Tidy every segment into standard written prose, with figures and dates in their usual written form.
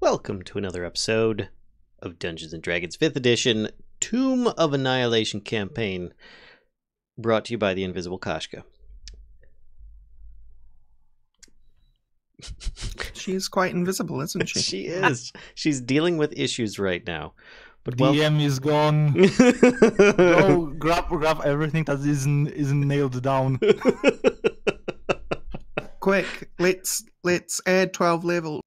Welcome to another episode of Dungeons & Dragons 5th Edition Tomb of Annihilation campaign, brought to you by the Invisible Kashcah. She is quite invisible, isn't she? She is. She's dealing with issues right now. But DM is gone. Go grab everything that isn't nailed down. Quick, let's add 12 levels.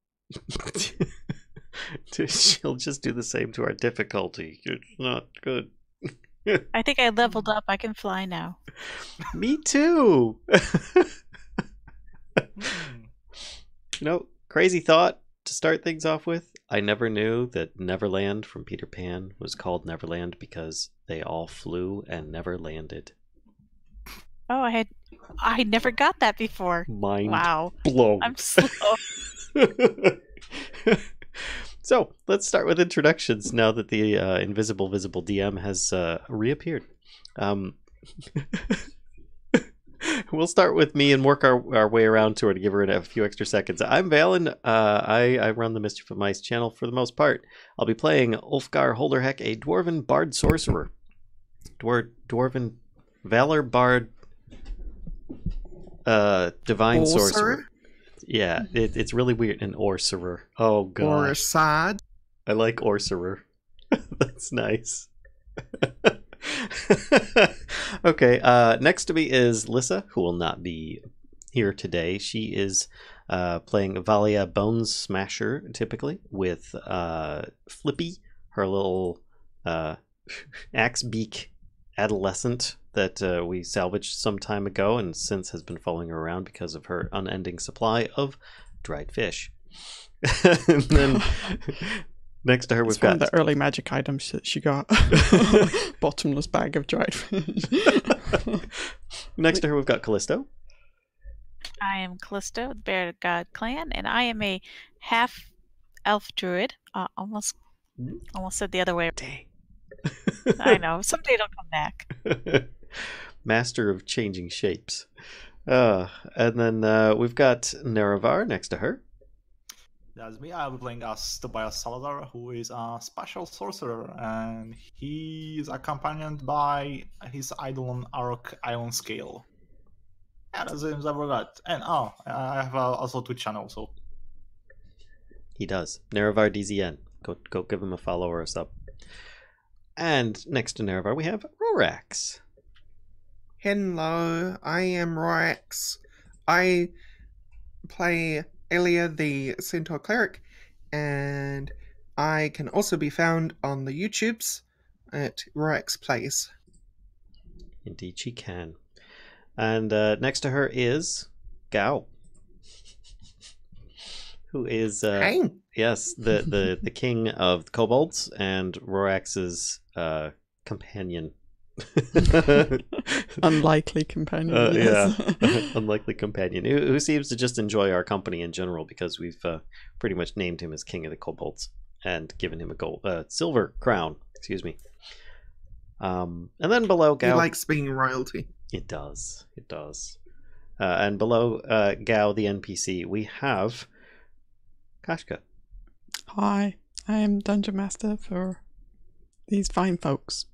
She'll just do the same to our difficulty. It's not good. I think I leveled up. I can fly now. Me too. You know, crazy thought to start things off with. I never knew that Neverland from Peter Pan was called Neverland because they all flew and never landed. Oh, I never got that before. Mind wow. blown. I'm slow. So let's start with introductions now that the invisible visible DM has reappeared. We'll start with me and work our way around to her to give her a few extra seconds. I'm Vallen. I run the Mischief of Mice channel for the most part. I'll be playing Ulfgar Holderheck, a Dwarven Bard Sorcerer. Dwarven Valor Bard Divine Sorcerer. Yeah, it's really weird. An Orcerer. Oh, God. Or a side. I like Orcerer. That's nice. Okay, next to me is Lyssa, who will not be here today. She is playing Valia Bonesmasher, typically, with Flippy, her little axe beak adolescent that we salvaged some time ago and since has been following her around because of her unending supply of dried fish. And then next to her we've got one of the early magic items that she got. Bottomless bag of dried fish. Next to her we've got Kellisto. I am Kellisto, the Bear God Clan, and I am a half-elf druid. Almost said the other way. Dang. I know. Someday it'll come back. Master of changing shapes. And then we've got Nerevar next to her. That's me. I'll be playing as Tobias Salazar, who is a Spacial sorcerer, and he is accompanied by his idol Arokh Ironscale. Yeah, that's the names I've got. And I have also a Twitch channel, so. He does. NerevarDZN. Go give him a follow or a sub. And next to Nerevar we have Rorax. Hello, I am Rorax. I play Aelia, the Centaur Cleric, and I can also be found on the YouTubes at RoraxPlays. Indeed she can. And next to her is Gao, who is yes, the king of the kobolds and Rorax's companion. Unlikely companion. Yeah, unlikely companion who seems to just enjoy our company in general because we've pretty much named him as king of the kobolds and given him a silver crown. Excuse me. And then below Gao, He likes being royalty. It does. And below Gao, the NPC, we have Kashcah. Hi, I am Dungeon Master for these fine folks.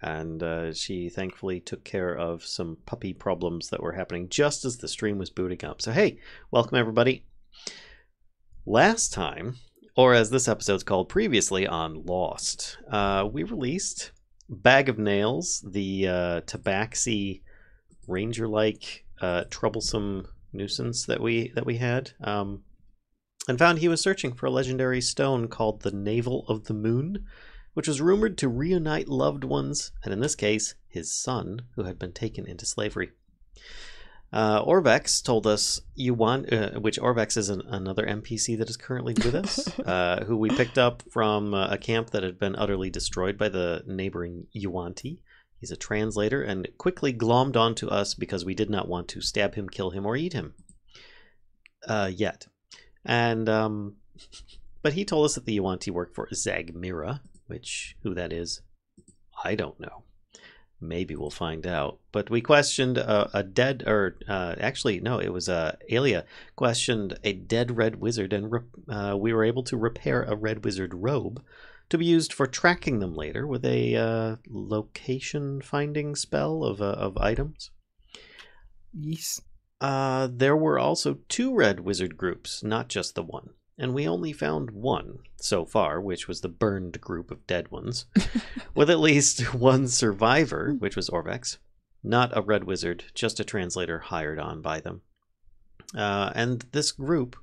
And she thankfully took care of some puppy problems that were happening just as the stream was booting up. So hey, welcome everybody. Last time, or as this episode's called previously on Lost, we released Bag of Nails, the tabaxi ranger-like troublesome nuisance that we had, and found he was searching for a legendary stone called the Navel of the Moon, which was rumored to reunite loved ones, and in this case, his son, who had been taken into slavery. Orvex told us which Orvex is another NPC that is currently with us, who we picked up from a camp that had been utterly destroyed by the neighboring Yuan-ti. He's a translator and quickly glommed onto us because we did not want to stab him, kill him, or eat him. Yet. And, but he told us that the Yuan-ti work for Zagmira, who that is, I don't know. Maybe we'll find out. But we questioned actually, no, it was Aelia questioned a dead red wizard, and we were able to repair a red wizard robe to be used for tracking them later with a location finding spell of items. Yes. There were also 2 red wizard groups, not just the one. And we only found one so far, which was the burned group of dead ones, with at least one survivor, which was Orvex. Not a red wizard, just a translator hired on by them. And this group,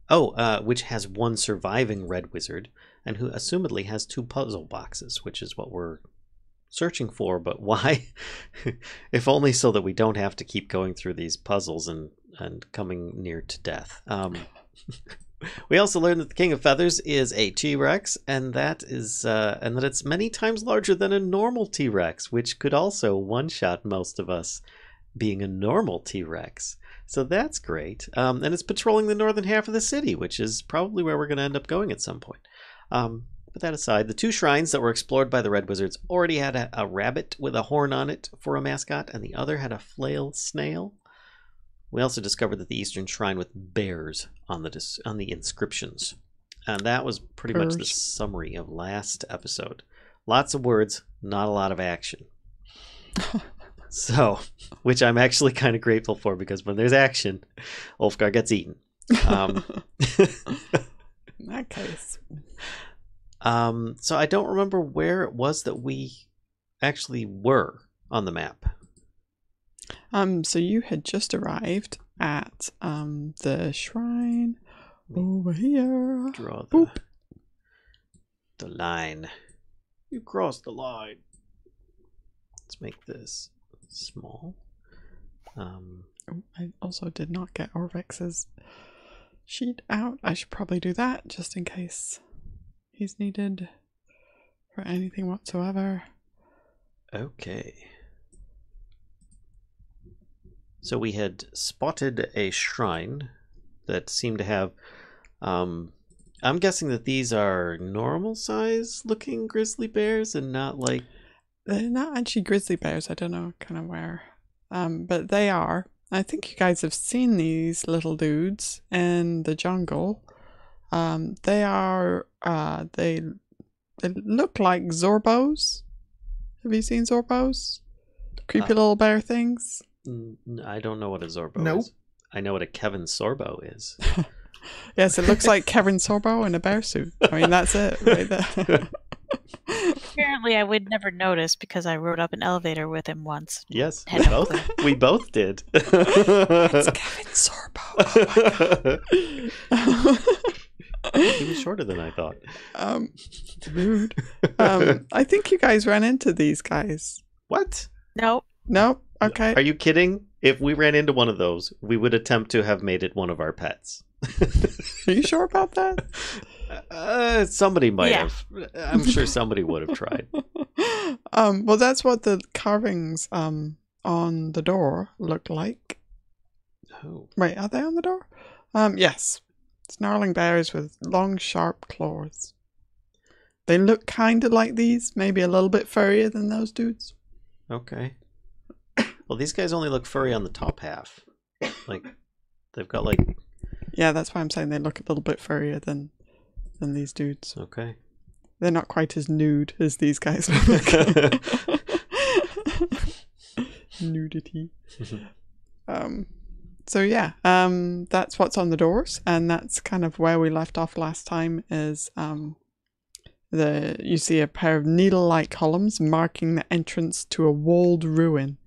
which has one surviving red wizard, and who assumedly has 2 puzzle boxes, which is what we're searching for. But why? If only so that we don't have to keep going through these puzzles and coming near to death. We also learned that the King of Feathers is a T-Rex, and that it's many times larger than a normal T-Rex, which could also one-shot most of us being a normal T-Rex. So that's great. And it's patrolling the northern half of the city, which is probably where we're going to end up going at some point. But that aside, the 2 shrines that were explored by the Red Wizards already had a rabbit with a horn on it for a mascot, and the other had a flail snail. We also discovered that the Eastern Shrine with bears on the inscriptions. And that was pretty much the summary of last episode. Lots of words, not a lot of action. So, which I'm actually kind of grateful for, because when there's action, Ulfgar gets eaten. In that case. So I don't remember where it was that we actually were on the map. So you had just arrived at the shrine over here. Draw the line. You crossed the line. Let's make this small. I also did not get Orvex's sheet out. I should probably do that just in case he's needed for anything whatsoever. Okay. So we had spotted a shrine that seemed to have, I'm guessing that these are normal size looking grizzly bears and not like... They're not actually grizzly bears, I don't know kind of where. But they are. I think you guys have seen these little dudes in the jungle. They are, they look like Zorbos. Have you seen Zorbos? Creepy little bear things. I don't know what a Zorbo Nope. is. I know what a Kevin Sorbo is. Yes, it looks like Kevin Sorbo in a bear suit. I mean, that's it right there. Apparently, I would never notice because I rode up an elevator with him once. Yes, Had no clue. we both did. It's Kevin Sorbo. Oh my god. He was shorter than I thought. Rude. I think you guys ran into these guys. What? Nope. No? Okay. Are you kidding? If we ran into one of those, we would attempt to have made it one of our pets. Are you sure about that? Somebody might have. I'm sure somebody would have tried. Well, that's what the carvings on the door look like. Oh. Wait, are they on the door? Yes. Snarling bears with long, sharp claws. They look kind of like these, maybe a little bit furrier than those dudes. Okay. Well, these guys only look furry on the top half. Like, they've got like... Yeah, that's why I'm saying they look a little bit furrier than these dudes. Okay. They're not quite as nude as these guys look. Nudity. So yeah, that's what's on the doors, and that's kind of where we left off last time. Is you see a pair of needle-like columns marking the entrance to a walled ruin.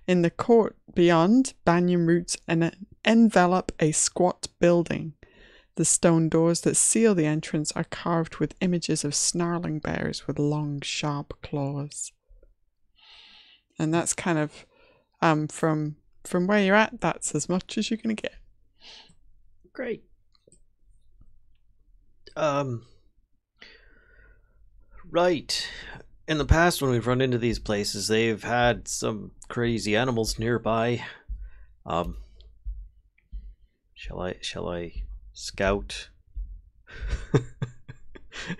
In the court beyond, banyan roots envelop a squat building. The stone doors that seal the entrance are carved with images of snarling bears with long, sharp claws. And that's kind of from where you're at. That's as much as you're gonna get. Great. Right. In the past, when we've run into these places, they've had some crazy animals nearby. Shall I scout?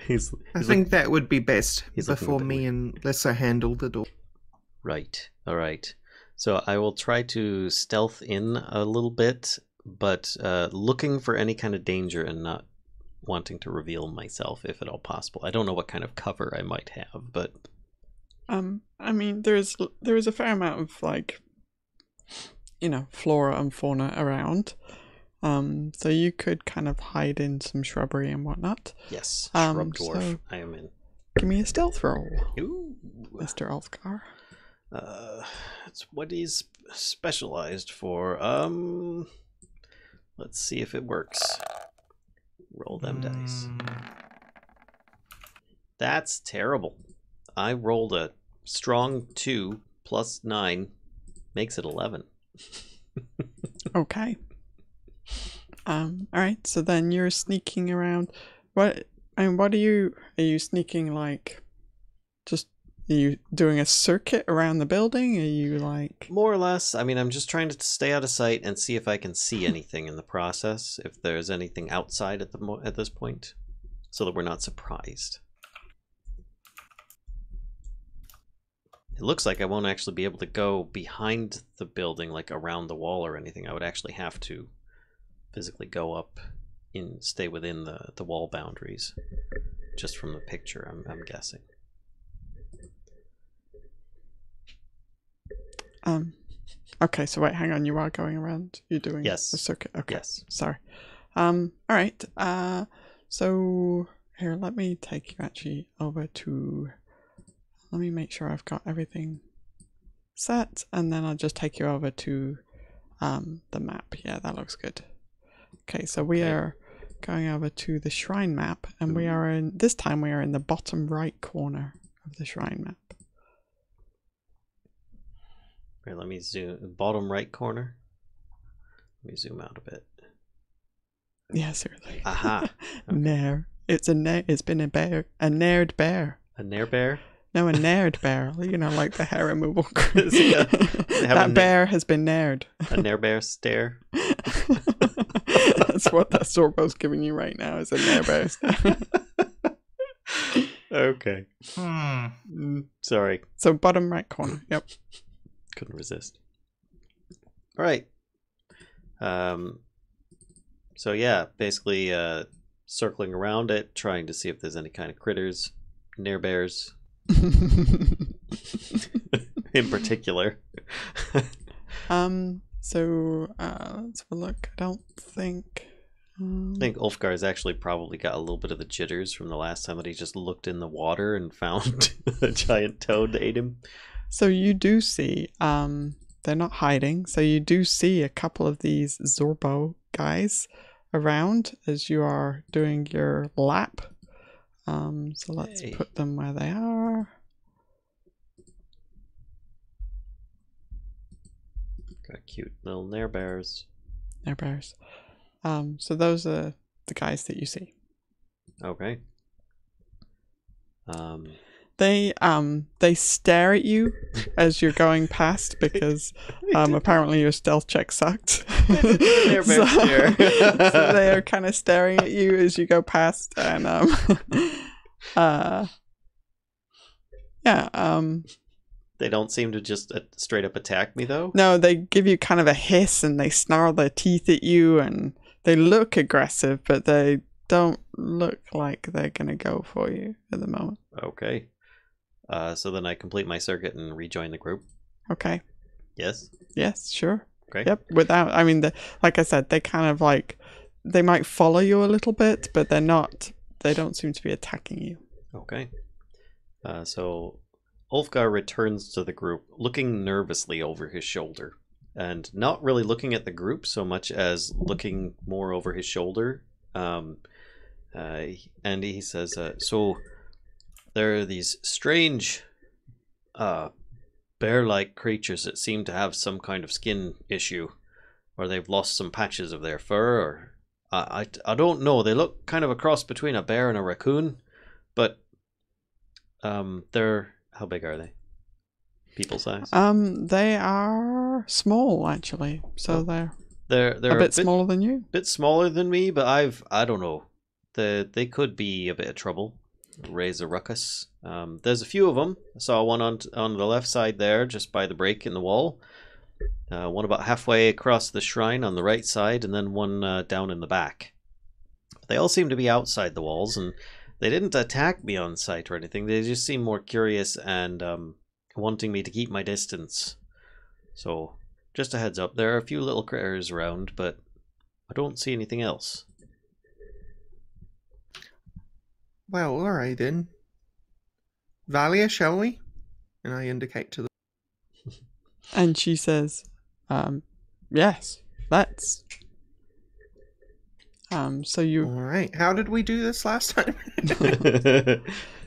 I think that would be best he's looking a before bit me weird. and Lyssa handle the door. Right. All right. So I will try to stealth in a little bit, but looking for any kind of danger and not wanting to reveal myself if at all possible. I don't know what kind of cover I might have, but I mean, there is a fair amount of, like, you know, flora and fauna around. So you could kind of hide in some shrubbery and whatnot. yes, shrub dwarf. So I am in. give me a stealth roll, Ooh. Mr. Ulfgar. It's what he's specialized for. Let's see if it works. Roll them dice. That's terrible. I rolled a strong 2 plus 9 makes it 11. Okay. Alright, so then you're sneaking around. What are you sneaking, like, just, are you doing a circuit around the building? Are you, like... More or less. I mean, I'm just trying to stay out of sight and see if I can see anything in the process, if there's anything outside at this point, so that we're not surprised. It looks like I won't actually be able to go behind the building, like around the wall or anything. I would actually have to physically go up stay within the wall boundaries, just from the picture, I'm guessing. Okay, so wait, hang on, you are going around, you're doing Yes. a circuit. Okay. Yes. Sorry. Alright, so here, let me take you actually over to, let me make sure I've got everything set, and then I'll just take you over to the map. Yeah, that looks good. Okay, so we are going over to the shrine map, and we are this time we are in the bottom right corner of the shrine map. Right, let me zoom. Bottom right corner. Let me zoom out a bit. Yeah, seriously. Aha. Okay. Nair. It's been a bear. A nared bear. A nair bear? No, a nared bear. You know, like the hair removal. Yeah. That bear has been nared. A nair bear stare? That's what that Zorbo's giving you right now, is a nair bear stare. Okay. Sorry. So bottom right corner. Yep. Couldn't resist. All right. So yeah, basically circling around it, trying to see if there's any kind of critters, nair bears in particular. So let's have a look. I don't think. I think Ulfgar has actually probably got a little bit of the jitters from the last time that he just looked in the water and found a giant toad that ate him. So you do see, they're not hiding, so you do see a couple of these Zorbo guys around as you are doing your lap. So let's put them where they are. Got cute little nair bears. Nair bears. So those are the guys that you see. Okay. They stare at you as you're going past because apparently your stealth check sucked. Nair bear stare. So they are kind of staring at you as you go past, and They don't seem to just straight up attack me though. No, they give you kind of a hiss and they snarl their teeth at you, and they look aggressive, but they don't look like they're gonna go for you at the moment. Okay. So then I complete my circuit and rejoin the group. Okay. Yes. Yes, sure. Okay. Yep. Without, I mean, like I said, they kind of like, they might follow you a little bit, but they're not. They don't seem to be attacking you. Okay. So Ulfgar returns to the group, looking nervously over his shoulder, and not really looking at the group so much as looking more over his shoulder. And he says, "So there are these strange, bear-like creatures that seem to have some kind of skin issue, or they've lost some patches of their fur, or I don't know. They look kind of a cross between a bear and a raccoon, but they're, how big are they? People size? They are small actually, so they're a bit smaller than you. Bit smaller than me, but I don't know. They could be a bit of trouble. raise a ruckus. There's a few of them. I saw one on the left side there, just by the break in the wall. One about halfway across the shrine on the right side, and then one down in the back. They all seem to be outside the walls, and they didn't attack me on sight or anything. They just seem more curious and wanting me to keep my distance. So, just a heads up, there are a few little critters around, but I don't see anything else. Well, alright then. Valia, shall we? And I indicate to the... And she says, yes, let's. So you... Alright, how did we do this last time?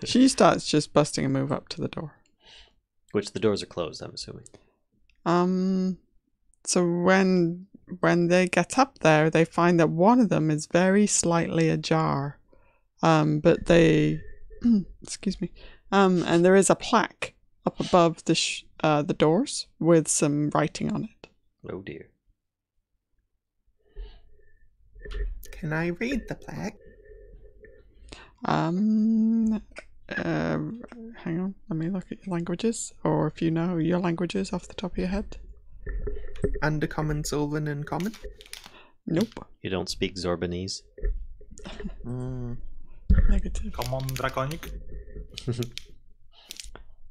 She starts just busting a move up to the door. Which the doors are closed, I'm assuming. So when they get up there, they find that one of them is very slightly ajar. But they... excuse me. And there is a plaque up above the doors with some writing on it. Oh dear. Can I read the plaque? Hang on, let me look at your languages, or if you know your languages off the top of your head. Undercommon, Sylvan, and Common? Nope. You don't speak Zorbanese? Negative. Common Draconic.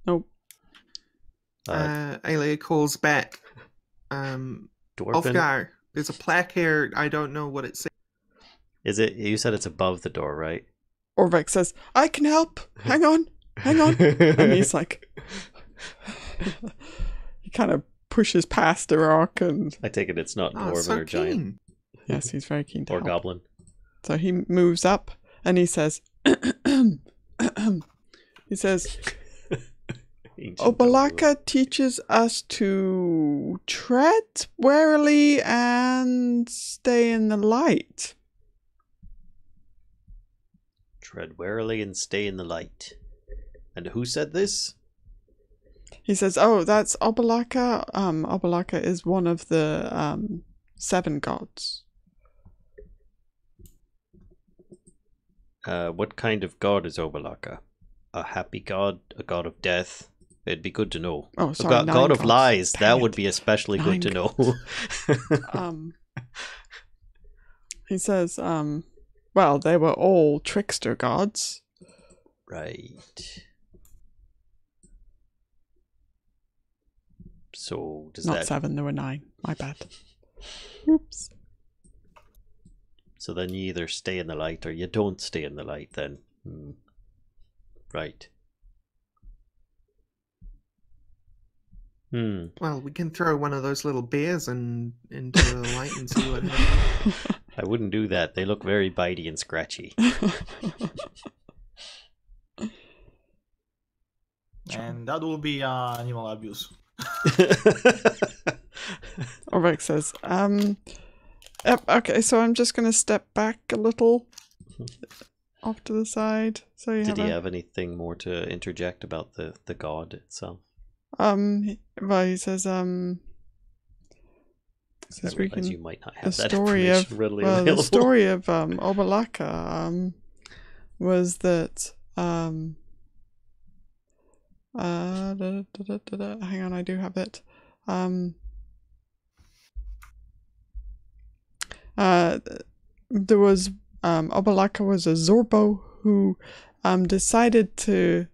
Nope. Aelia calls back. Dwarven? Ulfgar, there's a plaque here. I don't know what it says. Is it? You said it's above the door, right? Orvek says, I can help. Hang on. And he's like... he kind of pushes past Arokh and... I take it it's not dwarven so or giant. keen. Yes, he's very keen to Or help. goblin. So he moves up and he says... he says... Obalaka teaches us to tread warily and stay in the light. Tread warily and stay in the light. And who said this? He says, oh, that's Obalaka. Obalaka is one of the 7 gods. What kind of god is Obalaka? A happy god? A god of death? It'd be good to know. Oh, sorry, God of gods. lies. Dang that it. would be especially 9 good to know. He says, well, they were all trickster gods. Right. So does Not that 7, there were 9. My bad. Oops. So then you either stay in the light or you don't stay in the light then. Right. Well, we can throw one of those little bears into the light and see what happens. I wouldn't do that. They look very bitey and scratchy. And that will be animal abuse. Orvek says, yep, okay, so I'm just going to step back a little off to the side. So you Did have he have anything more to interject about the god itself? Well, he says, I we realize can... you might not have The that story information of readily well, available. the story of Obalaka was that hang on, I do have it. There was Obalaka was a Zorbo who decided to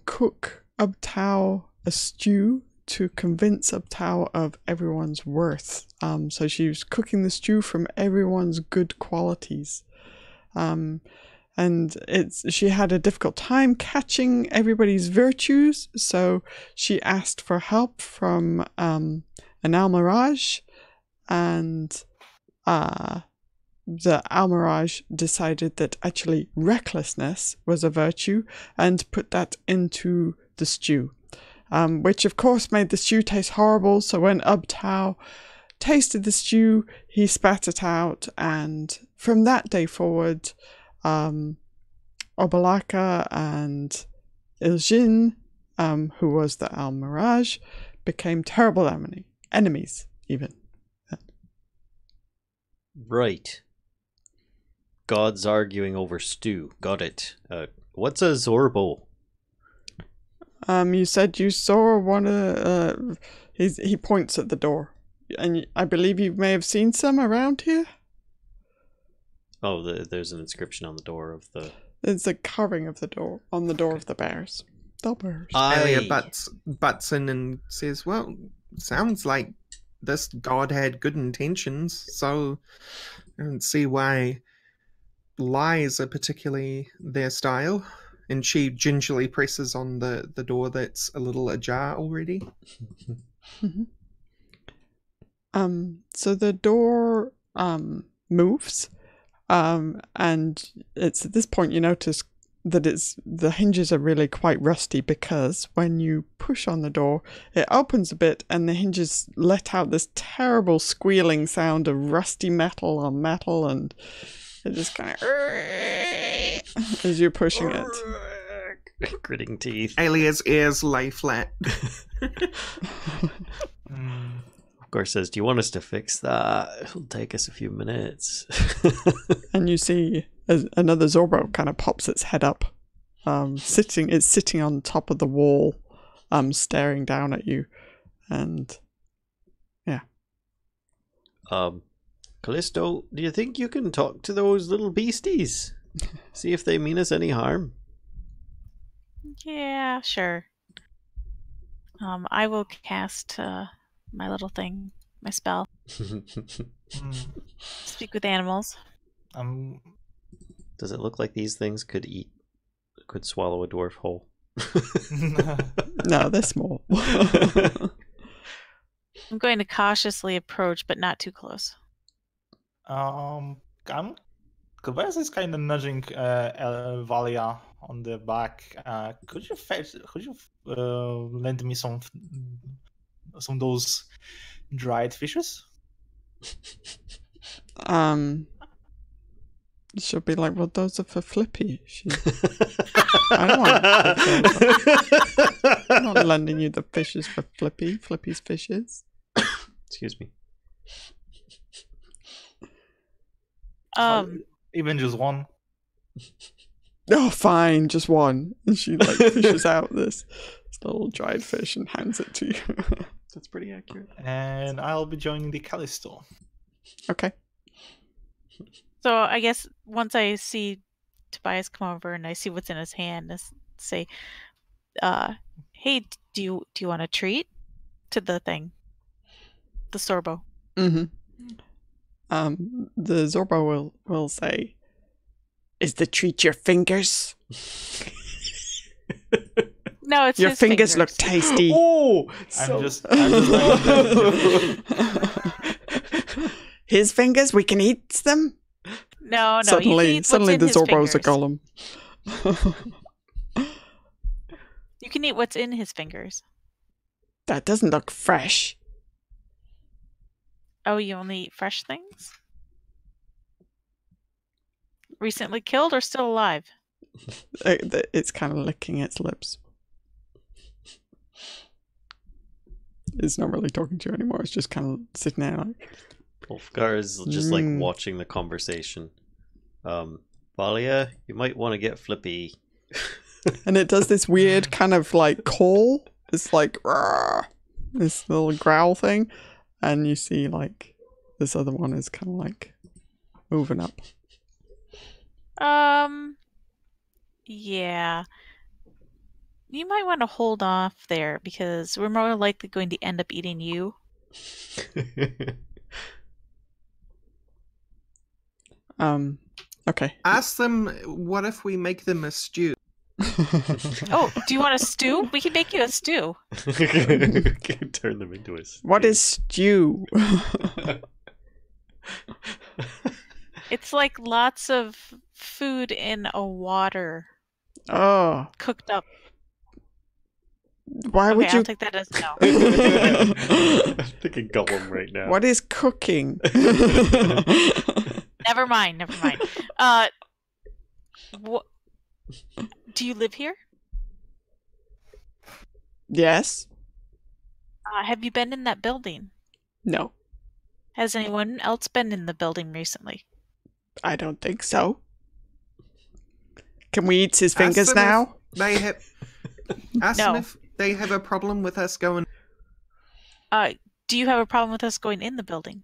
cook Ubtao a stew to convince Ubtao of everyone's worth. So she was cooking the stew from everyone's good qualities. And she had a difficult time catching everybody's virtues, so she asked for help from an Almiraj, and the Almiraj decided that actually recklessness was a virtue and put that into the stew, which of course made the stew taste horrible. So when Ubtao tasted the stew, he spat it out, and from that day forward, Obalaka and Iljin, who was the Almiraj, became terrible enemies even. Right. Gods arguing over stew. Got it. What's a Zorbo? You said you saw one of he points at the door, and I believe you may have seen some around here. Oh, there's an inscription on the door of the... There's a carving of the door on the door of the bears. The bears. Aelia butts in and says, well, sounds like this god had good intentions, so I don't see why lies are particularly their style. And she gingerly presses on the door that's a little ajar already. So the door moves, and it's at this point you notice that the hinges are really quite rusty, because when you push on the door, it opens a bit and the hinges let out this terrible squealing sound of rusty metal on metal, and it just kind of as you're pushing it. Gritting teeth. Aelia's ears lay flat. Of course says, do you want us to fix that? It'll take us a few minutes. And you see another Zorbo kind of pops its head up. It's sitting on top of the wall, staring down at you. And yeah. Kellisto, do you think you can talk to those little beasties? See if they mean us any harm? Yeah, sure. I will cast my little thing, my spell. Speak with animals. Does it look like these things could swallow a dwarf whole? No, they're small. I'm going to cautiously approach, but not too close. Tobias is kind of nudging Valia on the back. Could you lend me some of those dried fishes? She'll be like, well, those are for Flippy. I don't want I'm not lending you the fishes for Flippy. Flippy's fishes. Excuse me. Even just one. Oh, fine, just one. And she like fishes out this little dried fish and hands it to you. That's pretty accurate. And I'll be joining the Kellisto. Okay. So I guess once I see Tobias come over and I see what's in his hand, I say, "Hey, do you want a treat?" To the thing, the Sorbo. Mm-hmm. The Zorbo will say, "Is the treat your fingers?" No, it's your his fingers look tasty. Oh, I'm just his fingers. We can eat them. No. Suddenly the Zorbo's a golem. You can eat what's in his fingers. That doesn't look fresh. Oh, you only eat fresh things? Recently killed or still alive? It's kind of licking its lips. It's not really talking to you anymore. It's just kind of sitting there like... Ulfgar is just like watching the conversation. Valia, you might want to get Flippy. And it does this weird kind of like call. It's like this little growl thing. And you see like this other one is kind of like moving up. Yeah. You might want to hold off there because we're more likely going to end up eating you. Okay. Ask them, what if we make them a stew? Oh, do you want a stew? We can make you a stew. Turn them into a stew. What is stew? It's like lots of food in a water. Oh. Cooked up. Why would you... I'll take that as no. I'm thinking golem right now. What is cooking? Never mind. Do you live here? Yes. Have you been in that building? No. Has anyone else been in the building recently? I don't think so. Can we eat his Ask fingers them if now? They have. Ask No. them if they have a problem with us going. Do you have a problem with us going in the building?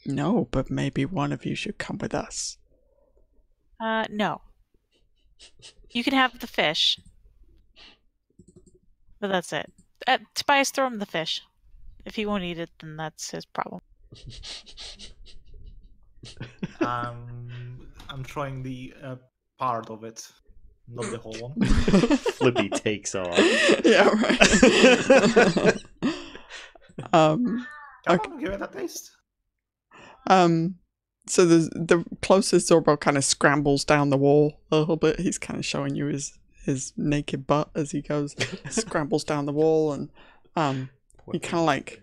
No, but maybe one of you should come with us. No. You can have the fish. But that's it. Tobias, throw him the fish. If he won't eat it, then that's his problem. I'm throwing the part of it, not the whole one. Flippy takes off. Yeah, right. Come on, give it a taste. So the closest Zorbo kind of scrambles down the wall a little bit. He's kind of showing you his naked butt as he goes, scrambles down the wall, and he kind of like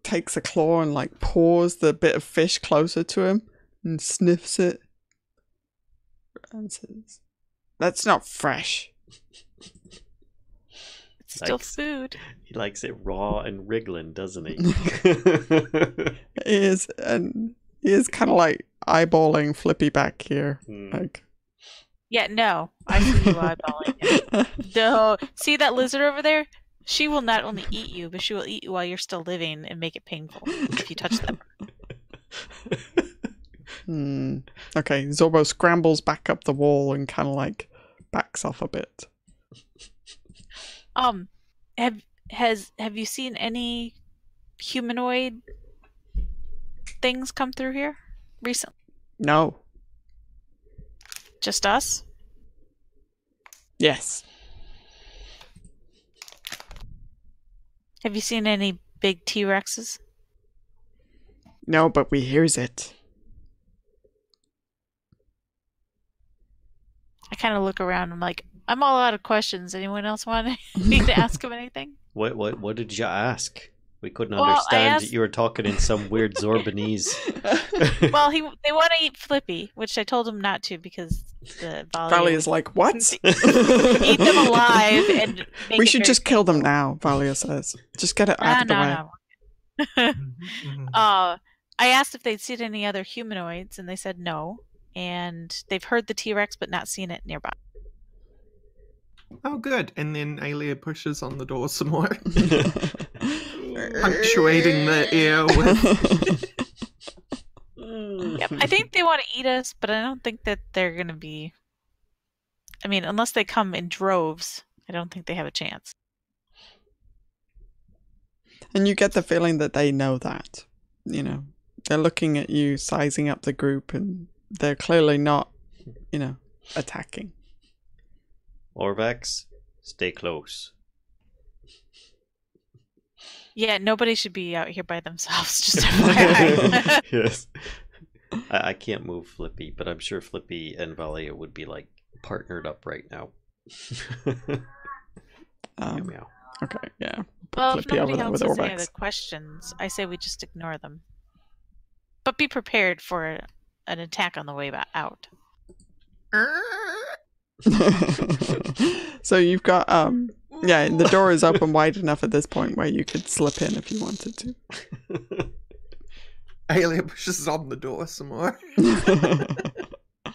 takes a claw and like paws the bit of fish closer to him and sniffs it and says, "That's not fresh." It's still food. He likes it raw and wriggling, doesn't he? He is, and he is kind of like eyeballing Flippy back here. Like, Yeah, no. I see you eyeballing it. No. See that lizard over there? She will not only eat you, but she will eat you while you're still living and make it painful if you touch them. Okay, Zorbo scrambles back up the wall and kind of like backs off a bit. Have you seen any humanoid things come through here recently? No. Just us? Yes. Have you seen any big T-Rexes? No, but we hears it. I kind of look around. I'm like, I'm all out of questions. Anyone else want me to ask him anything? What did you ask? We couldn't Well, I understand. asked- You were talking in some weird Zorbanese. Well, they want to eat Flippy, which I told him not to because the Valia is like, what? eat them alive and make We it should very just kill them now, Valia says. Just get it out of the way. I asked if they'd seen any other humanoids, and they said no. And they've heard the T-Rex, but not seen it nearby. Oh, good. And then Aelia pushes on the door some more, punctuating the ear with. Yep, I think they want to eat us, but I don't think that they're going to be. I mean, unless they come in droves, I don't think they have a chance. And you get the feeling that they know that. You know, they're looking at you, sizing up the group, and they're clearly not, attacking. Orvax, stay close. Yeah, nobody should be out here by themselves. Just FYI. Yes. I can't move Flippy, but I'm sure Flippy and Valia would be like partnered up right now. Meow, meow. Okay, yeah. Well, if Flippy over nobody there else with has any other Orvax. questions, I say we just ignore them. But be prepared for an attack on the way out. So you've got the door is open wide enough at this point where you could slip in if you wanted to. Aelia pushes on the door some more.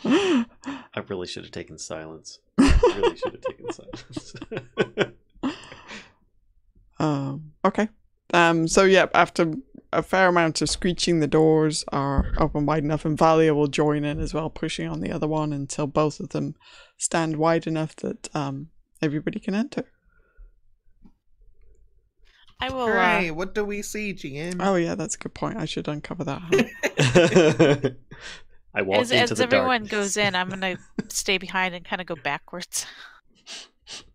I really should have taken silence. Okay. So yeah, after a fair amount of screeching, the doors are open wide enough, and Valia will join in as well, pushing on the other one until both of them stand wide enough that everybody can enter. I will. Hooray, what do we see, GM? Oh yeah, that's a good point. I should uncover that. I walk As into the everyone darkness. goes in, I'm gonna stay behind and kind of go backwards.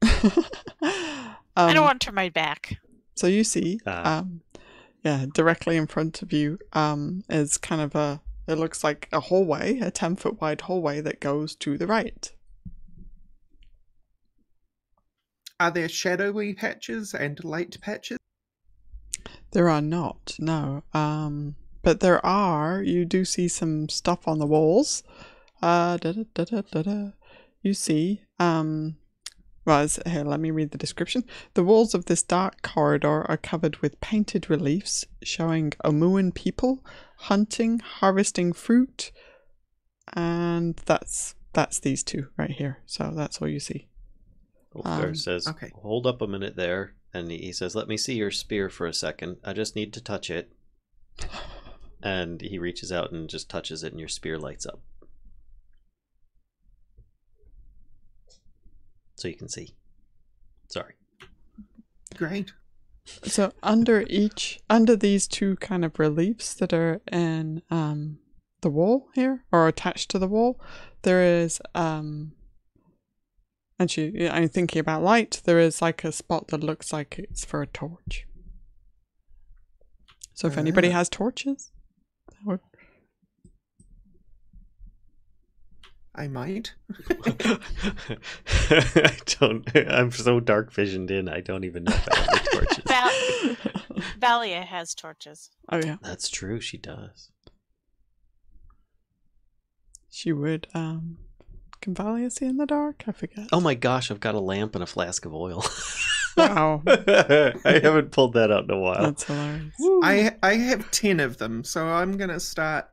I don't want to turn my back. So you see, directly in front of you is kind of it looks like a hallway, a 10-foot wide hallway that goes to the right. Are there shadowy patches and light patches? There are not, no. But there are, you do see some stuff on the walls. You see, here, let me read the description. The walls of this dark corridor are covered with painted reliefs showing Omuan people hunting, harvesting fruit, and that's that's these two right here. So that's all you see. Ulfgar says, okay. hold up a minute there. And he says, let me see your spear for a second. I just need to touch it. And he reaches out and just touches it, and your spear lights up. So you can see. Sorry. Great. So under these two kind of reliefs that are in the wall here, or attached to the wall, there is I'm thinking about light, there is like a spot that looks like it's for a torch. So if anybody has torches, that would... I might. I'm so dark visioned in, I don't even know if I have any torches. Valia has torches. Oh yeah. That's true, she does. She would. Can Valia see in the dark? I forget. Oh my gosh, I've got a lamp and a flask of oil. Wow. I haven't pulled that out in a while. That's hilarious. I have 10 of them, so I'm gonna start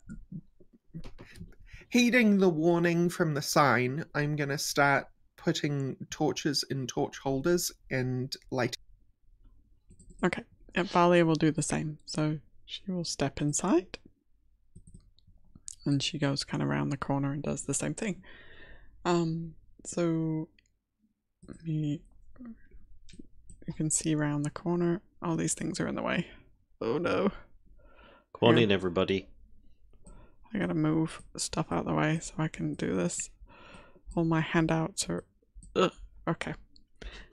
heeding the warning from the sign. I'm gonna start putting torches in torch holders and lighting. Okay. Yeah, Valia will do the same. So she will step inside. And she goes kind of around the corner and does the same thing. So you can see around the corner. All these things are in the way. Oh no. Come on in, everybody. I gotta move stuff out of the way so I can do this. All my handouts are... okay.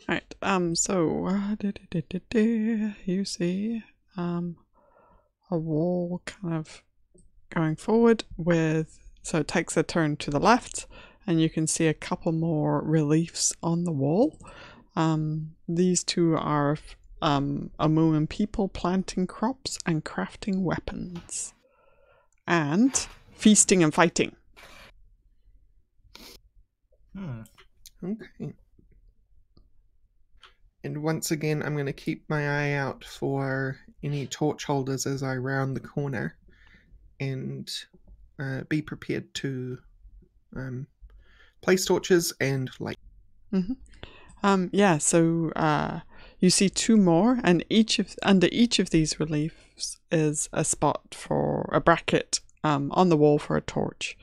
Alright, so... you see a wall kind of going forward with... So it takes a turn to the left, and you can see a couple more reliefs on the wall. These two are Amuan people planting crops and crafting weapons. And feasting and fighting. Okay. And once again, I'm going to keep my eye out for any torch holders as I round the corner, and be prepared to place torches and light. Yeah, so you see two more, and under each of these reliefs is a spot for a bracket on the wall for a torch.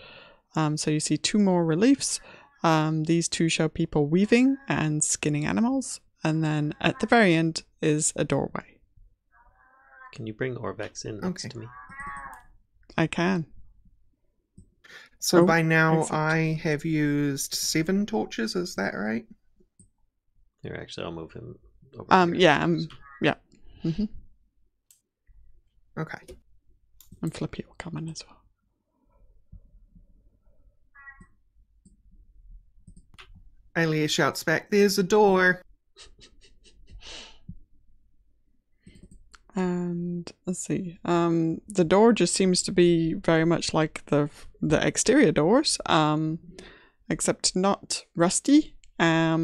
So you see two more reliefs. These two show people weaving and skinning animals, and then at the very end is a doorway. Can you bring Orvex in next to me? I can. So by now excellent. I have used 7 torches, is that right? Here, actually, I'll move him over here. Yeah. Yeah. Okay. And Flippy will come in as well. Aelia shouts back, "There's a door!" And let's see. The door just seems to be very much like the exterior doors, except not rusty. Yeah,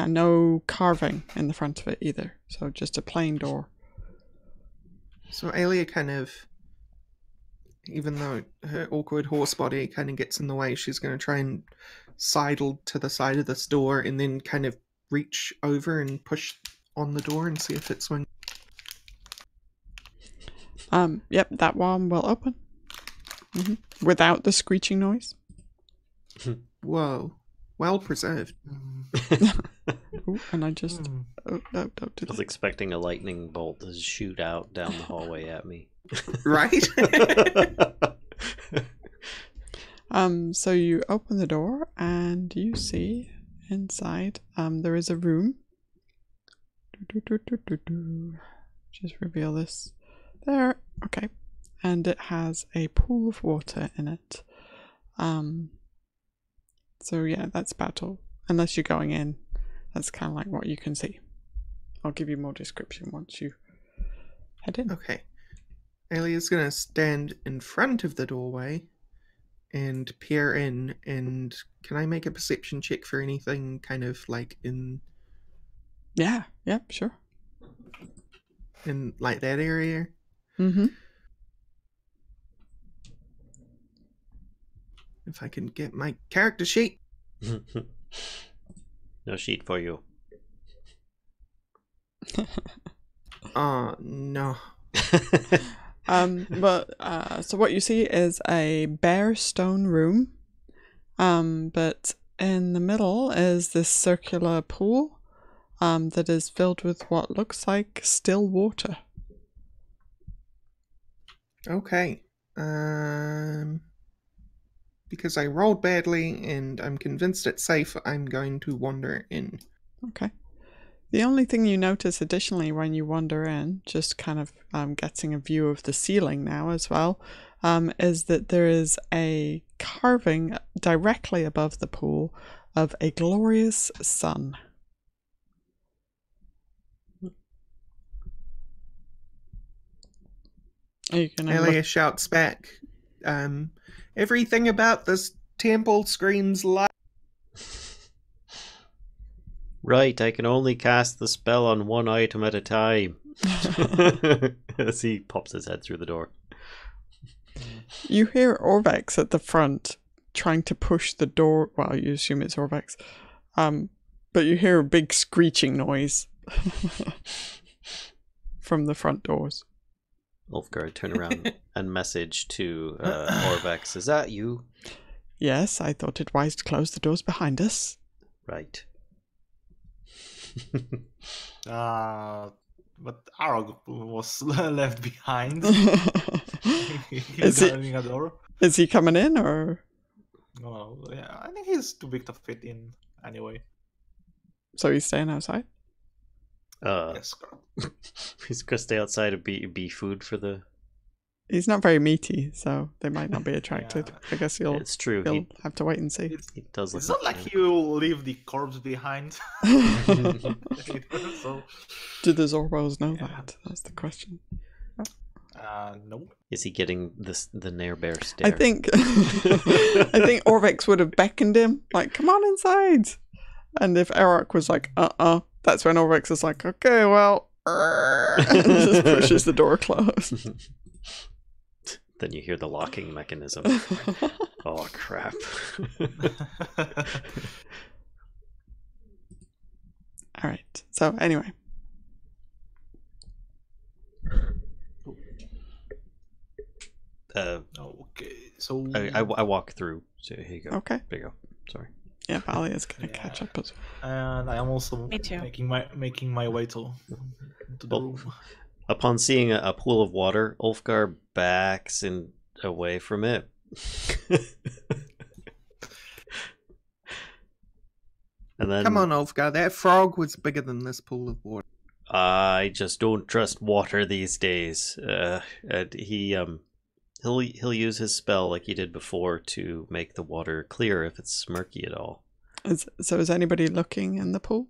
no carving in the front of it either. So just a plain door. So Aelia kind of, even though her awkward horse body kind of gets in the way, she's going to try and sidle to the side of this door and then kind of reach over and push on the door and see if it swings. Yep, that one will open. Without the screeching noise. Whoa. Well preserved. Ooh, and I just... Oh, no, don't do I was that. expecting a lightning bolt to shoot out down the hallway at me. Right? So you open the door and you see inside there is a room. Just reveal this. There. Okay. And it has a pool of water in it. So yeah, that's about all. Unless you're going in, that's kind of like what you can see. I'll give you more description once you head in. Okay. Aelia's going to stand in front of the doorway and peer in, and can I make a perception check for anything kind of like in Yeah, sure. in like that area? If I can get my character sheet. No sheet for you. Oh, no. So what you see is a bare stone room, but in the middle is this circular pool that is filled with what looks like still water. Okay. Because I rolled badly and I'm convinced it's safe, I'm going to wander in. Okay. The only thing you notice additionally when you wander in, just kind of getting a view of the ceiling now as well, is that there is a carving directly above the pool of a glorious sun. Are you gonna Aelia shouts back, everything about this temple screams light. Right, I can only cast the spell on one item at a time. As he pops his head through the door. You hear Orvex at the front trying to push the door. Well, you assume it's Orvex. But you hear a big screeching noise from the front doors. Ulfgar turn around and message to Orvex. Is that you? Yes, I thought it wise to close the doors behind us. Right. But Arokh was left behind. Is Guarding a door. Is he coming in or? Oh, yeah, I think he's too big to fit in anyway. So he's staying outside? Yes, correct. He's gonna stay outside and be food for the. He's not very meaty, so they might not be attracted. Yeah. I guess It's true. you'll have to wait and see. He does look. It's not like that. he will leave the corpse behind. So, Do the Zorwos know that? That's the question. no. Is he getting the Nair Bear stare? I think I think Orvex would have beckoned him, like, come on inside. And if Arokh was like, that's when Orvex is like, okay, well, and just pushes the door closed. Then you hear the locking mechanism. Oh, crap. Alright, so anyway. Okay, so I walk through. So here you go. Okay. There you go. Sorry. Yeah, Valia's gonna catch up as well. and I am also Me too. making my way to the room. Upon seeing a pool of water, Ulfgar backs away from it. And then Come on, Ulfgar, that frog was bigger than this pool of water. I just don't trust water these days. And he'll use his spell like he did before to make the water clear if it's murky at all. So is anybody looking in the pool?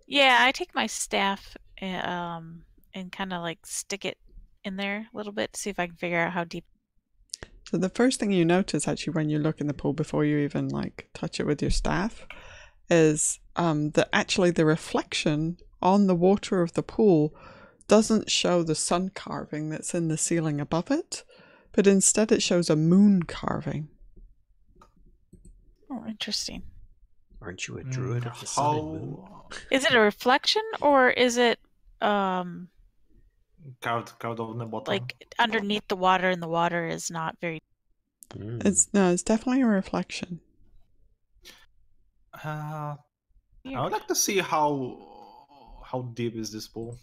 Yeah, I take my staff and kind of like stick it in there a little bit to see if I can figure out how deep. So the first thing you notice actually when you look in the pool before you even like touch it with your staff is that actually the reflection on the water of the pool doesn't show the sun carving that's in the ceiling above it, but instead it shows a moon carving. Oh, interesting. Aren't you a druid of the sun and moon? Is it a reflection or is it Carved on the bottom. like underneath the water and the water is not very. It's definitely a reflection. I would like to see how deep is this pool.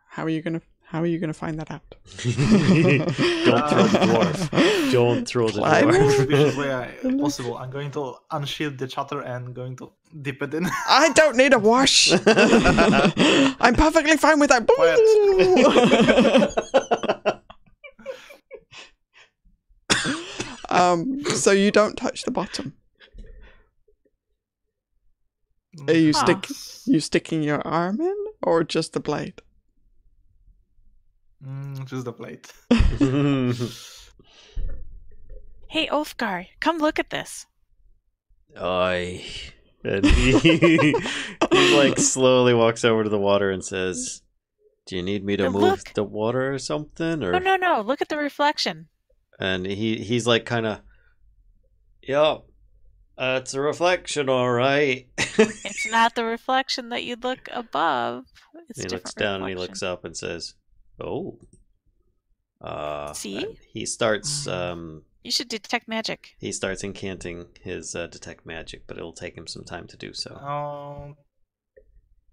How are you gonna find that out? Don't throw the dwarf. Don't throw the Climb. dwarf. Which way possible. I'm going to unshield the shutter and going to dip it in. I don't need a wash. I'm perfectly fine with that. So you don't touch the bottom. Are you sticking your arm in or just the blade? Just the plate. Hey, Ulfgar, come look at this. Aye. And he like slowly walks over to the water and says, "Do you need me to But move look. the water or something?" Or No. Look at the reflection. And he's like kind of, yup, it's a reflection, all right. It's not the reflection that you'd look above. It's He a looks different down and he reflection. looks up and says, "Oh." See? And he starts. You should detect magic. He starts incanting his detect magic, but it'll take him some time to do so.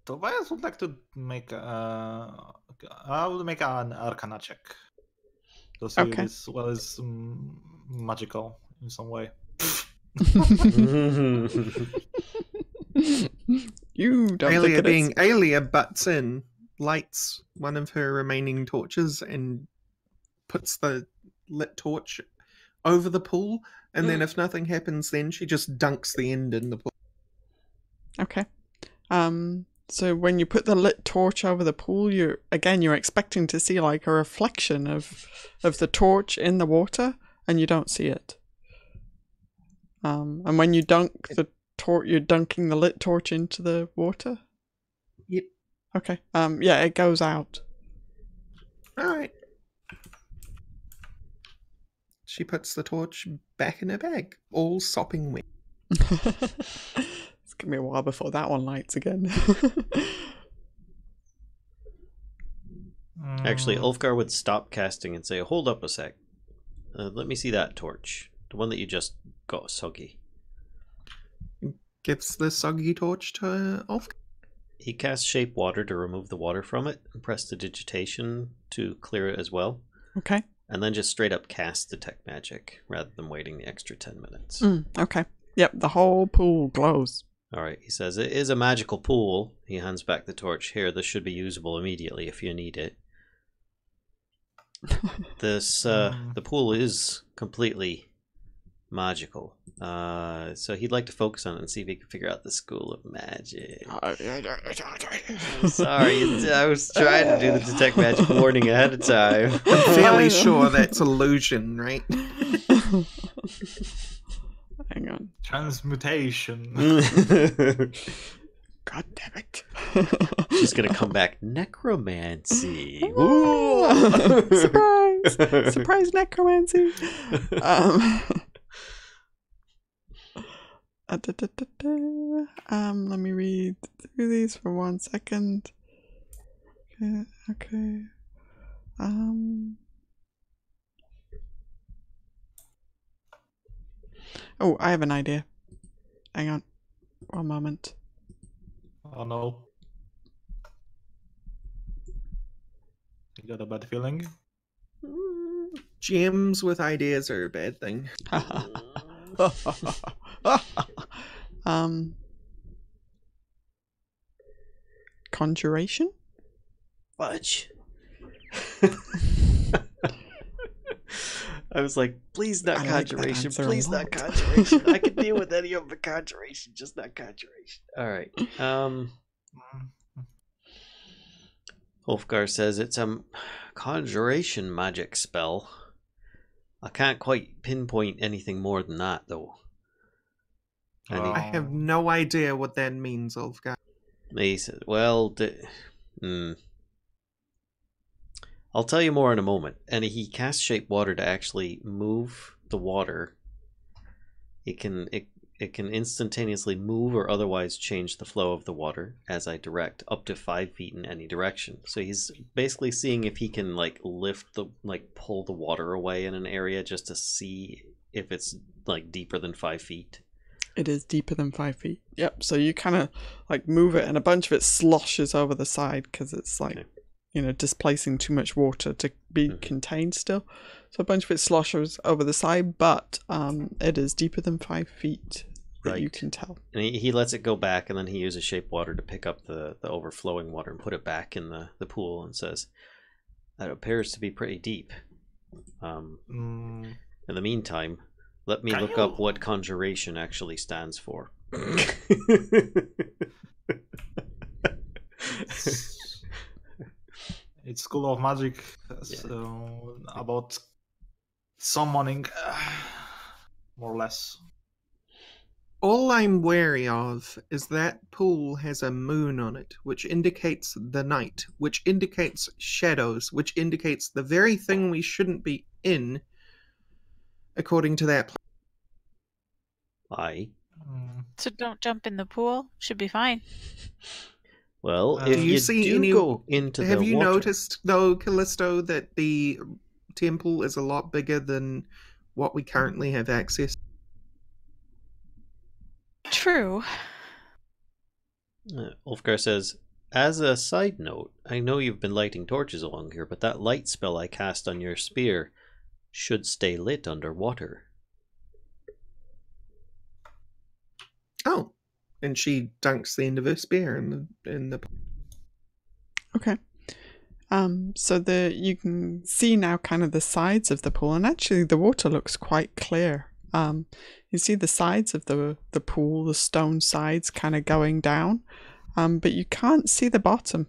Tobias would like to make. I would make an Arcana check to see if this well is magical in some way. You don't Aelia, think it being is. Aelia, butts in, lights one of her remaining torches, and puts the lit torch over the pool. And then, if nothing happens, then she just dunks the end in the pool. Okay. So when you put the lit torch over the pool, you're expecting to see like a reflection of the torch in the water, and you don't see it. And when you dunk the torch, you're dunking the lit torch into the water? Yep. Okay. Yeah, it goes out. Alright. She puts the torch back in her bag, all sopping wet. It's gonna be a while before that one lights again. Actually, Ulfgar would stop casting and say, "Hold up a sec. Let me see that torch. The one that you just got soggy." Gives the soggy torch to Ulfgar. He casts Shape Water to remove the water from it, and Prestidigitation to clear it as well. Okay. And then just straight up cast Detect Magic, rather than waiting the extra 10 minutes. Okay. Yep, the whole pool glows. Alright, he says, "It is a magical pool." He hands back the torch. "Here, this should be usable immediately if you need it." The pool is completely magical. So he'd like to focus on it and see if he can figure out the school of magic. Sorry, I was trying to do the detect magic warning ahead of time. I'm fairly sure that's illusion, right? Hang on. Transmutation. God damn it. She's gonna come back. Necromancy. Surprise! Surprise necromancy. Let me read through these for 1 second. Okay. Oh, I have an idea. Hang on. 1 moment. Oh no. You got a bad feeling? Gems with ideas are a bad thing. Conjuration? Fudge. I was like, please not conjuration. Please not conjuration. I can deal with any of the conjuration, just not conjuration. Alright. Ulfgar says it's a conjuration magic spell. I can't quite pinpoint anything more than that, though. I have no idea what that means, Ulfgar. He said, well, I'll tell you more in a moment. And he casts Shape Water to actually move the water. It can instantaneously move or otherwise change the flow of the water as I direct, up to 5 feet in any direction. So he's basically seeing if he can pull the water away in an area just to see if it's deeper than 5 feet. It is deeper than 5 feet. Yep. So you kind of move it, and a bunch of it sloshes over the side because it's displacing too much water to be contained still. So a bunch of it sloshes over the side, but it is deeper than 5 feet. That you can tell. And he lets it go back, and then he uses Shape Water to pick up the overflowing water and put it back in the pool, and says, "That appears to be pretty deep. In the meantime, let me look up what conjuration actually stands for." It's School of Magic, so about summoning, more or less. All I'm wary of is that pool has a moon on it, which indicates the night, which indicates shadows, which indicates the very thing we shouldn't be in, according to that plan. Why? So don't jump in the pool. Should be fine. Well, Do if you you see do any- go into the water... Have you noticed, though, Kellisto, that the temple is a lot bigger than what we currently have access? True. Ulfgar says, as a side note, I know you've been lighting torches along here, but that light spell I cast on your spear should stay lit underwater. Oh, and she dunks the end of her spear in the. Okay. So you can see now kind of the sides of the pool, and actually the water looks quite clear. You see the sides of the pool, the stone sides kind of going down, but you can't see the bottom.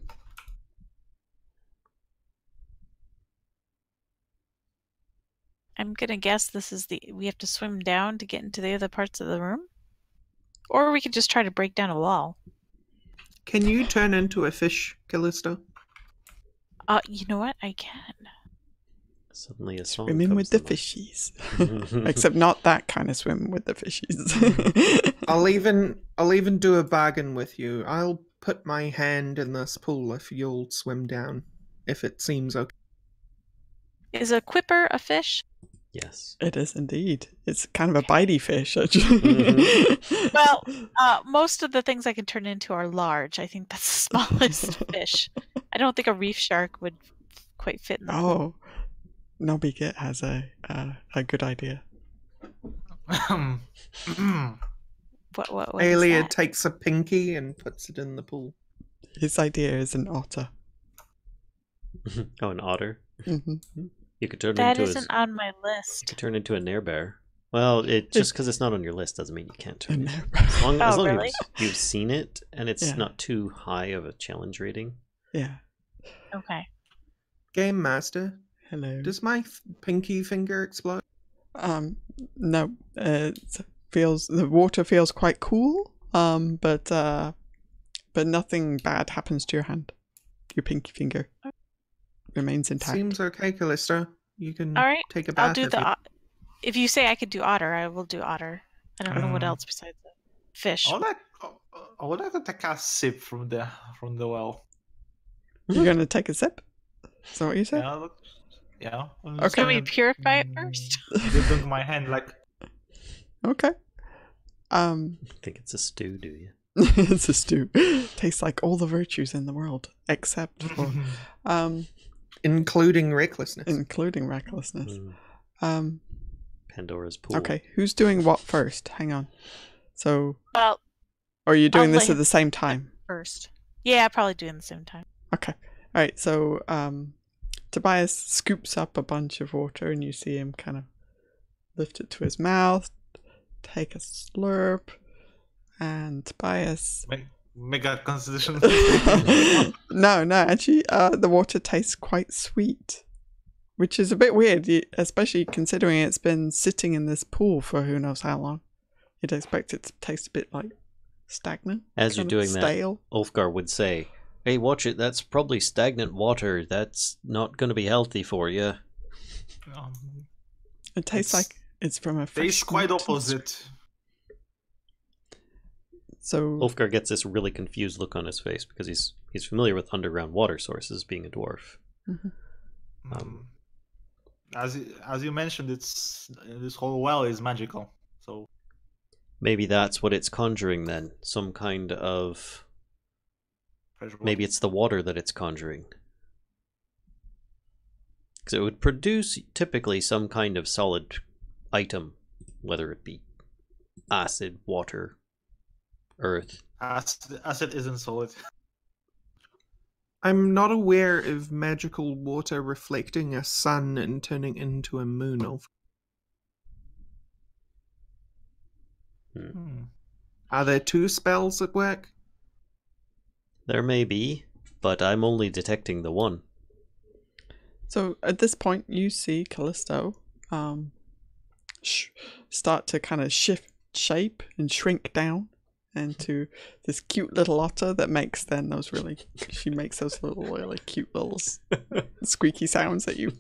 I'm gonna guess this is we have to swim down to get into the other parts of the room? Or we could just try to break down a wall. Can you turn into a fish, Kellisto? You know what? I can. Suddenly a song Swimming comes with the to mind. fishies. Except not that kind of swim with the fishies. I'll even do a bargain with you. I'll put my hand in this pool if you'll swim down, if it seems okay. Is a quipper a fish? Yes. It is indeed. It's kind of a bitey fish, actually. Well, most of the things I can turn into are large. I think that's the smallest fish. I don't think a reef shark would quite fit in the pool. Oh, Nobigit has a good idea. What is Aelia that? takes a pinky and puts it in the pool. His idea is an otter. Oh, an otter. Hmm. You could turn That into isn't on my list. could turn into a nerebear. Well, just because it's not on your list doesn't mean you can't turn it. As long, Oh, as long really? as you've seen it and it's Yeah. not too high of a challenge rating. Yeah. Okay. Game Master, Hello. does my pinky finger explode? No. The water feels quite cool. But nothing bad happens to your hand. Your pinky finger remains intact. Seems okay, Kellisto. You can All right. take a bath. I'll do if you say I could do otter, I will do otter. I don't know what else besides that. Fish. I would like to take a sip from the well. You're gonna take a sip? Is that what you said? Yeah. Okay. Can we purify it first? Dip my hand like. Okay. I think it's a stew, do you? It's a stew. Tastes like all the virtues in the world, except for including recklessness. including recklessness. Pandora's pool. Okay, who's doing what first? Hang on. So, Well, or are you doing I'll this let at the same time? first. Yeah, probably doing the same time. Okay. All right. So, Tobias scoops up a bunch of water, and you see him kind of lift it to his mouth, take a slurp, and Tobias. Make a constitution. No, actually, the water tastes quite sweet, which is a bit weird, especially considering it's been sitting in this pool for who knows how long. You'd expect it to taste a bit like stagnant. As you're kind of doing stale. that, Ulfgar would say, "Hey, watch it. That's probably stagnant water. That's not going to be healthy for you." It tastes like it's from a fresh. Tastes quite mountain opposite. So Ulfgar gets this really confused look on his face because he's familiar with underground water sources, being a dwarf. As you mentioned, this whole well is magical. So maybe that's what it's conjuring then. Some kind of... Maybe it's the water that it's conjuring. Because it would produce typically some kind of solid item, whether it be acid, water, earth. Acid isn't solid. I'm not aware of magical water reflecting a sun and turning into a moon. Are there two spells at work? There may be, but I'm only detecting the one. So at this point, you see Kellisto start to kind of shift shape and shrink down into this cute little otter that makes then those really, she makes those little really cute little squeaky sounds at you.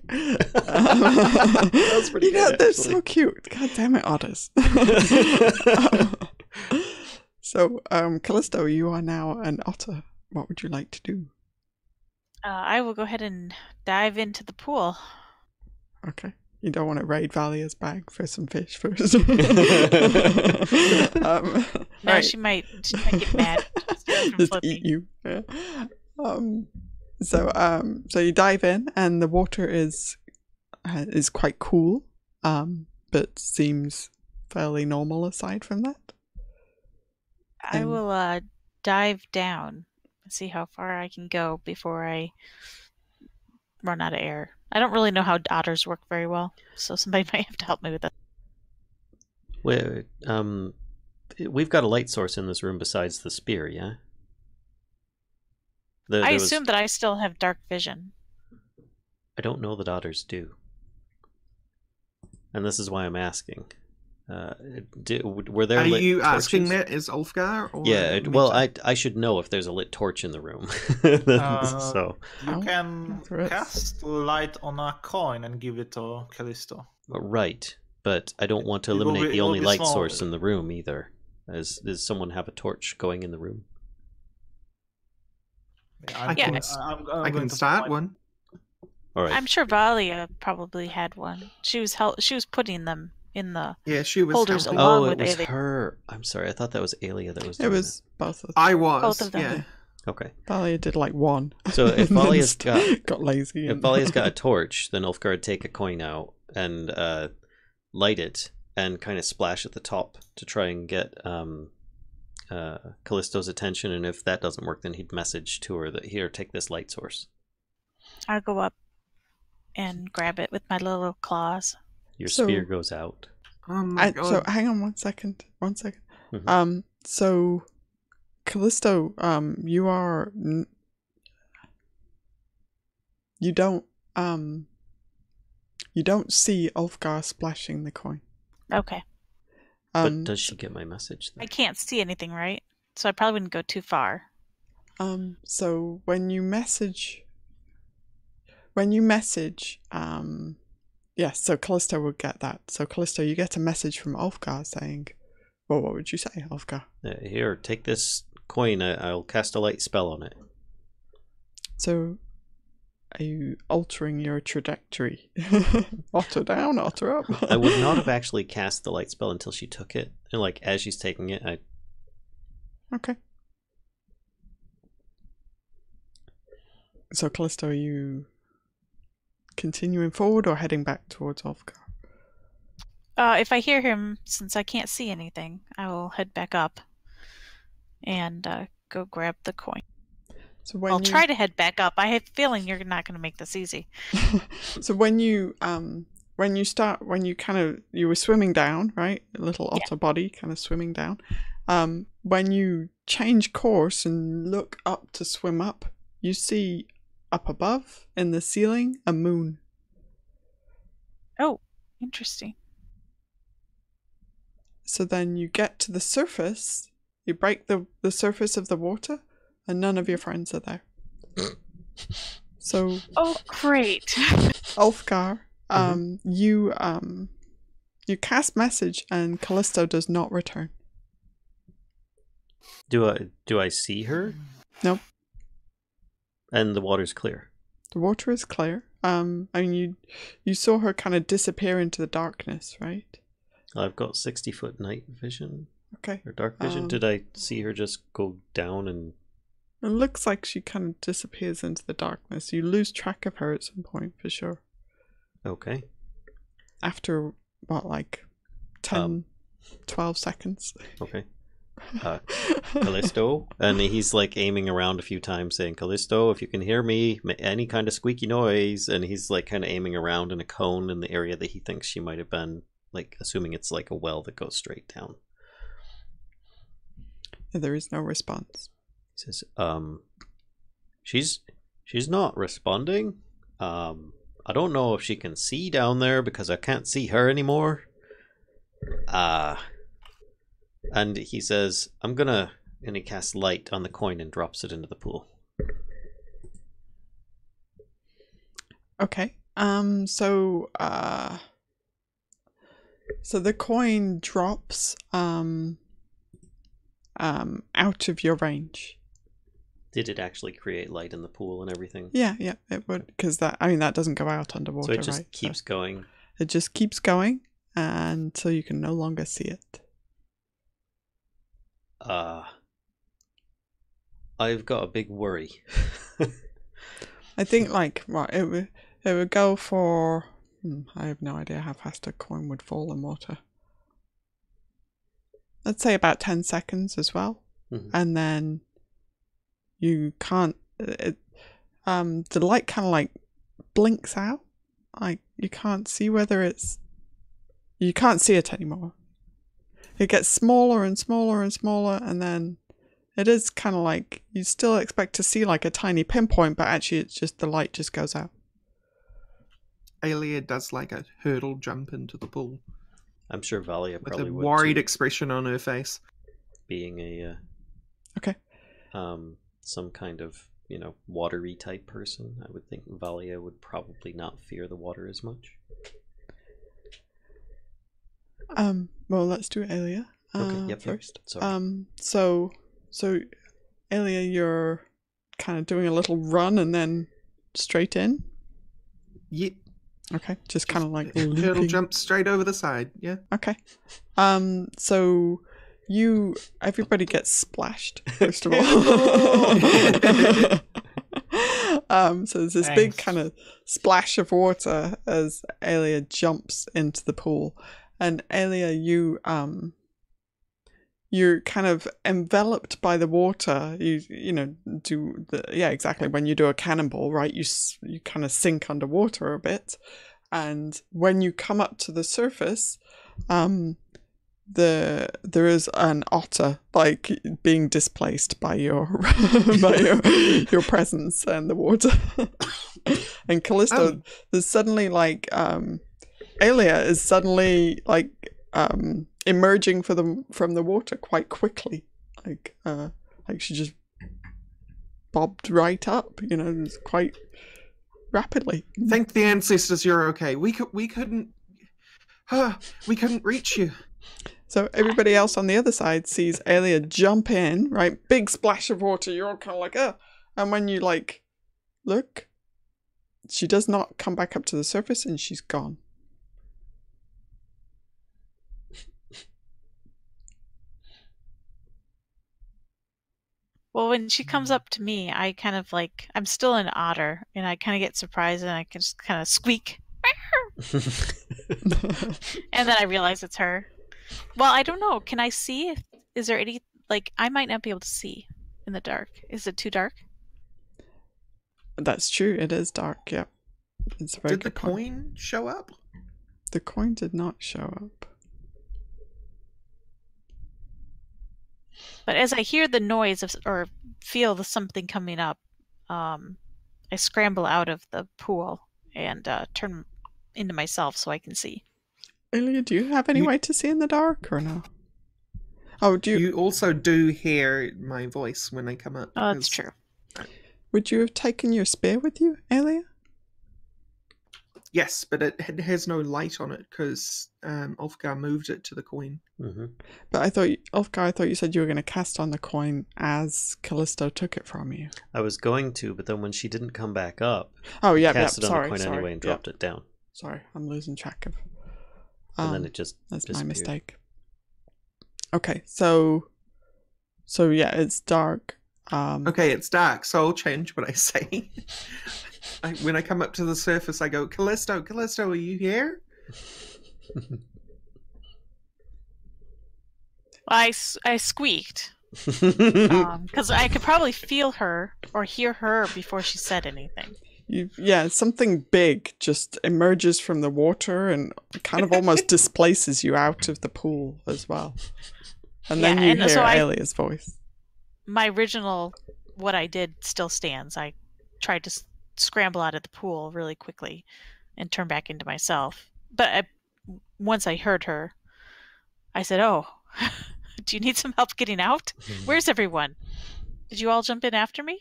That's pretty good, they're actually. so cute. God damn it, otters. So, Kellisto, you are now an otter. What would you like to do? I will go ahead and dive into the pool. Okay. You don't want to raid Valia's bag for some fish first. No, right. she might get mad. From Just flipping. eat you. Yeah. So you dive in, and the water is quite cool, but seems fairly normal aside from that. I will dive down and see how far I can go before I run out of air. I don't really know how otters work very well, so somebody might have to help me with that. Wait, we've got a light source in this room besides the spear, yeah? I assume that I still have dark vision. I don't know that otters do. And this is why I'm asking. Were there Are lit you torches? asking that as Ulfgar? Or Yeah, me well, too? I should know if there's a lit torch in the room. So You can that's right. cast light on a coin and give it to Kellisto. right, but I don't want to It will eliminate be- the it will only be light small. source in the room either. Does someone have a torch going in the room? I can I can start one. All right. I'm sure Valia probably had one. She was putting them in the. Yeah, she was Holders helping. along Oh, with it was Aelia. her. I'm sorry. I thought that was Aelia that was It doing was both of them. I was. Both of them. Yeah. it. Okay. Valia did like one. So if and then Valia's got lazy. If and- Valia's got a torch, then Ulfgar would take a coin out and light it and kind of splash at the top to try and get Callisto's attention. And if that doesn't work, then he'd message to her that, here, take this light source. I'll go up and grab it with my little claws. Your So- spear goes out. Oh my god. So hang on 1 second. 1 second. Mhm. So Kellisto, you are you don't see Ulfgar splashing the coin. Okay. But does she get my message then? I can't see anything, right? So I probably wouldn't go too far. So when you message, yes, so Kellisto would get that. So Kellisto, you get a message from Ulfgar saying, well, what would you say, Ulfgar? Here, take this coin. I'll cast a light spell on it. So are you altering your trajectory? Otter down, otter up. I would not have actually cast the light spell until she took it. And like as she's taking it, I Okay. So Kellisto, are you continuing forward or heading back towards Ulfgar? If I hear him, since I can't see anything, I will head back up and go grab the coin. So when I'll try to head back up. I have a feeling you're not going to make this easy. So when you were swimming down, right? A little otter body kind of swimming down. When you change course and look up to swim up, you see up above in the ceiling a moon. Oh, interesting. So then you get to the surface, you break the surface of the water, and none of your friends are there. So Oh, great. Ulfgar, you cast message and Kellisto does not return. do I see her? Nope. And the water's clear. The water is clear. I mean, you saw her kind of disappear into the darkness, right? I've got 60-foot night vision Okay. or dark vision. Did I see her just go down and? It looks like she kind of disappears into the darkness. You lose track of her at some point, for sure. Okay. After, what, like 10, 12 seconds? Okay. Callisto, and he's like aiming around a few times saying, Callisto, if you can hear me, any kind of squeaky noise. And he's like kind of aiming around in a cone in the area that he thinks she might have been, like assuming it's like a well that goes straight down. There is no response. He says, she's not responding. I don't know if she can see down there because I can't see her anymore. And he says, I'm gonna... And he casts light on the coin and drops it into the pool. Okay. So the coin drops out of your range. Did it actually create light in the pool and everything? Yeah, it would, because that doesn't go out underwater, so it just right? keeps going. It just keeps going until you can no longer see it. I've got a big worry. I think it would go for. I have no idea how fast a coin would fall in water. Let's say about 10 seconds as well, and then you can't. The light kind of like blinks out. Like you can't see whether it's. You can't see it anymore. It gets smaller and smaller and smaller, and then it is kind of like you still expect to see like a tiny pinpoint, but actually it's just the light just goes out. Aelia does like a hurdle jump into the pool. I'm sure Valia probably with would a worried too, expression on her face. being a Okay. Some kind of, watery type person. I would think Valia would probably not fear the water as much. Well, let's do Aelia first. Sorry. So Aelia, you're kind of doing a little run and then straight in. Yep. Okay, just kind of like hurdle leaping. jump straight over the side. Yeah. Okay. So everybody gets splashed first of all. So there's this big kind of splash of water as Aelia jumps into the pool, and Aelia, you're kind of enveloped by the water. Exactly. When you do a cannonball, right? You kind of sink underwater a bit, and when you come up to the surface, there is an otter like being displaced by your your presence and the water. And Kellisto, there's suddenly like Aelia is suddenly like emerging from the water quite quickly, like she just bobbed right up, quite rapidly. Thank the ancestors you're okay. We couldn't reach you. So everybody else on the other side sees Aelia jump in, right? Big splash of water. You're all kind of like, and when you like look, she does not come back up to the surface, and she's gone. Well, when she comes up to me, I kind of like, I'm still an otter, and I kind of get surprised, and I can just kind of squeak. And then I realize it's her. Well, I don't know. Can I see? Is there any, like, I might not be able to see in the dark. Is it too dark? That's true. It is dark, yeah. It's a very Did the good point. coin show up? The coin did not show up. But as I hear the noise or feel something coming up, I scramble out of the pool and turn into myself so I can see. Aelia, do you have any way to see in the dark or no? Oh, do you? You also do hear my voice when I come up. Oh, that's true. Would you have taken your spear with you, Aelia? Yes, but it has no light on it because Ulfgar moved it to the coin. Mm-hmm. But I thought you said you were going to cast on the coin as Kellisto took it from you. I was going to, but then when she didn't come back up, cast it on the coin anyway and dropped it down. Sorry, I'm losing track of. And then it just that's my mistake. Okay, so yeah, it's dark. Okay, it's dark, so I'll change what I say. When I come up to the surface, I go, Kellisto, are you here? I squeaked because I could probably feel her or hear her before she said anything. Something big just emerges from the water and kind of almost displaces you out of the pool as well. And then you hear Aelia's voice. My original, what I did still stands. I tried to scramble out of the pool really quickly and turn back into myself. But once I heard her, I said, "Oh," Do you need some help getting out? Where's everyone? Did you all jump in after me?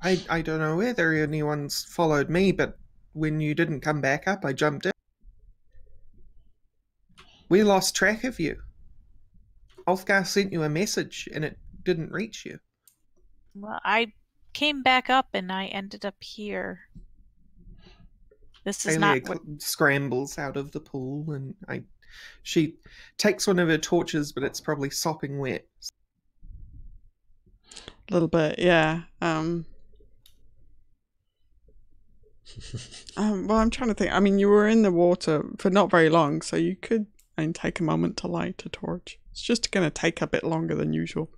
I don't know whether anyone's followed me, but when you didn't come back up, I jumped in. We lost track of you. Ulfgar sent you a message, and it didn't reach you. Well, I came back up and I ended up here. This is Aelia not... scrambles out of the pool, and she takes one of her torches, but it's probably sopping wet. A little bit, yeah. Well, I'm trying to think. I mean, you were in the water for not very long, so you could take a moment to light a torch. It's just going to take a bit longer than usual.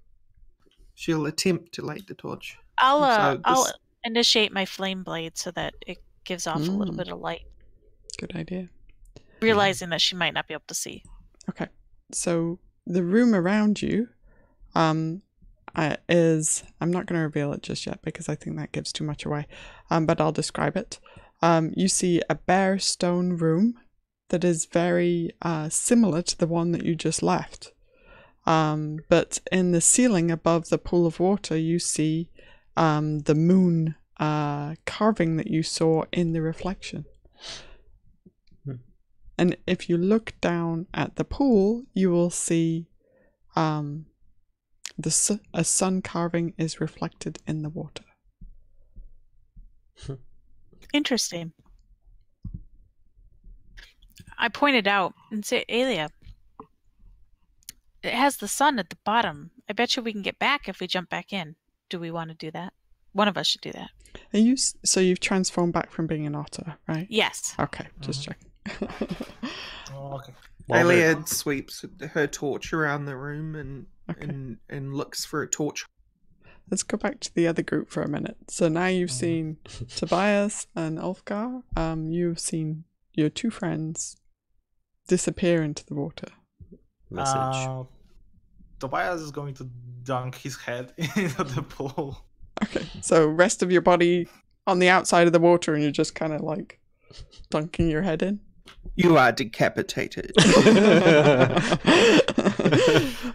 She'll attempt to light the torch. I'll initiate my flame blade so that it gives off a little bit of light. Good idea. Realizing that she might not be able to see. Okay, so the room around you is... I'm not going to reveal it just yet because I think that gives too much away, but I'll describe it. You see a bare stone room that is very similar to the one that you just left. But in the ceiling above the pool of water, you see the moon carving that you saw in the reflection. And if you look down at the pool, you will see a sun carving is reflected in the water. Interesting. I pointed out and say, Aelia, it has the sun at the bottom. I bet you we can get back if we jump back in. Do we want to do that? One of us should do that. So you've transformed back from being an otter, right? Yes. Okay, just checking. Okay. Aelia sweeps her torch around the room and looks for a torch. Let's go back to the other group for a minute. So now you've seen Tobias and Ulfgar. You've seen your two friends disappear into the water. Message. Tobias is going to dunk his head into the pool. Okay, so rest of your body on the outside of the water and you're just kind of like dunking your head in. You are decapitated.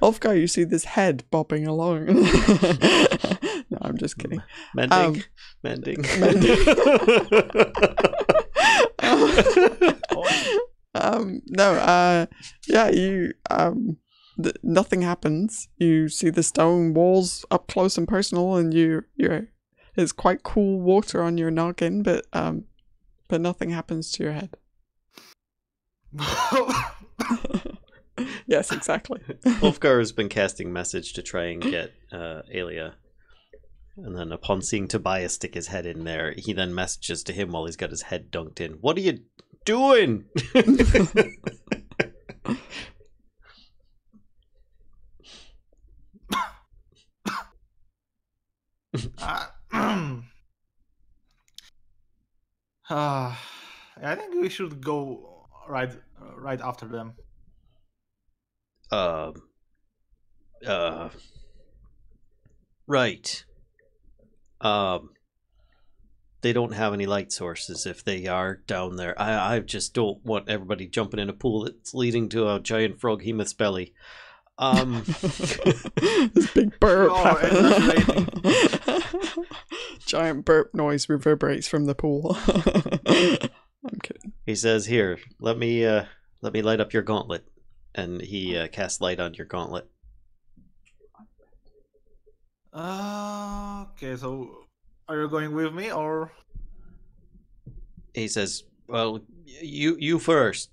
Ulfgar, you see this head bobbing along. No, I'm just kidding. Mending. Nothing happens. You see the stone walls up close and personal, and it's quite cool water on your noggin, but nothing happens to your head. Yes, exactly. Ulfgar has been casting message to try and get Aelia. And then upon seeing Tobias stick his head in there, he then messages to him while he's got his head dunked in. What are you doing? I think we should go right after them. Right. They don't have any light sources if they are down there. I just don't want everybody jumping in a pool that's leading to a giant froghemoth's belly. This big burp happening. Giant burp noise reverberates from the pool. I'm kidding. He says, "Here, let me light up your gauntlet," and he casts light on your gauntlet. Okay, so are you going with me or? He says, "Well, you first."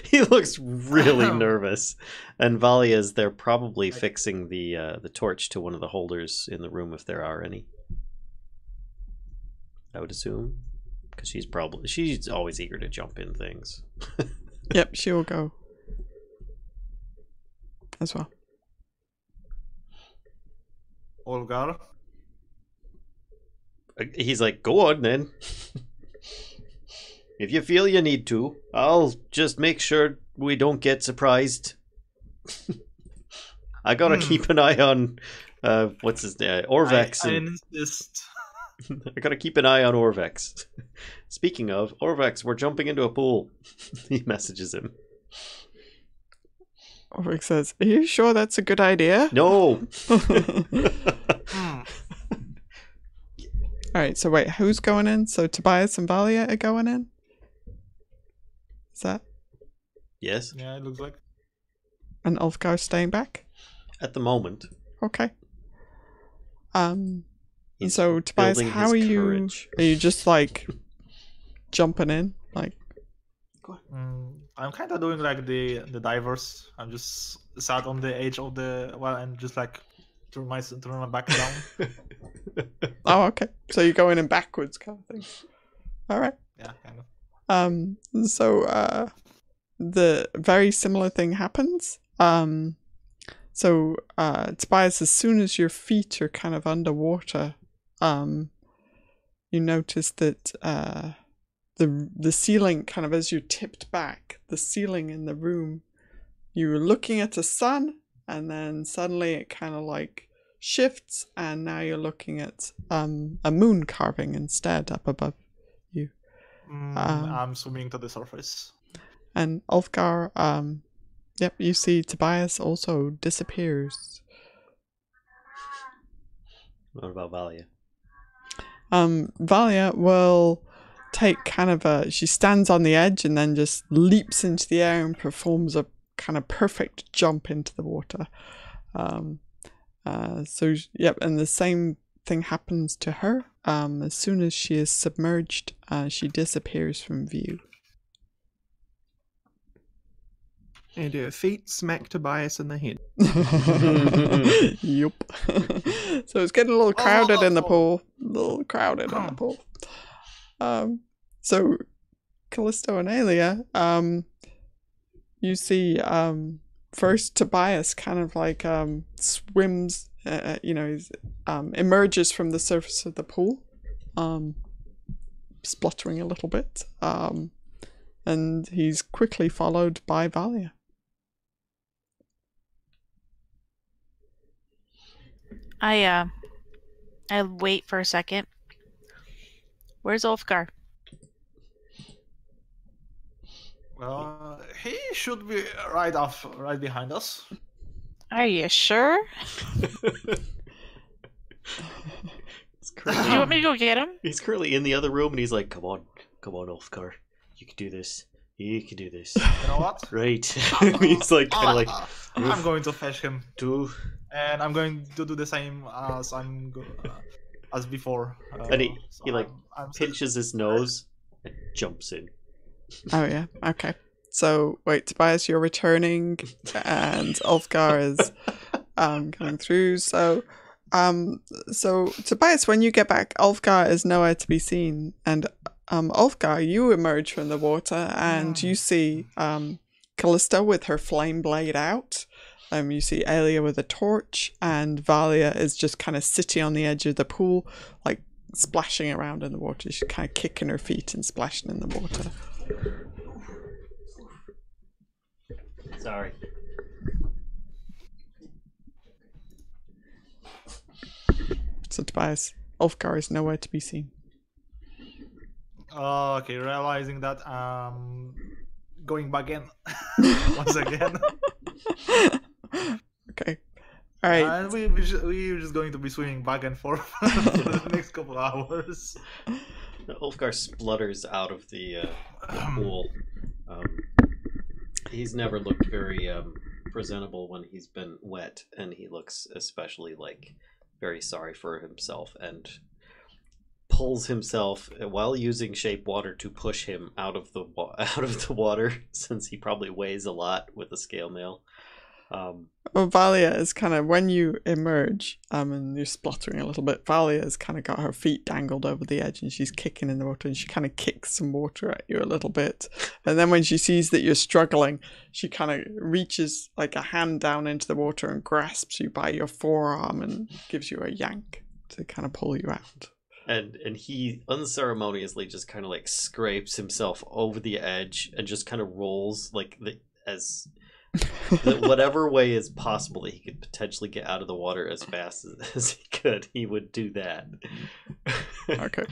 He looks really nervous, and Valia's they're probably fixing the torch to one of the holders in the room if there are any. I would assume, because she's always eager to jump in things. Yep, she will go as well. Ulfgar? He's like, "Go on then. If you feel you need to, I'll just make sure we don't get surprised." I gotta keep an eye on what's his name, Orvex. I insist. I gotta keep an eye on Orvex. Speaking of Orvex, we're jumping into a pool. He messages him. Ulfgar says, "Are you sure that's a good idea?" No. Alright, so wait, who's going in? So Tobias and Valia are going in? Is that? Yes. Yeah, it looks like. And Ulfgar staying back? At the moment. Okay. He's so Tobias, building how are his you? courage. Are you just like jumping in? Like, I'm kind of doing like the divers. I'm just sat on the edge of the well and just like turn my back down. oh, okay. So you're going in backwards, kind of thing. All right. Yeah, kind of. So the very similar thing happens. So Tobias, as soon as your feet are kind of underwater, you notice that the ceiling, kind of as you tipped back, the ceiling in the room, you were looking at the sun, and then suddenly it kind of like shifts, and now you're looking at a moon carving instead up above you. I'm swimming to the surface. And Ulfgar, yep, you see Tobias also disappears. What about Valia? Valia will take kind of she stands on the edge and then just leaps into the air and performs a kind of perfect jump into the water. So, yep, and the same thing happens to her. As soon as she is submerged, she disappears from view. And her feet smack Tobias in the head. Yup. So it's getting a little crowded in the pool. A little crowded in the pool. So Kellisto and Aelia, you see first Tobias kind of like swims, emerges from the surface of the pool, spluttering a little bit, and he's quickly followed by Valia. I wait for a second. Where's Ulfgar? He should be right behind us. Are you sure? Do you want me to go get him? He's currently in the other room, and he's like, "Come on, Ulfgar, you can do this. You can do this." You know what? Right. He's like kind of like, I'm going to fetch him "Do." and I'm going to do the same as before. And he like I'm pinches his nose and jumps in. Oh yeah, okay. So wait, Tobias, you're returning, and Ulfgar is coming through. So Tobias, when you get back, Ulfgar is nowhere to be seen, and Ulfgar, you emerge from the water, and you see Kellisto with her flame blade out. You see Aelia with a torch, and Valia is just kind of sitting on the edge of the pool, like splashing around in the water. She's kind of kicking her feet and splashing in the water. Sorry. So Tobias, Ulfgar is nowhere to be seen. Okay, realizing that going back in once again. Okay. All right. And we're just going to be swimming back and forth for the next couple hours. Ulfgar splutters out of the pool. He's never looked very presentable when he's been wet, and he looks especially like very sorry for himself, and pulls himself while using shape water to push him out of the water, since he probably weighs a lot with a scale mail. Well, Valia is kind of, when you emerge, and you're spluttering a little bit, Valia has kind of got her feet dangled over the edge, and she's kicking in the water, and she kind of kicks some water at you a little bit. And then when she sees that you're struggling, she kind of reaches like a hand down into the water and grasps you by your forearm and gives you a yank to kind of pull you out. And he unceremoniously just kind of like scrapes himself over the edge and just kind of rolls like whatever way is possible that he could potentially get out of the water as fast as he could, he would do that. Okay.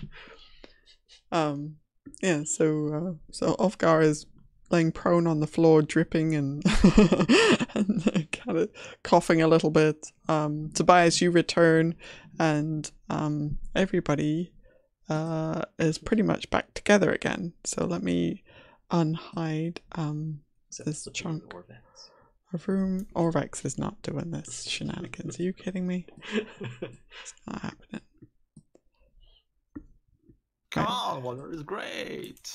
Yeah, so Ulfgar is laying prone on the floor, dripping and, and kind of coughing a little bit. Tobias, you return, and everybody is pretty much back together again. So let me unhide this chunk of room. Rorax is not doing this shenanigans. Are you kidding me? It's not happening. Come on, Valor is great.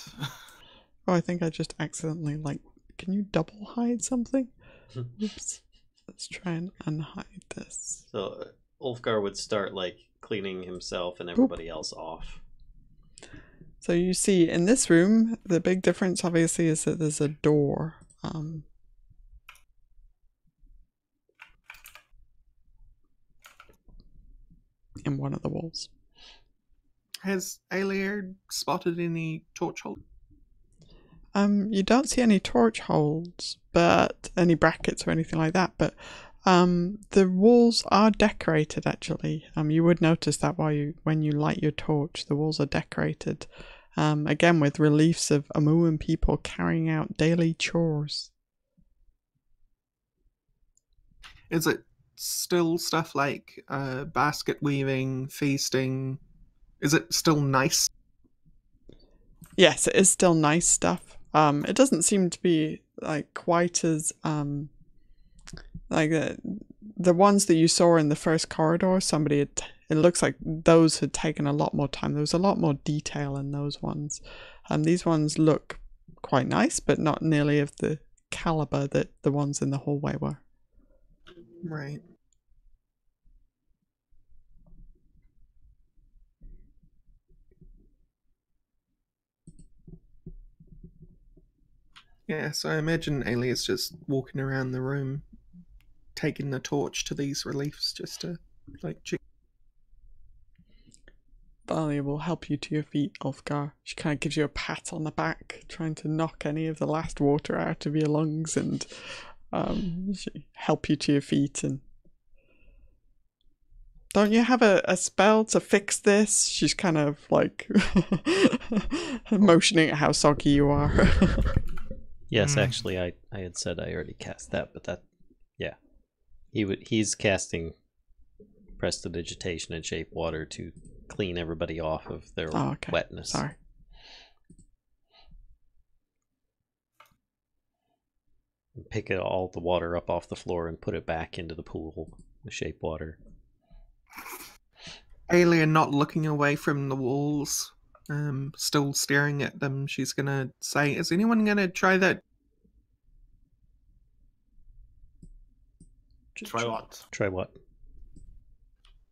Oh, I think I just accidentally, like, can you double hide something? Oops. Let's try and unhide this. So Ulfgar would start, like, cleaning himself and everybody else off. So you see, in this room, the big difference, obviously, is that there's a door. In one of the walls. Has Aelia spotted any torch holes? You don't see any torch holes, but any brackets or anything like that, but the walls are decorated actually. You would notice that when you light your torch, the walls are decorated. Again with reliefs of Amuan people carrying out daily chores. Is it still stuff like basket weaving, feasting? Is it still nice? Yes, it is still nice stuff. It doesn't seem to be like quite as like the ones that you saw in the first corridor. It looks like those had taken a lot more time. There was a lot more detail in those ones. These ones look quite nice, but not nearly of the caliber that the ones in the hallway were. Right. Yeah, so I imagine Aelia's just walking around the room, taking the torch to these reliefs just to, like, check. Valia will help you to your feet, Ulfgar. She kind of gives you a pat on the back, trying to knock any of the last water out of your lungs, and she help you to your feet. And don't you have a spell to fix this? She's kind of like motioning at how soggy you are. Yes, actually, I had said I already cast that, but that, yeah, he's casting Prestidigitation and Shape Water to clean everybody off of their wetness. Sorry. And pick all the water up off the floor and put it back into the pool, the Shape Water. Aelia not looking away from the walls, still staring at them. She's gonna say, is anyone gonna try that? Try what? Try what?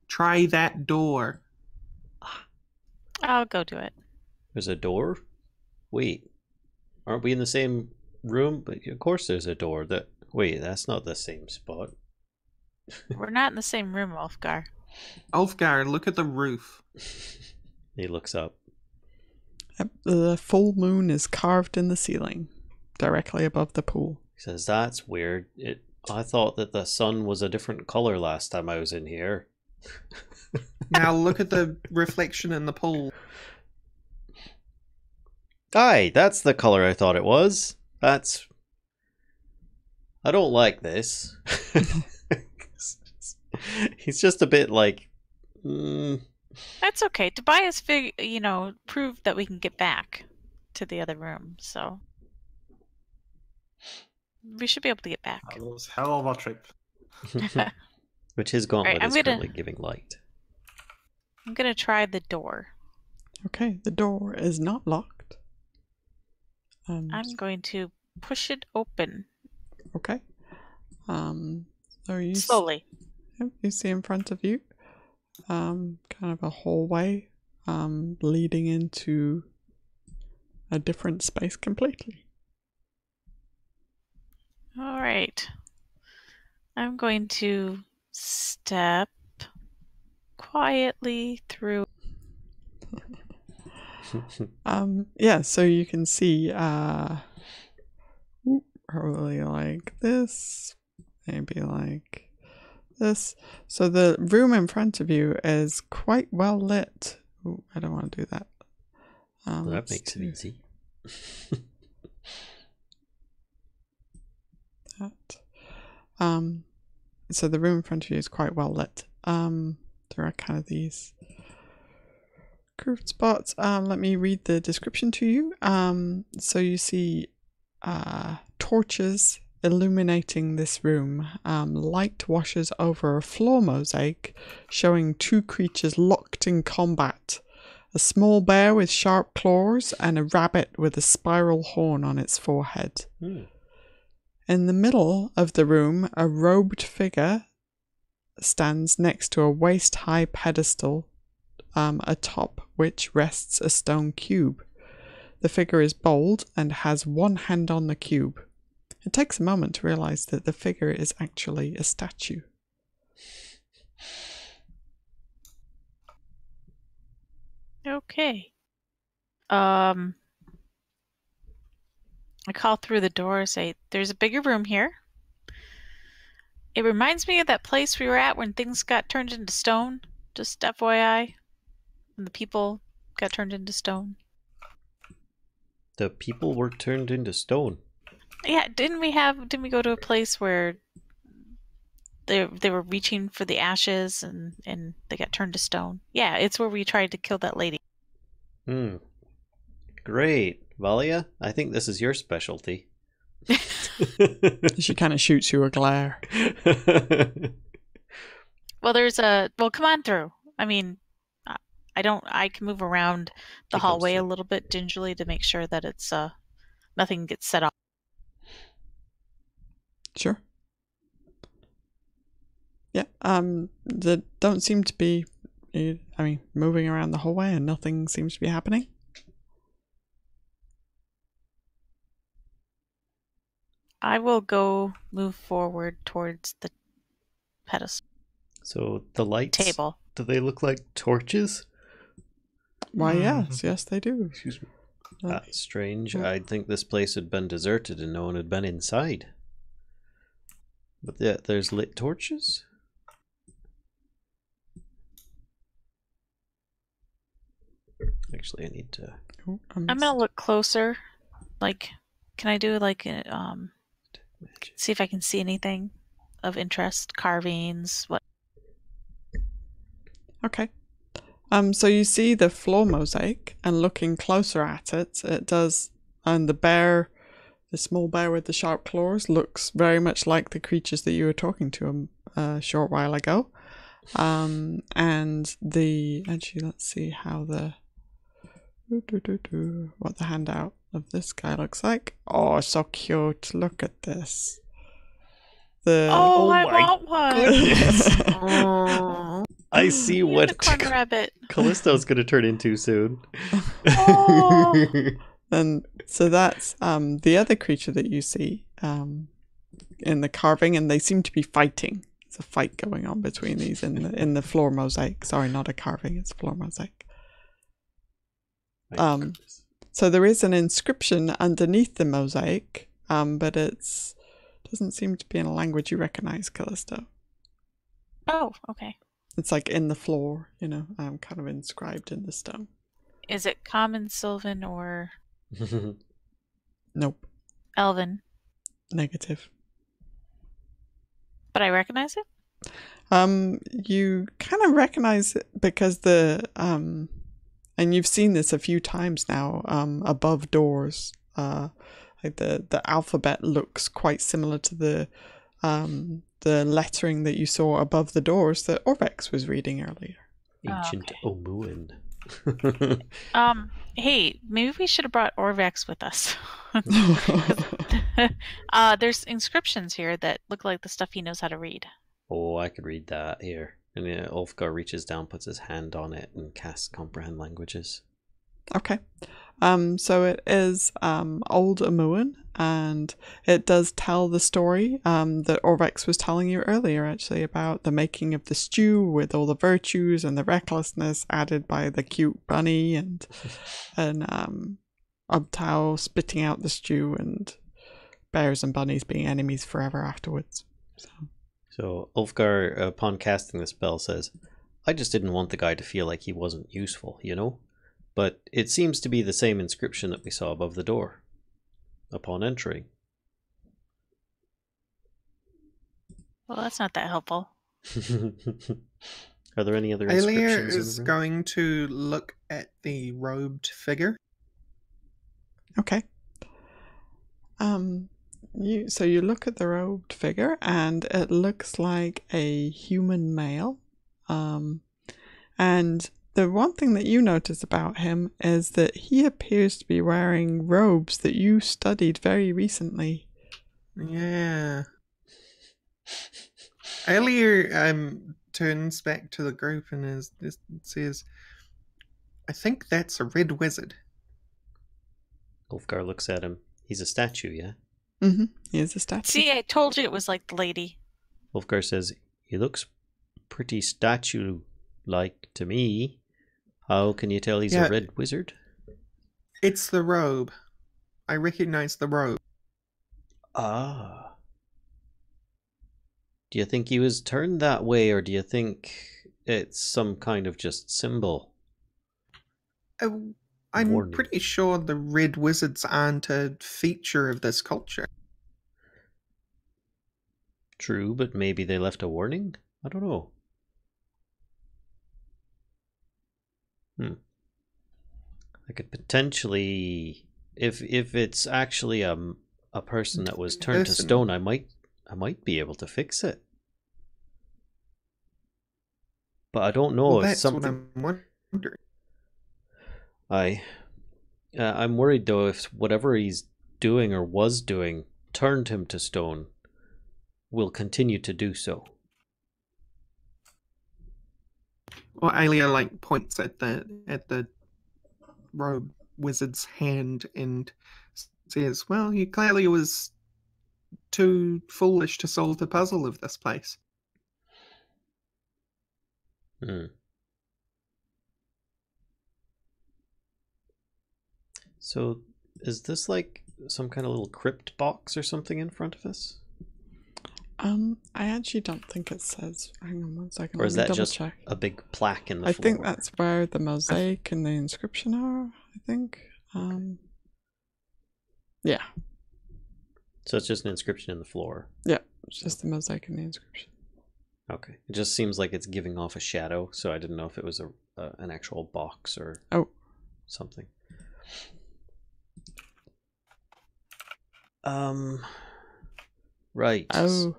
Try that door. I'll go do it. There's a door? Wait. Aren't we in the same room? But of course there's a door. Wait, that's not the same spot. We're not in the same room, Ulfgar. Ulfgar, look at the roof. He looks up. The full moon is carved in the ceiling, directly above the pool. He says, that's weird. I thought that the sun was a different color last time I was in here. Now look at the reflection in the pool. Aye, that's the color I thought it was. I don't like this. He's just a bit like... That's okay. Tobias proved that we can get back to the other room, so we should be able to get back. That was hell of a trip. Which his gauntlet Right, is currently giving light. I'm gonna try the door. Okay, the door is not locked. I'm going to push it open. Okay. So you Slowly. You see in front of you, kind of a hallway, leading into a different space completely. All right. I'm going to step quietly through. Yeah, so you can see, probably like this, maybe like this. So the room in front of you is quite well lit. Ooh, I don't want to do that. That makes it easy. that. So the room in front of you is quite well lit. There are kind of these curved spots. Let me read the description to you. So you see torches illuminating this room. Light washes over a floor mosaic showing two creatures locked in combat. A small bear with sharp claws and a rabbit with a spiral horn on its forehead. In the middle of the room, a robed figure stands next to a waist-high pedestal, atop which rests a stone cube. The figure is bold and has one hand on the cube. It takes a moment to realize that the figure is actually a statue. Okay. I call through the door, say, "There's a bigger room here. It reminds me of that place we were at when things got turned into stone. Just FYI. When the people got turned into stone." The people were turned into stone. Yeah, didn't we go to a place where they were reaching for the ashes and they got turned to stone? Yeah, it's where we tried to kill that lady. Great. Valia, I think this is your specialty. She kind of shoots you a glare. Well, come on through. I mean, I can move around the hallway a little bit gingerly to make sure that it's nothing gets set off. Sure. Yeah, they don't seem to be, moving around the hallway and nothing seems to be happening. I will move forward towards the pedestal. So the lights Table. Do they look like torches? Why, yes, they do. Excuse me. That's strange. I'd think this place had been deserted and no one had been inside. But yeah, there's lit torches? Actually, I need to... I'm gonna look closer. Like, can I do see if I can see anything of interest? Carvings, what? Okay. So you see the floor mosaic, and looking closer at it, it does, and the small bear with the sharp claws looks very much like the creatures that you were talking to a short while ago. Actually, let's see how what the handout of this guy looks like. Oh, so cute. Look at this. I want one. I see what Unicorn rabbit. Kellisto's going to turn into soon. Oh. And so that's the other creature that you see in the carving, and they seem to be fighting. There's a fight going on between these in the floor mosaic. Sorry, not a carving, it's a floor mosaic. So there is an inscription underneath the mosaic, but it doesn't seem to be in a language you recognize, Kellisto. Oh, okay. It's like in the floor, kind of inscribed in the stone. Is it common, Sylvan, or... Nope. Elven? Negative. But I recognize it? You kind of recognize it because and you've seen this a few times now, above doors. Like the alphabet looks quite similar to the lettering that you saw above the doors that Orvex was reading earlier. Ancient Omuin. Hey, maybe we should have brought Orvex with us. There's inscriptions here that look like the stuff he knows how to read. Oh, I could read that here. And Ulfgar reaches down, puts his hand on it, and casts Comprehend Languages. Okay. So it is Old Amuan, and it does tell the story that Orvex was telling you earlier, actually, about the making of the stew with all the virtues and the recklessness added by the cute bunny and Ubtao spitting out the stew and bears and bunnies being enemies forever afterwards. So Ulfgar, upon casting the spell, says, "I just didn't want the guy to feel like he wasn't useful, But it seems to be the same inscription that we saw above the door upon entering." Well, that's not that helpful. Are there any other Aelia inscriptions in is the room? going to look at the robed figure. Okay. You look at the robed figure, and it looks like a human male. And the one thing that you notice about him is that he appears to be wearing robes that you studied very recently. Yeah. Aelia turns back to the group and says, I think that's a red wizard. Ulfgar looks at him. He's a statue, yeah? Mm-hmm. He is a statue. See, I told you it was like the lady. Ulfgar says, he looks pretty statue-like to me. How can you tell he's a red wizard? It's the robe. I recognize the robe. Ah. Do you think he was turned that way, or do you think it's some kind of just symbol? I'm Warning. pretty sure the red wizards aren't a feature of this culture. True, but maybe they left a warning? I don't know. I could potentially, if it's actually a person that was turned to stone, I might be able to fix it. But I don't know if that's something. what I'm wondering. I'm worried though if whatever he's doing or was doing turned him to stone, will continue to do so. Well, Aelia points at the robe wizard's hand and says, "Well, he clearly was too foolish to solve the puzzle of this place." So, is this like some kind of little crypt box or something in front of us? I actually don't think it says. Hang on one second. Or is that just check. a big plaque in the I floor? think that's where the mosaic and the inscription are. I think. Yeah. So it's just an inscription in the floor. Yeah, it's just the mosaic and the inscription. Okay, it just seems like it's giving off a shadow, so I didn't know if it was an actual box or something. Right. Oh,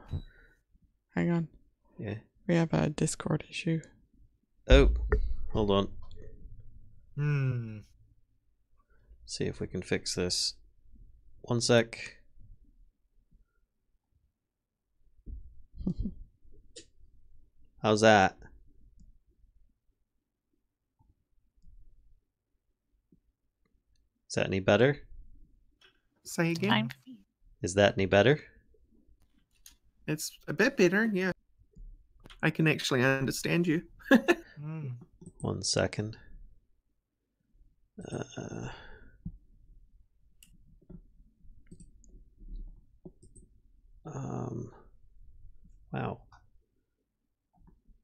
hang on. Yeah. We have a Discord issue. Oh, hold on. See if we can fix this. One sec. How's that? Is that any better? Say again. Fine. Is that any better? It's a bit better, yeah. I can actually understand you. 1 second. Wow.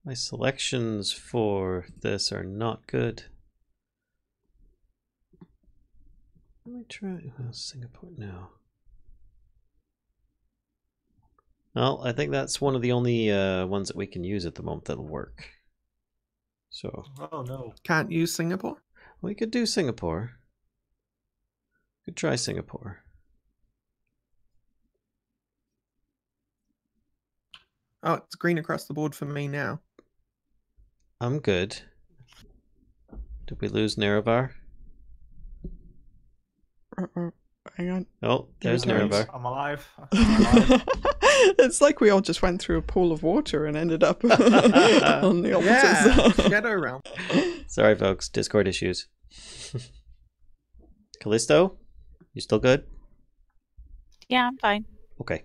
My selections for this are not good. Let me try Singapore now. Well, I think that's one of the only ones that we can use at the moment that'll work. So. Oh no. Can't use Singapore? We could do Singapore. Could try Singapore. Oh, it's green across the board for me now. I'm good. Did we lose Nerevar? Hang on. Oh, there's Nerevar. I'm alive. It's like we all just went through a pool of water and ended up on the opposite side. Shadow Realm. Sorry, folks. Discord issues. Kellisto, you still good? Yeah, I'm fine. Okay.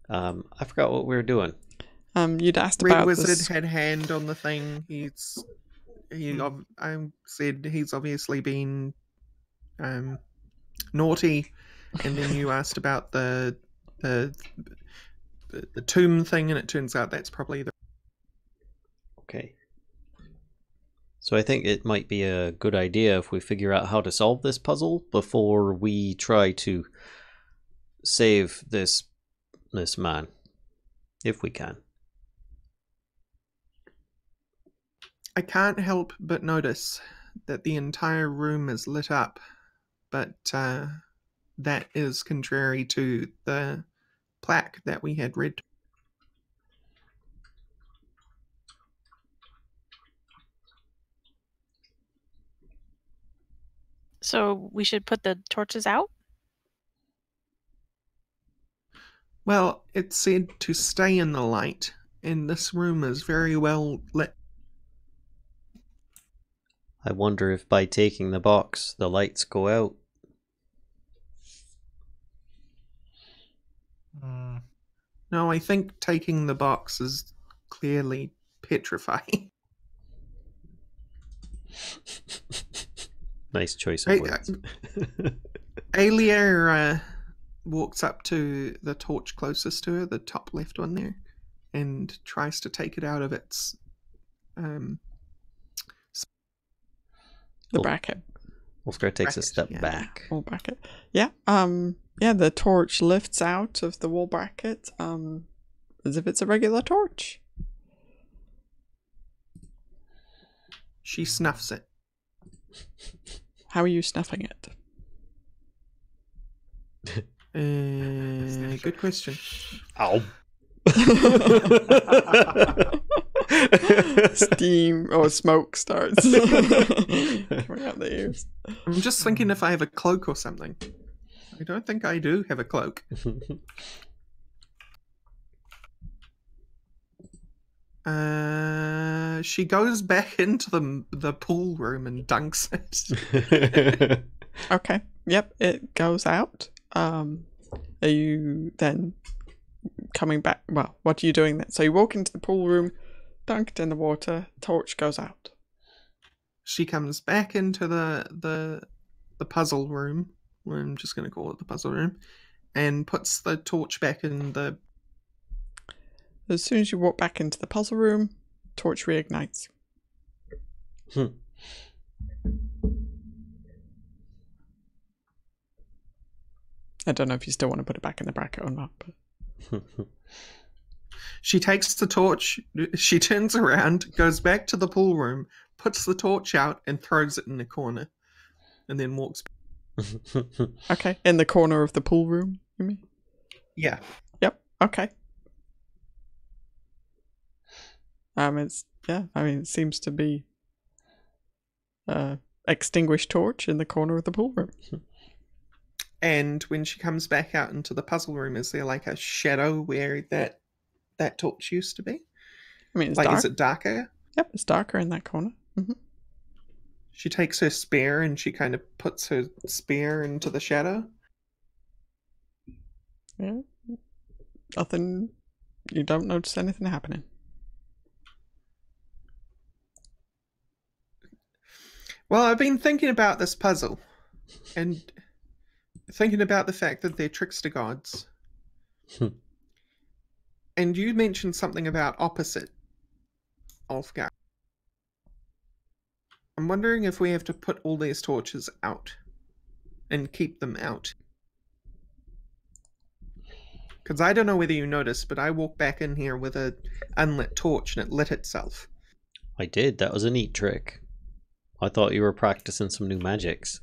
I forgot what we were doing. You'd asked Red about Wizard this. had hand on the thing. I said he's obviously been naughty, and then you asked about the tomb thing, and it turns out that's probably the. Okay. So I think it might be a good idea if we figure out how to solve this puzzle before we try to save this man. if we can. I can't help but notice that the entire room is lit up, but that is contrary to the plaque that we had read. So we should put the torches out? Well, it said to stay in the light, and this room is very well lit. I wonder if by taking the box, the lights go out. No, I think taking the box is clearly petrifying. Nice choice of words. Aelia walks up to the torch closest to her, the top left one there, and tries to take it out of its The bracket. Ulfgar takes a bracket, step yeah. back. Wall bracket. Yeah. Yeah, the torch lifts out of the wall bracket, as if it's a regular torch. She snuffs it. How are you snuffing it? Good question. Ow. Steam or smoke starts coming out the ears. I'm just thinking if I have a cloak or something. I don't think I do have a cloak. She goes back into the pool room and dunks it. Okay. Yep, it goes out. Are you then coming back? Well, what are you doing then? So you walk into the pool room, dunk it in the water, torch goes out. She comes back into the puzzle room. I'm just going to call it the puzzle room, and puts the torch back in the. As soon as you walk back into the puzzle room, torch reignites. I don't know if you still want to put it back in the bracket or not. But... She takes the torch, she turns around, goes back to the pool room, puts the torch out, and throws it in the corner, and then walks. Okay, in the corner of the pool room, you mean? Yeah. Yep. Okay. It's I mean, it seems to be extinguished torch in the corner of the pool room. And when she comes back out into the puzzle room, is there like a shadow where that torch used to be? I mean, it's like, dark. is it darker? Yep, it's darker in that corner. Mm-hmm. She takes her spear and she kind of puts her spear into the shadow. Yeah. Nothing. You don't notice anything happening. Well, I've been thinking about this puzzle and thinking about the fact that they're trickster gods. And you mentioned something about opposite Ulfgar. I'm wondering if we have to put all these torches out and keep them out. Because I don't know whether you noticed, but I walked back in here with an unlit torch and it lit itself. I did. That was a neat trick. I thought you were practicing some new magics.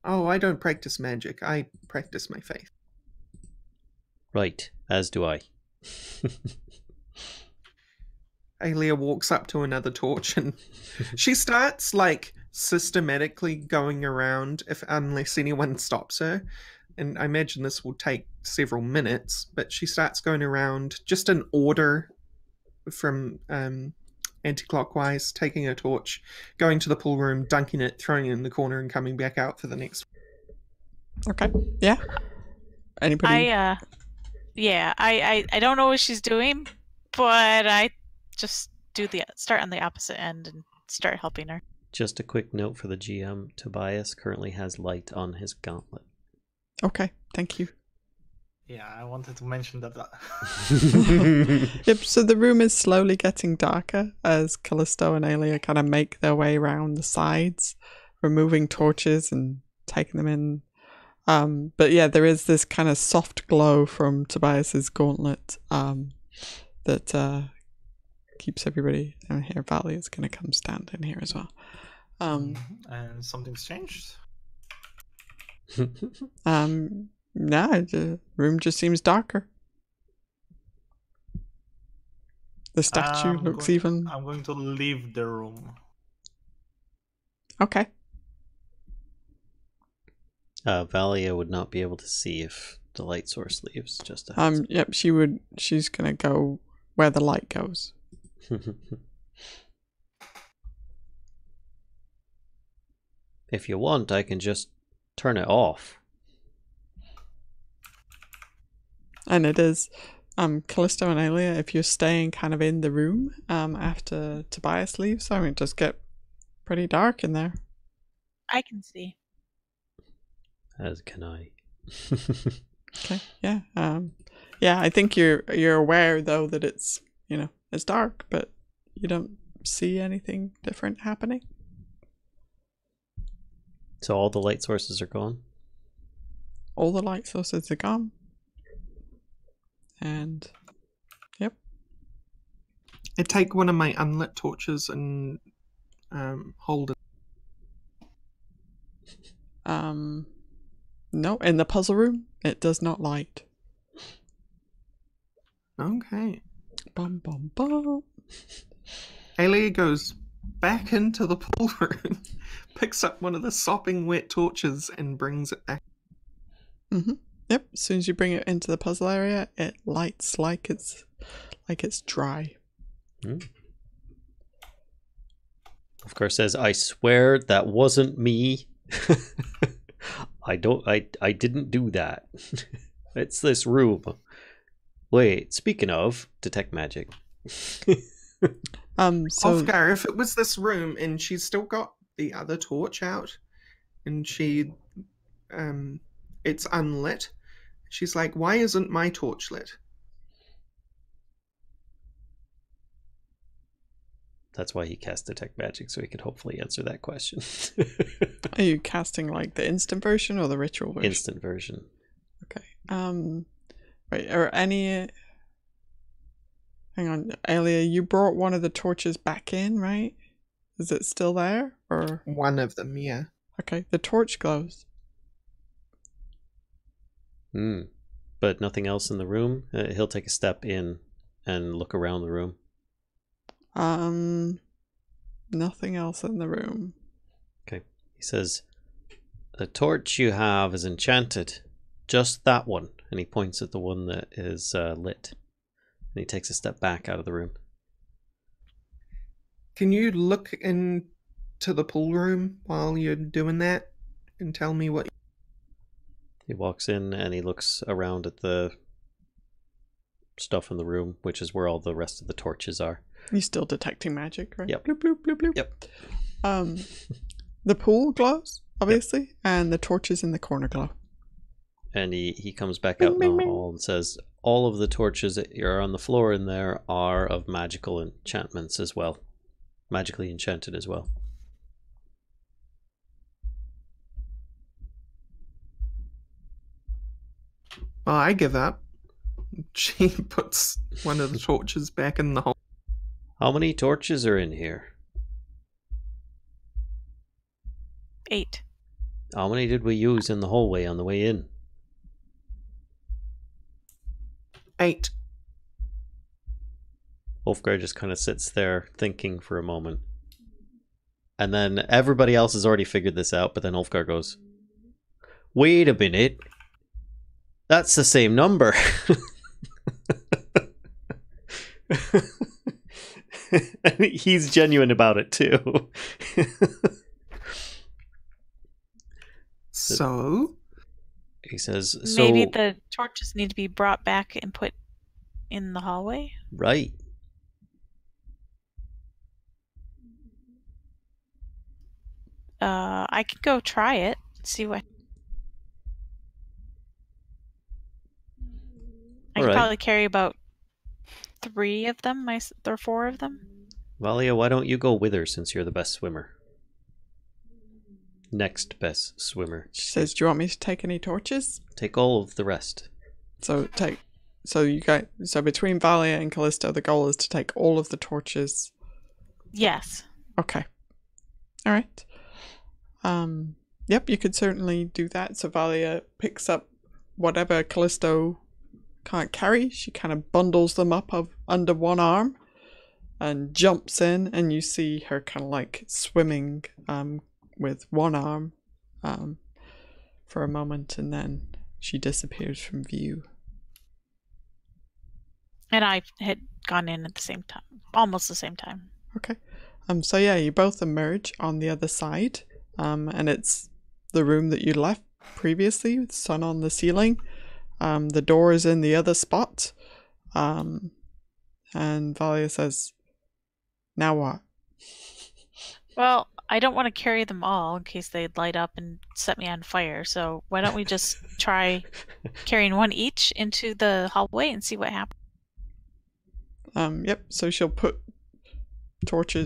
Oh, I don't practice magic. I practice my faith. Right, as do I. Aelia walks up to another torch and she starts like systematically going around unless anyone stops her. And I imagine this will take several minutes, but she starts going around just in order from anti-clockwise, taking her torch, going to the pool room, dunking it, throwing it in the corner, and coming back out for the next one. Okay. Yeah. Anybody? I don't know what she's doing, but I just start on the opposite end and start helping her. Just a quick note for the GM. Tobias currently has light on his gauntlet. Okay, thank you. Yeah, I wanted to mention that. Yep, so the room is slowly getting darker as Kellisto and Aelia kind of make their way around the sides, removing torches and taking them in. But yeah, there is this kind of soft glow from Tobias's gauntlet that keeps everybody. And here, Valia is going to come stand in here as well. And something's changed. Nah, the room just seems darker. The statue looks even. I'm going to leave the room. Okay. Valia would not be able to see if the light source leaves. Just a heads up. Yep. She's gonna go where the light goes. If you want, I can just turn it off. And it is, Kellisto and Aelia, if you're staying kind of in the room after Tobias leaves, I mean, it does get pretty dark in there. I can see. As can I. Okay, yeah. Yeah, I think you're aware, though, that it's, it's dark, but you don't see anything different happening. So all the light sources are gone? All the light sources are gone. And, yep. I take one of my unlit torches and hold it. No, in the puzzle room, it does not light. Okay. Bum, bum, bum. Aelia goes back into the pool room, picks up one of the sopping wet torches, and brings it back. Mm-hmm. Yep. As soon as you bring it into the puzzle area, it lights like it's dry. Ulfgar says, "I swear that wasn't me. I didn't do that. It's this room. Wait, speaking of, detect magic." So Ulfgar, if it was this room and she's still got the other torch out and she it's unlit, she's like, why isn't my torch lit? That's why he cast detect magic, so he could hopefully answer that question. Are you casting like the instant version or the ritual version? Instant version. Okay. Right. Are any? Hang on, Aelia. You brought one of the torches back in, right? Is it still there, or One of them, yeah. okay? The torch glows. But nothing else in the room. He'll take a step in and look around the room. Nothing else in the room. Okay. He says, "The torch you have is enchanted. Just that one." And he points at the one that is lit. And he takes a step back out of the room. Can you look into the pool room while you're doing that and tell me what... He walks in and he looks around at the stuff in the room, which is where all the rest of the torches are. You're still detecting magic, right? Yep. Bloop, bloop, bloop, bloop. Yep. The pool glows, obviously, and the torches in the corner glow. And he comes back out in the hall and says, "All of the torches that are on the floor in there are of magical enchantments as well. Magically enchanted as well." Well, I give up. She puts one of the torches back in the hole. How many torches are in here? 8. How many did we use in the hallway on the way in? 8. Ulfgar just kind of sits there thinking for a moment. And then everybody else has already figured this out, but then Ulfgar goes, "Wait a minute. That's the same number." And he's genuine about it too. So? He says, Maybe the torches need to be brought back and put in the hallway? Right. I could go try it. See what... I could probably carry about 3 of them, or 4 of them. Valia, why don't you go with her since you're the best swimmer? next best swimmer. She says, "Do you want me to take any torches?" Take all of the rest. So between Valia and Kellisto, the goal is to take all of the torches. Yes. Okay. All right. Yep, you could certainly do that. So Valia picks up whatever Kellisto can't carry. She kind of bundles them up under one arm and jumps in, and you see her kind of like swimming with one arm for a moment, and then she disappears from view. And I had gone in at the same time, almost the same time. Okay. So yeah, you both emerge on the other side, and it's the room that you left previously with sun on the ceiling. The door is in the other spot, and Valia says, "Now what?" Well, I don't want to carry them all in case they'd light up and set me on fire. So why don't we just try carrying one each into the hallway and see what happens? Yep. So she'll put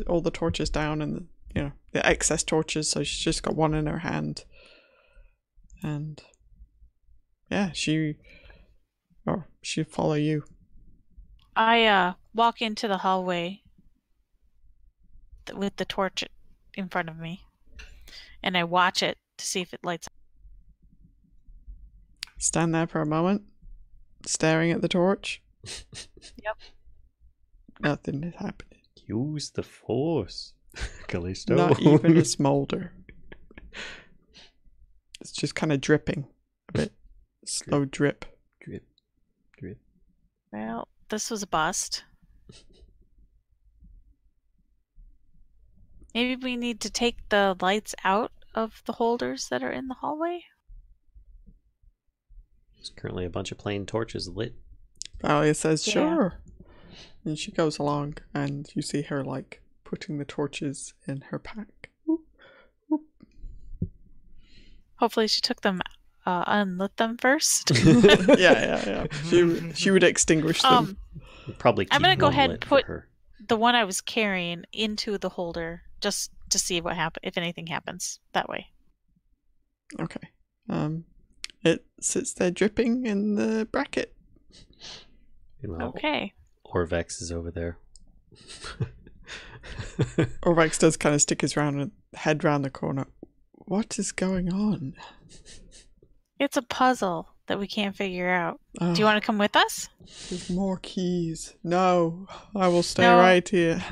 all the torches down, and the excess torches. So she's just got one in her hand, and yeah, she'll follow you. I walk into the hallway with the torch in front of me, and I watch it to see if it lights up. Stand there for a moment, staring at the torch. Yep. Nothing is happening. Use the force, Kellisto. Not even a smolder. It's just kind of dripping a bit. Slow drip. Drip. Drip. Well, this was a bust. Maybe we need to take the lights out of the holders that are in the hallway? There's currently a bunch of plain torches lit. Valia says, Yeah. "Sure." And she goes along, and you see her like putting the torches in her pack. Hopefully she took them, unlit them first. Yeah. She would extinguish them. Probably keep I'm gonna go one ahead lit and for put her. the one I was carrying into the holder just to see what if anything happens that way. Okay. It sits there dripping in the bracket. Meanwhile, Okay. Orvex is over there. Rorax does kind of stick his head round the corner. What is going on? It's a puzzle that we can't figure out. Oh, Do you want to come with us? there's more keys. No, I will stay No. right here.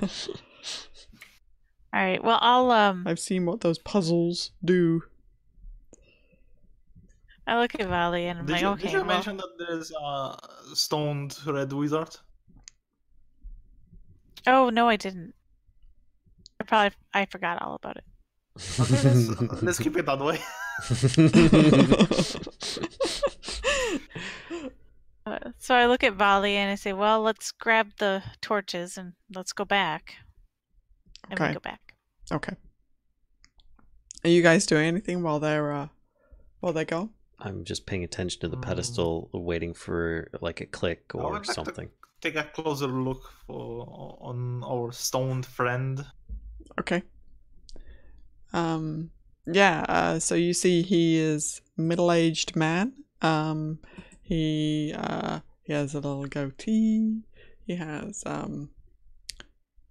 All right. Well, I'll I've seen what those puzzles do. I look at Valley and I'm Did like, you, okay. did you well, mention that there's a stoned red wizard? Oh no, I didn't. I forgot all about it. Okay, let's keep it that way. So I look at Valley and I say, well, let's grab the torches and let's go back. And Okay. we go back. Okay. Are you guys doing anything while they go? I'm just paying attention to the pedestal, waiting for like a click I would or like to something. take a closer look on our stoned friend. Okay. So you see he is a middle-aged man. He has a little goatee. He has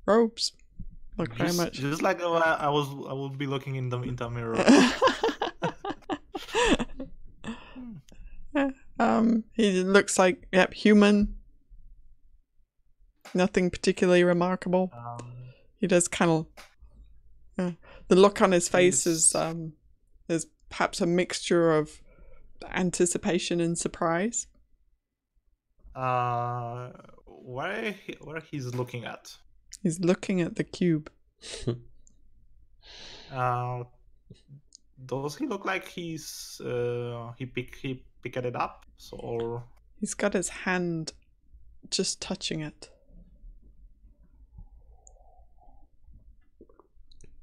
robes. Look very much. Just like I would be looking in the mirror. He looks like human. Nothing particularly remarkable. He does kind of. The look on his face is perhaps a mixture of anticipation and surprise. Where he's looking at? He's looking at the cube. Does he look like he picked it up? Or He's got his hand just touching it.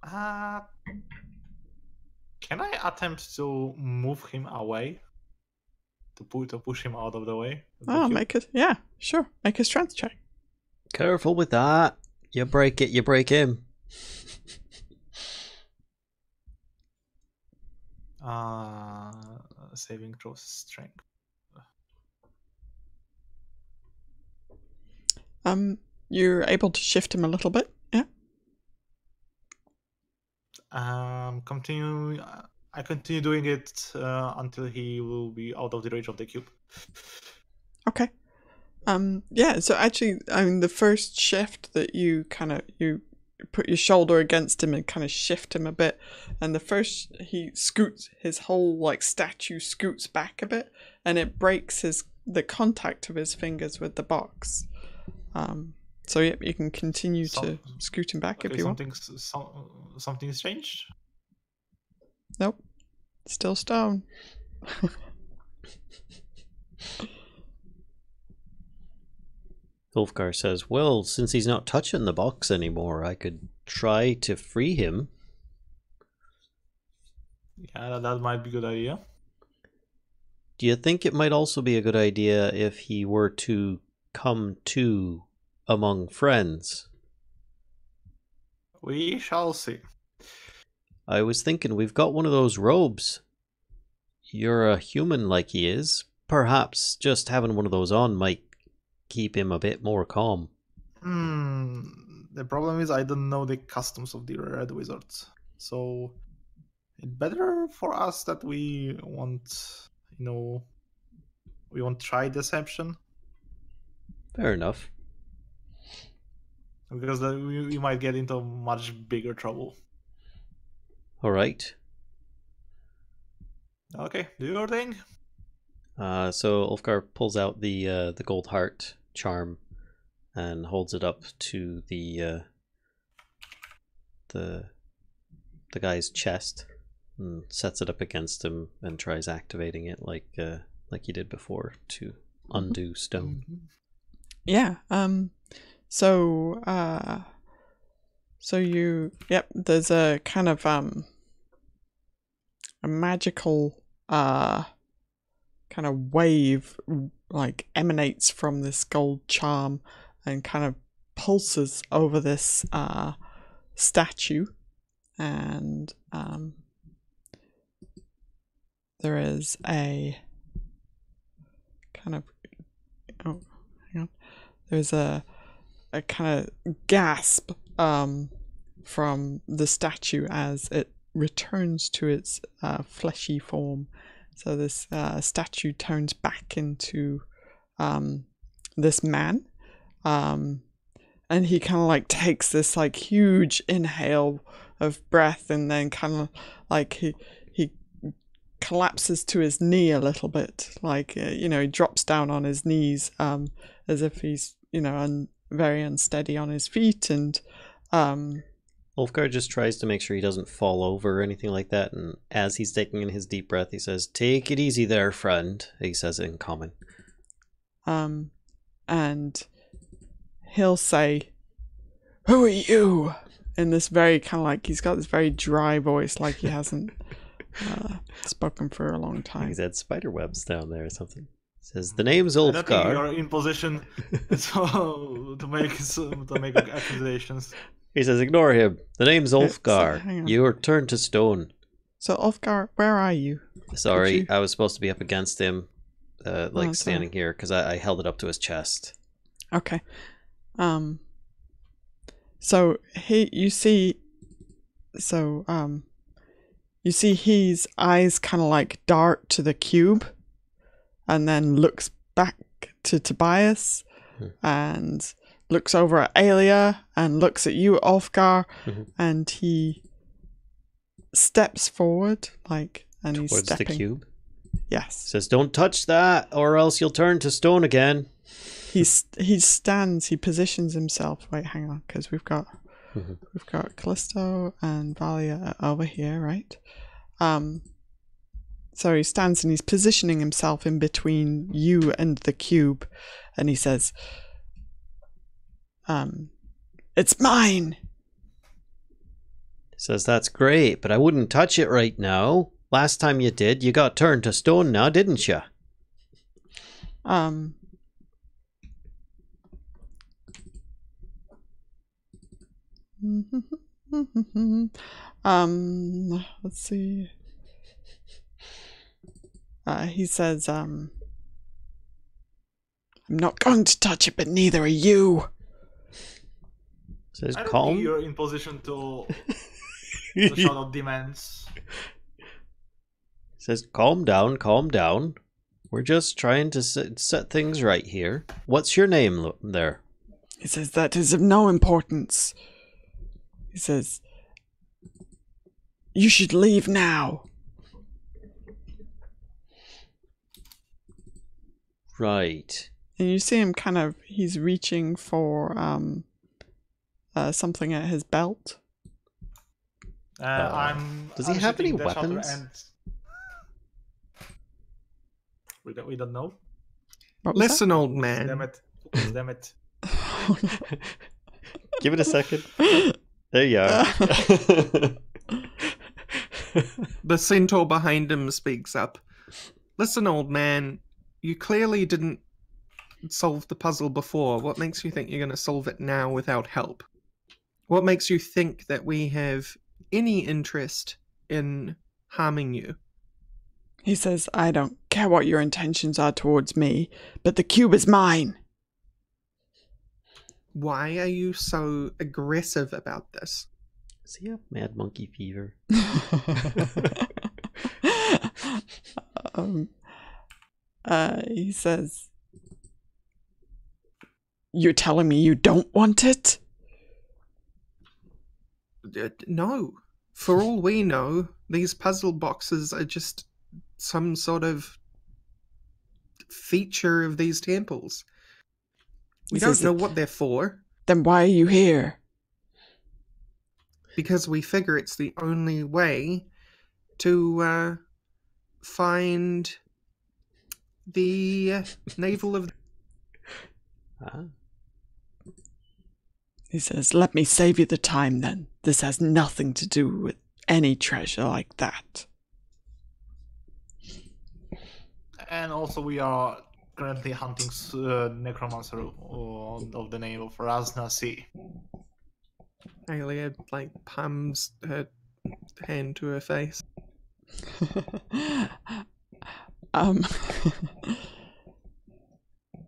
Can I attempt to move him away? To push him out of the way? Oh, make a strength check. Careful with that. You break it, you break him. Saving throw strength. You're able to shift him a little bit. Yeah. Continue. I continue doing it until he will be out of the range of the cube. Okay. Yeah, so actually, I mean, the first shift that you put your shoulder against him and kind of shift him a bit, and the first he scoots, his whole like statue scoots back a bit, and it breaks the contact of his fingers with the box. So yep, you can continue to scoot him back if you want. Something's changed? Nope, still stone. Ulfgar says, well, since he's not touching the box anymore, I could try to free him. Yeah, that might be a good idea. Do you think it might also be a good idea if he were to come to among friends? We shall see. I was thinking, we've got one of those robes. You're a human like he is. Perhaps just having one of those on might keep him a bit more calm. The problem is I don't know the customs of the Red Wizards. So it's better for us that we won't try deception. Fair enough. Because we might get into much bigger trouble. Alright. Okay, do your thing. So Ulfgar pulls out the gold heart charm and holds it up to the guy's chest and sets it up against him and tries activating it like you did before to undo stone. Yeah. So there's a kind of a magical kind of wave like emanates from this gold charm and kind of pulses over this statue, and there is a kind of there's a kind of gasp from the statue as it returns to its fleshy form. So this statue turns back into this man, and he kind of like takes this like huge inhale of breath, and then kind of like he collapses to his knee a little bit, like he drops down on his knees as if he's very unsteady on his feet, and Ulfgar just tries to make sure he doesn't fall over or anything like that, and as he's taking in his deep breath, he says, "Take it easy there, friend." He says it in common. And he'll say, "Who are you?" in this very kind of like, he's got this very dry voice, like he hasn't spoken for a long time. He's had spider webs down there or something. He says, "The name's Ulfgar." I don't think you're in position to make accusations. He says, "Ignore him. The name's Ulfgar. You're turned to stone." So Ulfgar, where are you? Sorry, I was supposed to be up against him, standing here, because I held it up to his chest. Okay. So you see his eyes kind of like dart to the cube, and then looks back to Tobias, and looks over at Aelia, and looks at you, Ulfgar, and he steps forward, and towards he's stepping. the cube? Yes. Says, "Don't touch that, or else you'll turn to stone again." He stands, he positions himself. Wait, hang on, because we've got Kellisto and Valia over here, right? So he stands and he's positioning himself in between you and the cube, and he says, "It's mine." He says, "That's great, but I wouldn't touch it right now. Last time you did, you got turned to stone now, didn't you?" Let's see. He says, I'm not going to touch it, but neither are you. Says I don't calm. think you're in position to shout out demands. Says calm down, calm down. We're just trying to set things right here. What's your name there? He says, that is of no importance. He says, you should leave now. Right. And you see him kind of, he's reaching for something at his belt. Does he have any weapons? And... We don't know. Listen, old man. Damn it. Damn it. Give it a second. There you are. The centaur behind him speaks up. Listen, old man, you clearly didn't solve the puzzle before. What makes you think you're going to solve it now without help? What makes you think that we have any interest in harming you? He says, I don't care what your intentions are towards me, but the cube is mine. Why are you so aggressive about this? Does he have mad monkey fever? He says, you're telling me you don't want it? No. For all we know, these puzzle boxes are just some sort of feature of these temples. We don't know what they're for. Then why are you here? Because we figure it's the only way to find the navel of... He says, let me save you the time then. This has nothing to do with any treasure like that. And also we are currently hunting necromancer of the name of Raznasi. Aelia, palms her hand to her face.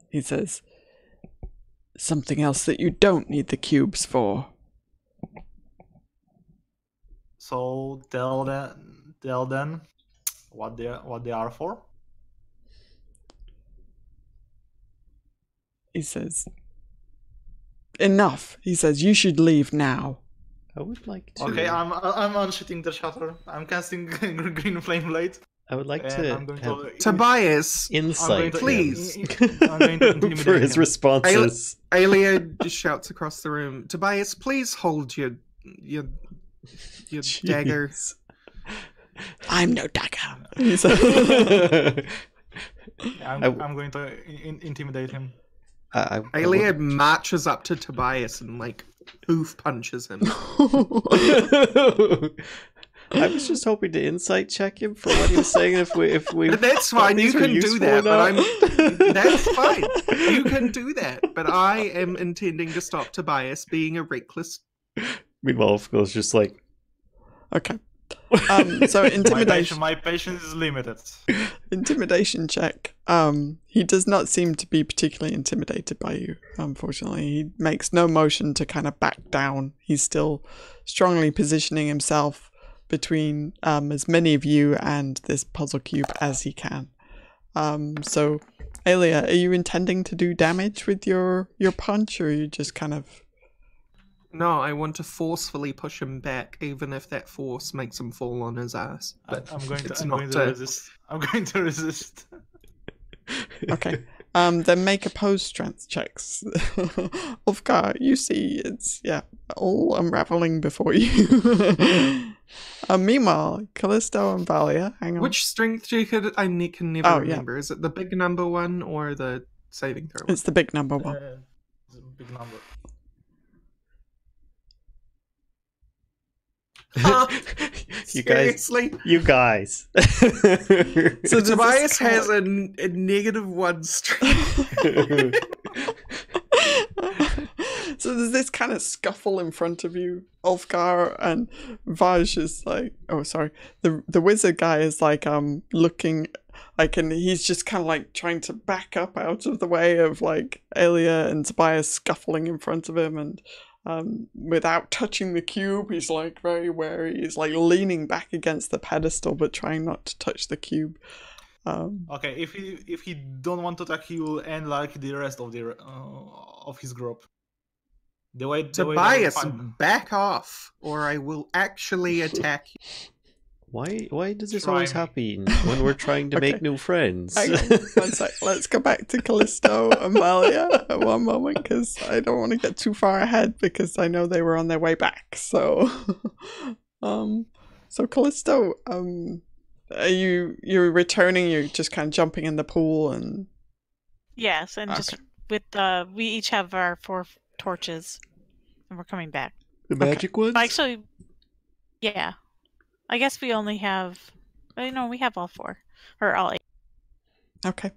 He says, something else that you don't need the cubes for. So tell them what they are for. He says, enough. He says, you should leave now. I would like to... Okay, I'm unshooting the shutter. I'm casting green flame blade. I would like to I'm going have to Tobias, insight, please. I'm going to intimidate for his him. responses. Aelia just shouts across the room, Tobias, please hold your dagger. I'm no dagger. I'm going to intimidate him. Aelia marches up to Tobias and hoof punches him. I was just hoping to insight check him for what he was saying. If we that's fine. You can do that, but that's fine. You can do that, but I am intending to stop Tobias being a reckless. Meanwhile, Ulfgar's just like, okay. So intimidation. My patience is limited. Intimidation check. He does not seem to be particularly intimidated by you. Unfortunately, he makes no motion to kind of back down. He's still strongly positioning himself between as many of you and this puzzle cube as he can. So, Aelia, are you intending to do damage with your punch, or are you just kind of... No, I want to forcefully push him back, even if that force makes him fall on his ass. But I'm going to resist. I'm going to resist. Okay. Then make opposed strength checks. Ulfgar, you see it's all unraveling before you. Meanwhile, Kellisto and Valia, hang on. Which strength check I can never remember. Is it the big number one or the saving throw one? It's the big number one. It's a big number. You guys. So Tobias has a -1 strength. So there's this kind of scuffle in front of you, Ulfgar, and Vaj is like, oh sorry, the wizard guy is like looking like, and he's just kind of like trying to back up out of the way of like Aelia and Tobias scuffling in front of him, and without touching the cube, he's like very wary. He's like leaning back against the pedestal, but trying not to touch the cube. Okay, if he don't want to attack, he will end like the rest of his group. Tobias, back off, or I will actually attack you. Why does this always happen when we're trying to make new friends? Hang on, one sec. Let's go back to Kellisto and Valia at one moment, because I don't want to get too far ahead, because I know they were on their way back. So, so Kellisto, are you're returning? You're just kind of jumping in the pool and. Yes, and just with we each have our 4 torches, and we're coming back. The magic ones? Actually, yeah. I guess we only have. No, we have all 4 or all 8. Okay.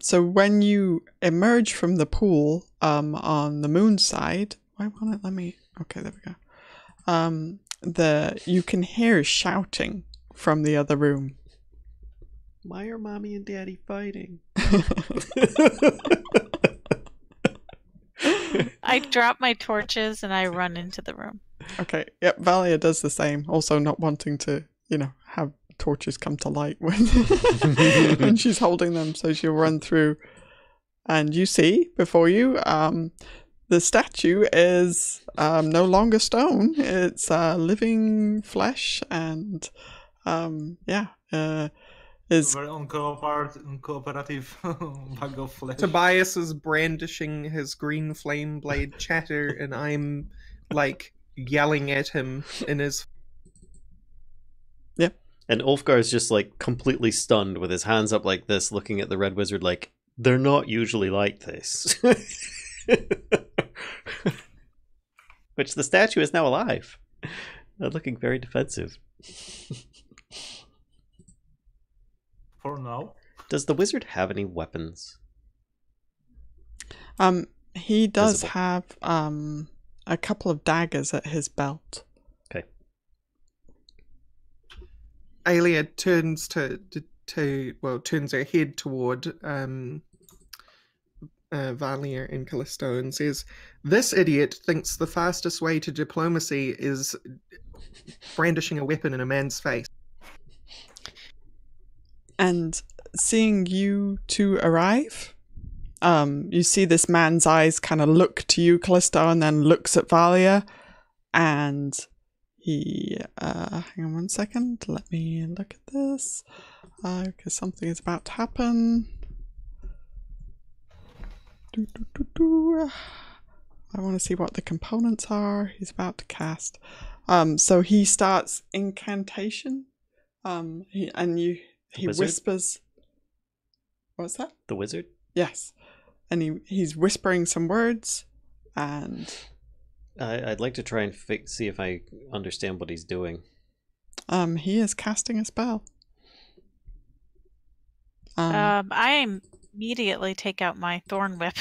So when you emerge from the pool, on the moon side, why won't it let me? Okay, there we go. You can hear shouting from the other room. Why are mommy and daddy fighting? I drop my torches and I run into the room. Okay, yep, Valia does the same, also not wanting to, have torches come to light when, when she's holding them, so she'll run through. And you see, before you, the statue is no longer stone, it's living flesh, and, is very uncooperative bag of flesh. Tobias is brandishing his green flame blade chatter, and I'm, like, yelling at him in his... Yep. And Ulfgar is just like completely stunned with his hands up like this, looking at the Red Wizard like, they're not usually like this. Which the statue is now alive. They're looking very defensive. For now. Does the wizard have any weapons? He does Visible. have a couple of daggers at his belt. Okay. Aelia turns turns her head toward Valia and Kellisto and says, "This idiot thinks the fastest way to diplomacy is brandishing a weapon in a man's face." And seeing you two arrive, you see this man's eyes kind of look to you, Kellisto, and then looks at Valia, and he, hang on one second, let me look at this, because something is about to happen. I want to see what the components are he's about to cast. So he starts incantation, he whispers. What's that? The wizard? Yes. And he's whispering some words, and I'd like to try and see if I understand what he's doing. he is casting a spell. I immediately take out my thorn whip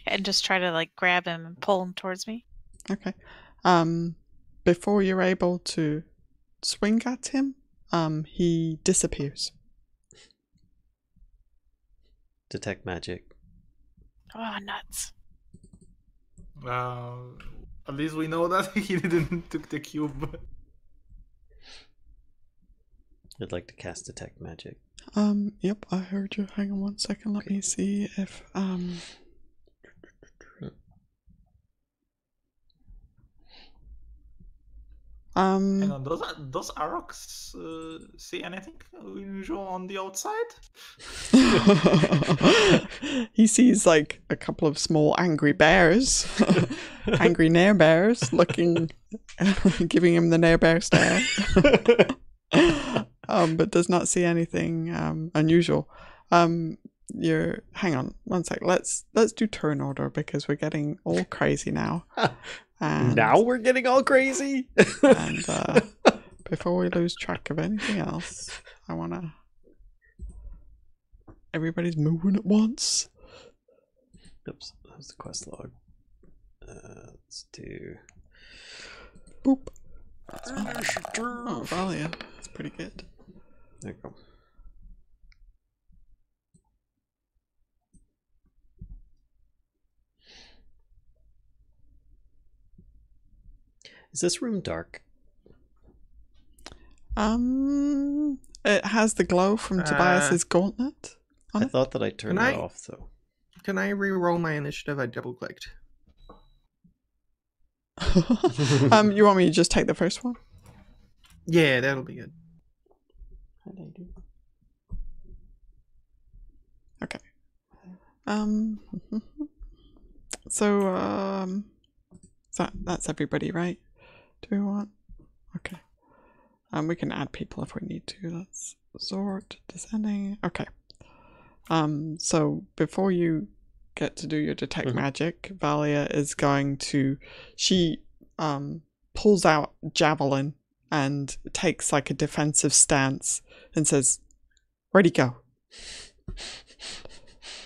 and just try to like grab him and pull him towards me. Okay. Before you're able to swing at him, he disappears. Detect magic. Oh, nuts. At least we know that he didn't took the cube. I'd like to cast detect magic. Yep, I heard you. Hang on one second. Let me see if Hang on, does Arokhs see anything unusual on the outside? He sees like a couple of small angry bears, angry Nere bears, looking, giving him the Nere bear stare, but does not see anything unusual. Hang on one sec. Let's do turn order because we're getting all crazy now. And now we're getting all crazy. And before we lose track of anything else, I wanna. Everybody's moving at once. Oops, that was the quest log. Let's do. Boop. Oh, Valia. That's pretty good. There you go. Is this room dark? It has the glow from Tobias's gauntlet on I it. thought that I turned that off, though. Can I re-roll my initiative? I double-clicked. You want me to just take the first one? Yeah, that'll be good. How did I do? Okay. So that's everybody, right? Do we want? Okay. We can add people if we need to. That's Zord descending. Okay. So before you get to do your detect magic, Valia is going to. She pulls out javelin and takes like a defensive stance and says, "Where'd he go?"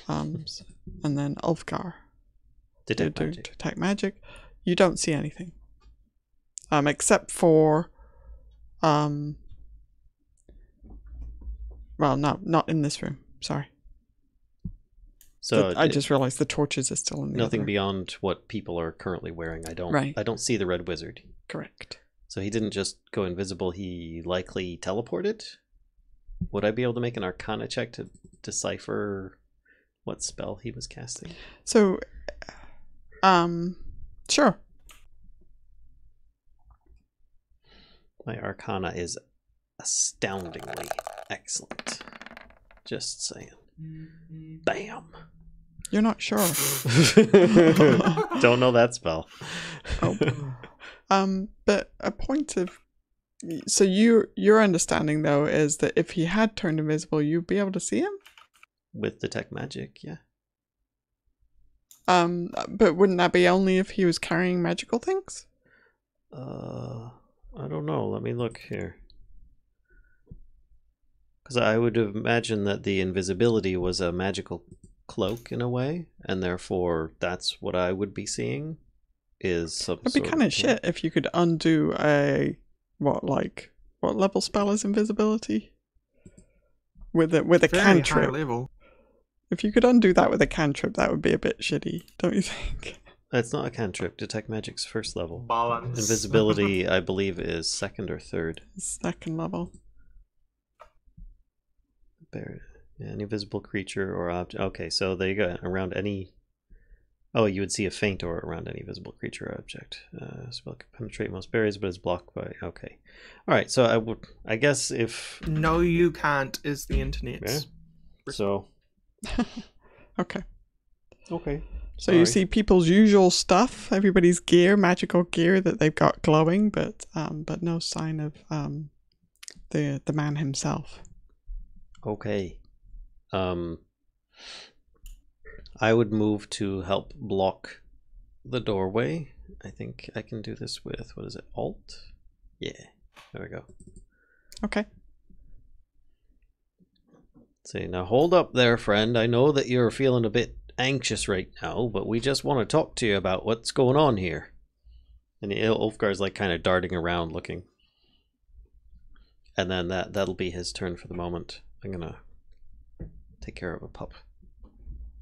And then Ulfgar. Detect magic. You don't see anything. Except for well, no, not in this room. Sorry. So I just realized the torches are still in the nothing other. beyond what people are currently wearing. I don't see the red wizard. Correct. So he didn't just go invisible, he likely teleported? Would I be able to make an Arcana check to decipher what spell he was casting? So sure. My Arcana is astoundingly excellent. Just saying. Bam. You're not sure. Don't know that spell. But a point of so your understanding though is that if he had turned invisible, you'd be able to see him? With detect magic, yeah. But wouldn't that be only if he was carrying magical things? I don't know. Let me look here. Because I would imagine that the invisibility was a magical cloak in a way, and therefore that's what I would be seeing. Is some It'd be kind of shit if you could undo a what level spell is invisibility with a Very cantrip. high level. If you could undo that with a cantrip, that would be a bit shitty, don't you think? It's not a cantrip. Detect magic's first level. Balance. Invisibility, I believe, is second or third. Second level. Any visible creature or object. Okay, so there you go. Around any. Oh, you would see a faint aura around any visible creature or object. Spell can penetrate most barriers, but is blocked by. Okay, all right. So I guess if. No, you can't. Is the internet? Yeah. So. Okay. Okay. So you see people's usual stuff, everybody's gear, magical gear that they've got glowing, but no sign of the man himself. Okay. I would move to help block the doorway. I think I can do this with, what is it, Alt? Yeah, there we go. Okay. Say, now hold up there, friend. I know that you're feeling a bit anxious right now, but we just want to talk to you about what's going on here. And Ulfgar's like kind of darting around looking. And then that'll be his turn for the moment. I'm gonna take care of a pup.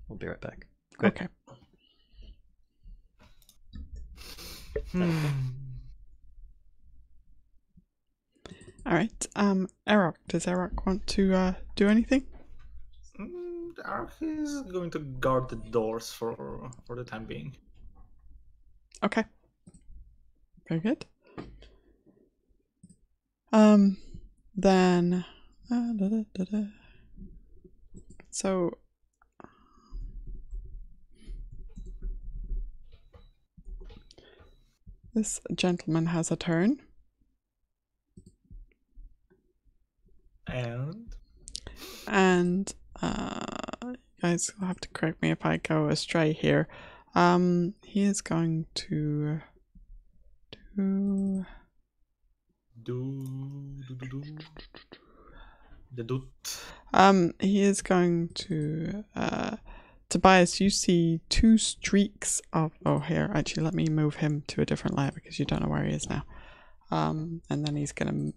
I'll be right back. Okay. All right. Arokh, does Arokh want to do anything? Arokh is going to guard the doors for the time being. Okay. Very good. Then so this gentleman has a turn. And you guys will have to correct me if I go astray here. He is going to he is going to Tobias, you see two streaks of here, actually let me move him to a different layer because you don't know where he is now. And then he's gonna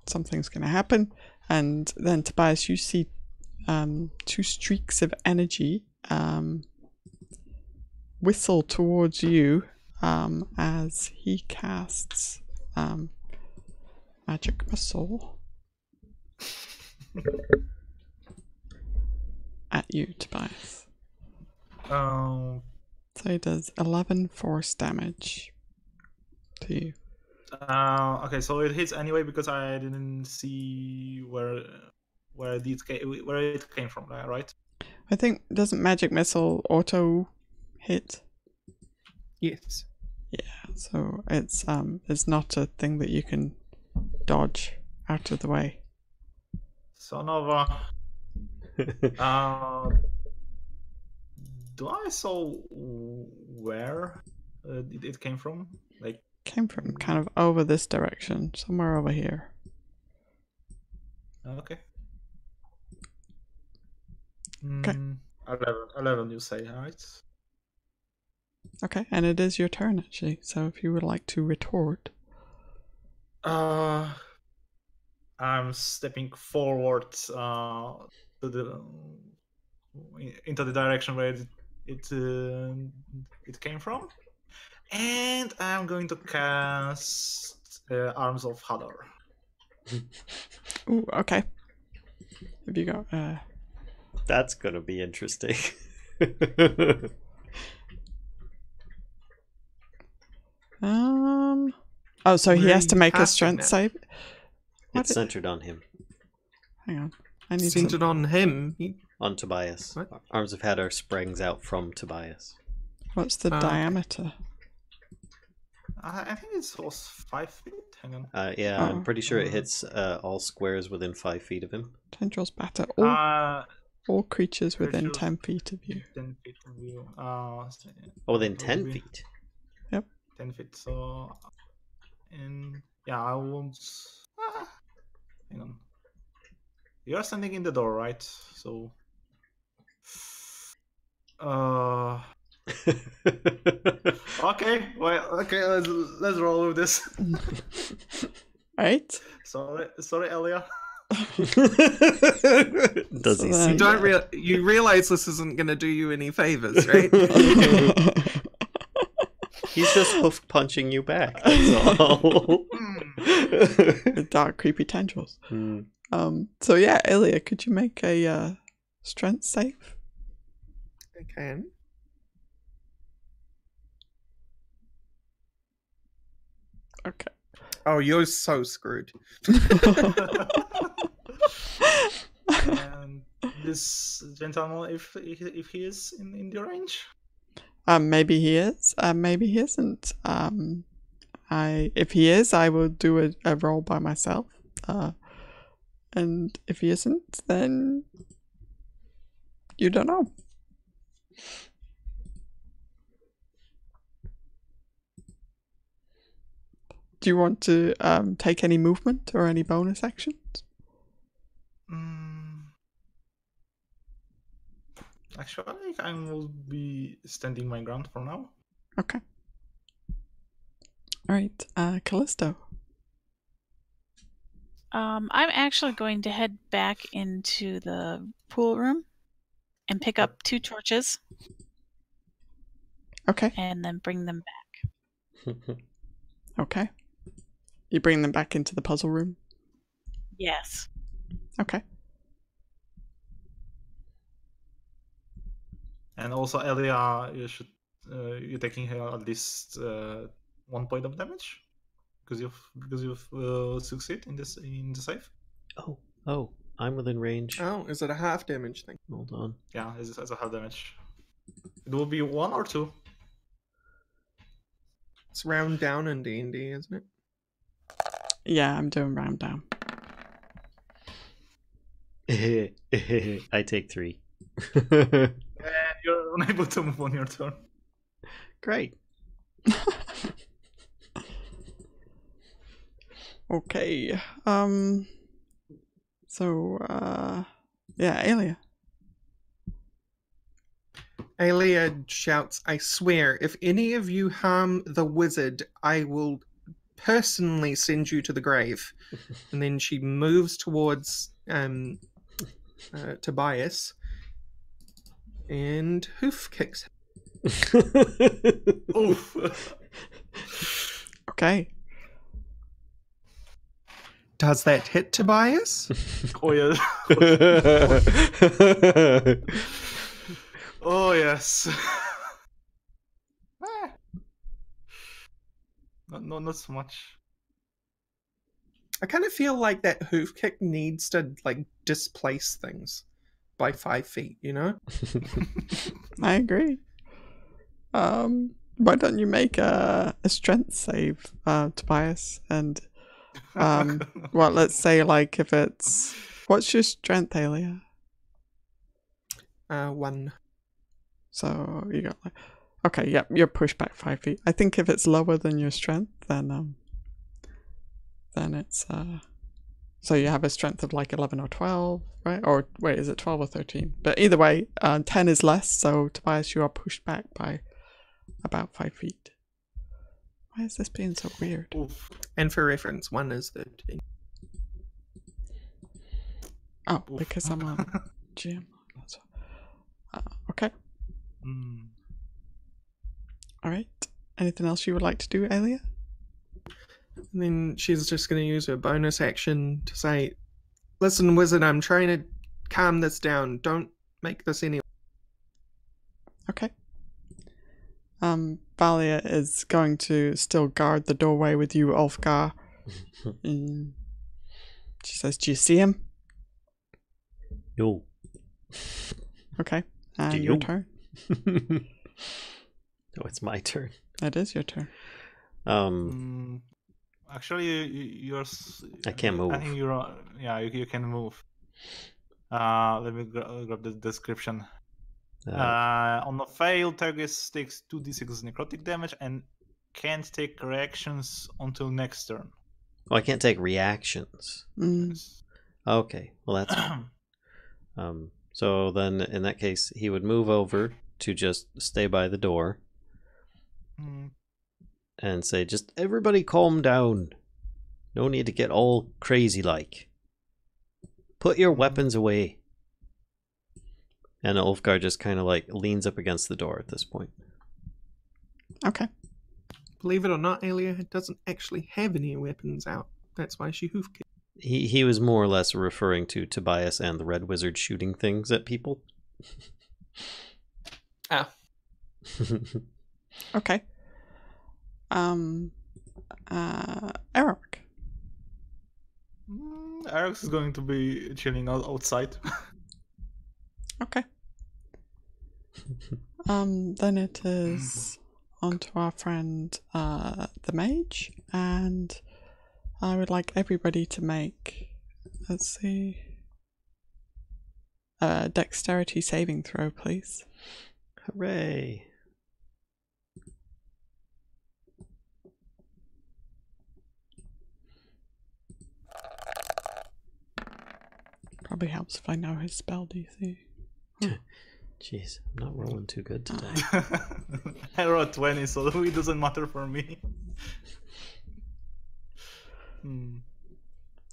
something's gonna happen, and then Tobias, you see two streaks of energy whistle towards you, as he casts Magic Missile at you, Tobias. So he does 11 force damage to you. Okay, so it hits anyway because I didn't see where it came from, right? I think, doesn't Magic Missile auto hit? Yes. Yeah, so it's not a thing that you can dodge out of the way. Son of a... do I saw where it came from? Like, Came from kind of over this direction, somewhere over here. okay. Okay. 11 you say, right? Okay, and it is your turn actually, so if you would like to retort. I'm stepping forward into the direction where it came from, and I'm going to cast Arms of Hadar. Ooh, okay. Have you got That's gonna be interesting. Oh, so he Where has are to you make a casting strength that? save? It's centered on him. Hang on. I need Centered to... on him. On Tobias. What? Arms of Hadar springs out from Tobias. What's the okay. diameter? I think it was 5 feet. Hang on. Yeah, I'm Oh. pretty sure it hits all squares within 5 feet of him. Tendrils batter all creatures within creatures 10 feet of you. 10 feet from you. Oh, within 10 maybe feet. 10 feet. So, and yeah, I won't. Hang on. You're standing in the door, right? So. Okay. Well. Okay. Let's roll with this. Right? Sorry, Aelia. Does So he then- see You realize this isn't going to do you any favors, right? He's just hoof punching you back. That's all. With dark, creepy tendrils. Hmm. So yeah, Aelia, could you make a strength save? I can. Okay. Oh, you're so screwed. And this gentleman, if he is in the range. Maybe he is. Maybe he isn't. If he is, I will do a roll by myself. And if he isn't, then you don't know. Do you want to take any movement or any bonus actions? Actually, I will be standing my ground for now. Okay. All right, Kellisto. I'm actually going to head back into the pool room and pick up 2 torches Okay. and then bring them back. Okay. You bring them back into the puzzle room? Yes. Okay. And also, Aelia, you're taking her at least 1 point of damage because you've succeed in the save. Oh, I'm within range. Oh, is it a half damage thing? Hold on. Yeah, it's a half damage. It will be 1 or 2. It's round down in D&D, isn't it? Yeah, I'm doing round down. I take 3. And you're unable to move on your turn. Great. Okay. Yeah, Aelia. Aelia shouts, I swear, if any of you harm the wizard, I will personally send you to the grave. And then she moves towards Tobias and hoof kicks him. Oof. Okay. Does that hit Tobias? Oh yeah. Oh yes. Eh. Not so much. I kind of feel like that hoof kick needs to like displace things by 5 feet, you know? I agree. Why don't you make a strength save, Tobias? And well, let's say like if it's what's your strength, Aelia? 1. So you got like okay, yep, you're pushed back 5 feet. I think if it's lower than your strength, then it's so you have a strength of like 11 or 12, right? Or wait, is it 12 or 13? But either way, 10 is less. So Tobias, you are pushed back by about 5 feet. Why is this being so weird? Oof. And for reference, 1 is 13. Oh, Oof. because I'm on GM. That's okay. Mm. All right. Anything else you would like to do, Aelia? And then she's just going to use her bonus action to say, listen, wizard, I'm trying to calm this down. Don't make this any... Okay. Valia is going to still guard the doorway with you, Ulfgar. She says, do you see him? No. Okay. And Do your you? turn. Oh, it's my turn. It is your turn. Actually, you're. I can't move. I think you're. Yeah, you can move. Let me grab the description. On the fail, target takes 2d6 necrotic damage and can't take reactions until next turn. Oh, I can't take reactions. Yes. Okay, well that's fine. So then, in that case, he would move over to just stay by the door and say, "Just everybody, calm down. No need to get all crazy like. Put your weapons away." And Ulfgar just kind of like leans up against the door at this point. Okay. Believe it or not, Aelia doesn't actually have any weapons out. That's why she hoof kicked. He was more or less referring to Tobias and the Red Wizard shooting things at people. Ah. Okay. Arokh. Arokh is going to be chilling outside. Okay. Then it is on to our friend, the mage, and I would like everybody to make, let's see, a dexterity saving throw, please. Hooray. Probably helps if I know his spell DC. Jeez, I'm not rolling too good today. I rolled 20, so it doesn't matter for me.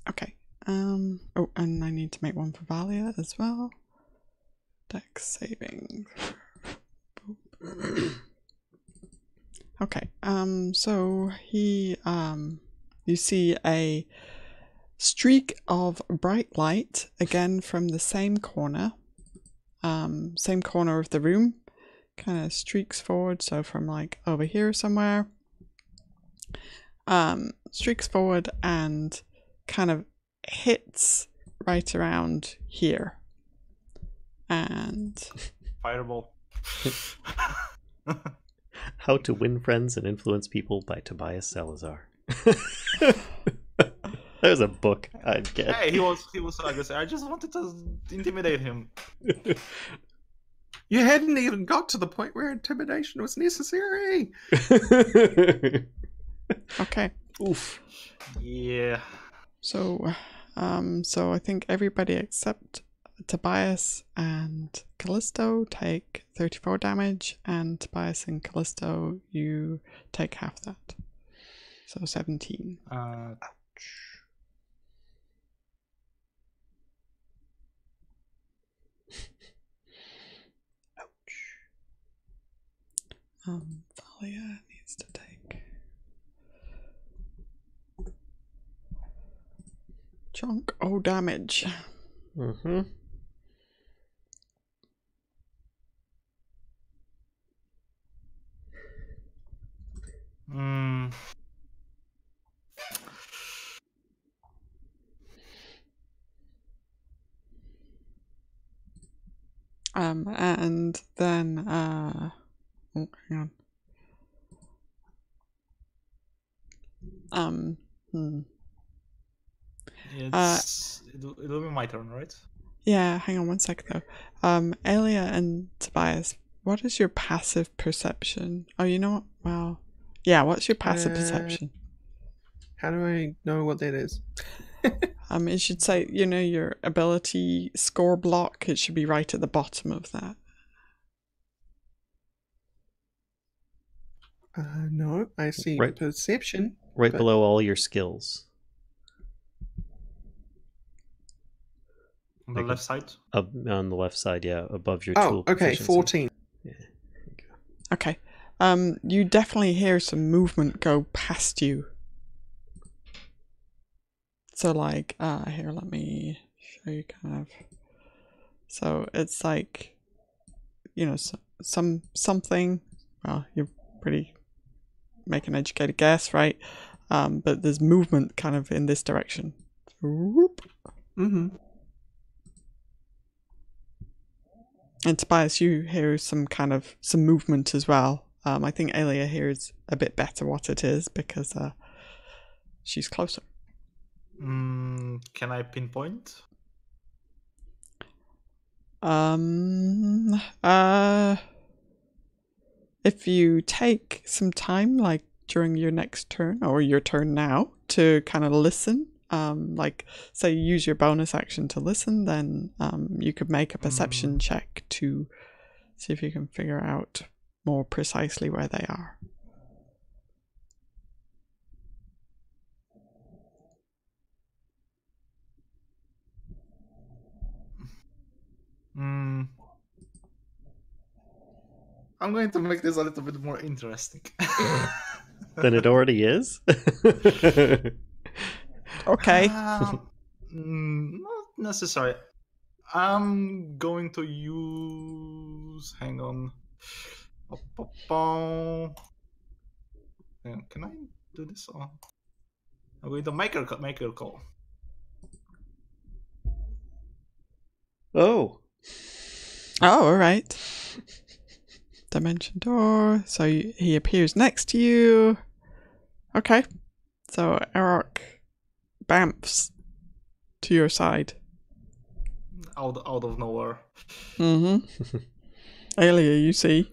Okay. Oh, and I need to make one for Valia as well. Dex saving. Okay. So he you see a streak of bright light again from the same corner. Same corner of the room. Kind of streaks forward, so from like over here somewhere. Streaks forward and kind of hits right around here. And Fireball. How to Win Friends and Influence People by Tobias Salazar. There's a book I'd get. Hey, he was aggressive. I just wanted to intimidate him. You hadn't even got to the point where intimidation was necessary. okay. Oof. Yeah. So I think everybody except Tobias and Kellisto take 34 damage, and Tobias and Kellisto, you take half that. So 17. Ouch. Valia needs to take Chunk O damage. Mm-hmm. Mm. And then oh, hang on. It'll be my turn, right? Yeah, hang on one sec though. Aelia and Tobias, what is your passive perception? Oh, you know what? Well, yeah, what's your passive perception? How do I know what that is? It should say, you know, your ability score block. It should be right at the bottom of that. No, I see Right. perception. Right but- below all your skills. On the Like left side. Up on the left side, yeah, above your Oh, tool okay, proficiency. 14. Yeah. There you go. Okay. You definitely hear some movement go past you. So like, here, let me show you kind of. So it's like, you know, something. Well, you're pretty make an educated guess, right? But there's movement kind of in this direction. Whoop. Mm-hmm. And Tobias, you hear some movement as well. I think Aelia hears a bit better what it is because she's closer. Can I pinpoint? If you take some time, like during your next turn or your turn now, to kind of listen, like say you use your bonus action to listen, then you could make a perception check to see if you can figure out more precisely where they are. I'm going to make this a little bit more interesting. Than it already is? Okay. Not necessarily. I'm going to use... Hang on. Can I do this? I'm going to make a call. Oh. Oh, all right. Dimension door. So he appears next to you. Okay. So Arokh bamfs to your side. Out of nowhere. Mm-hmm. Aelia, you see.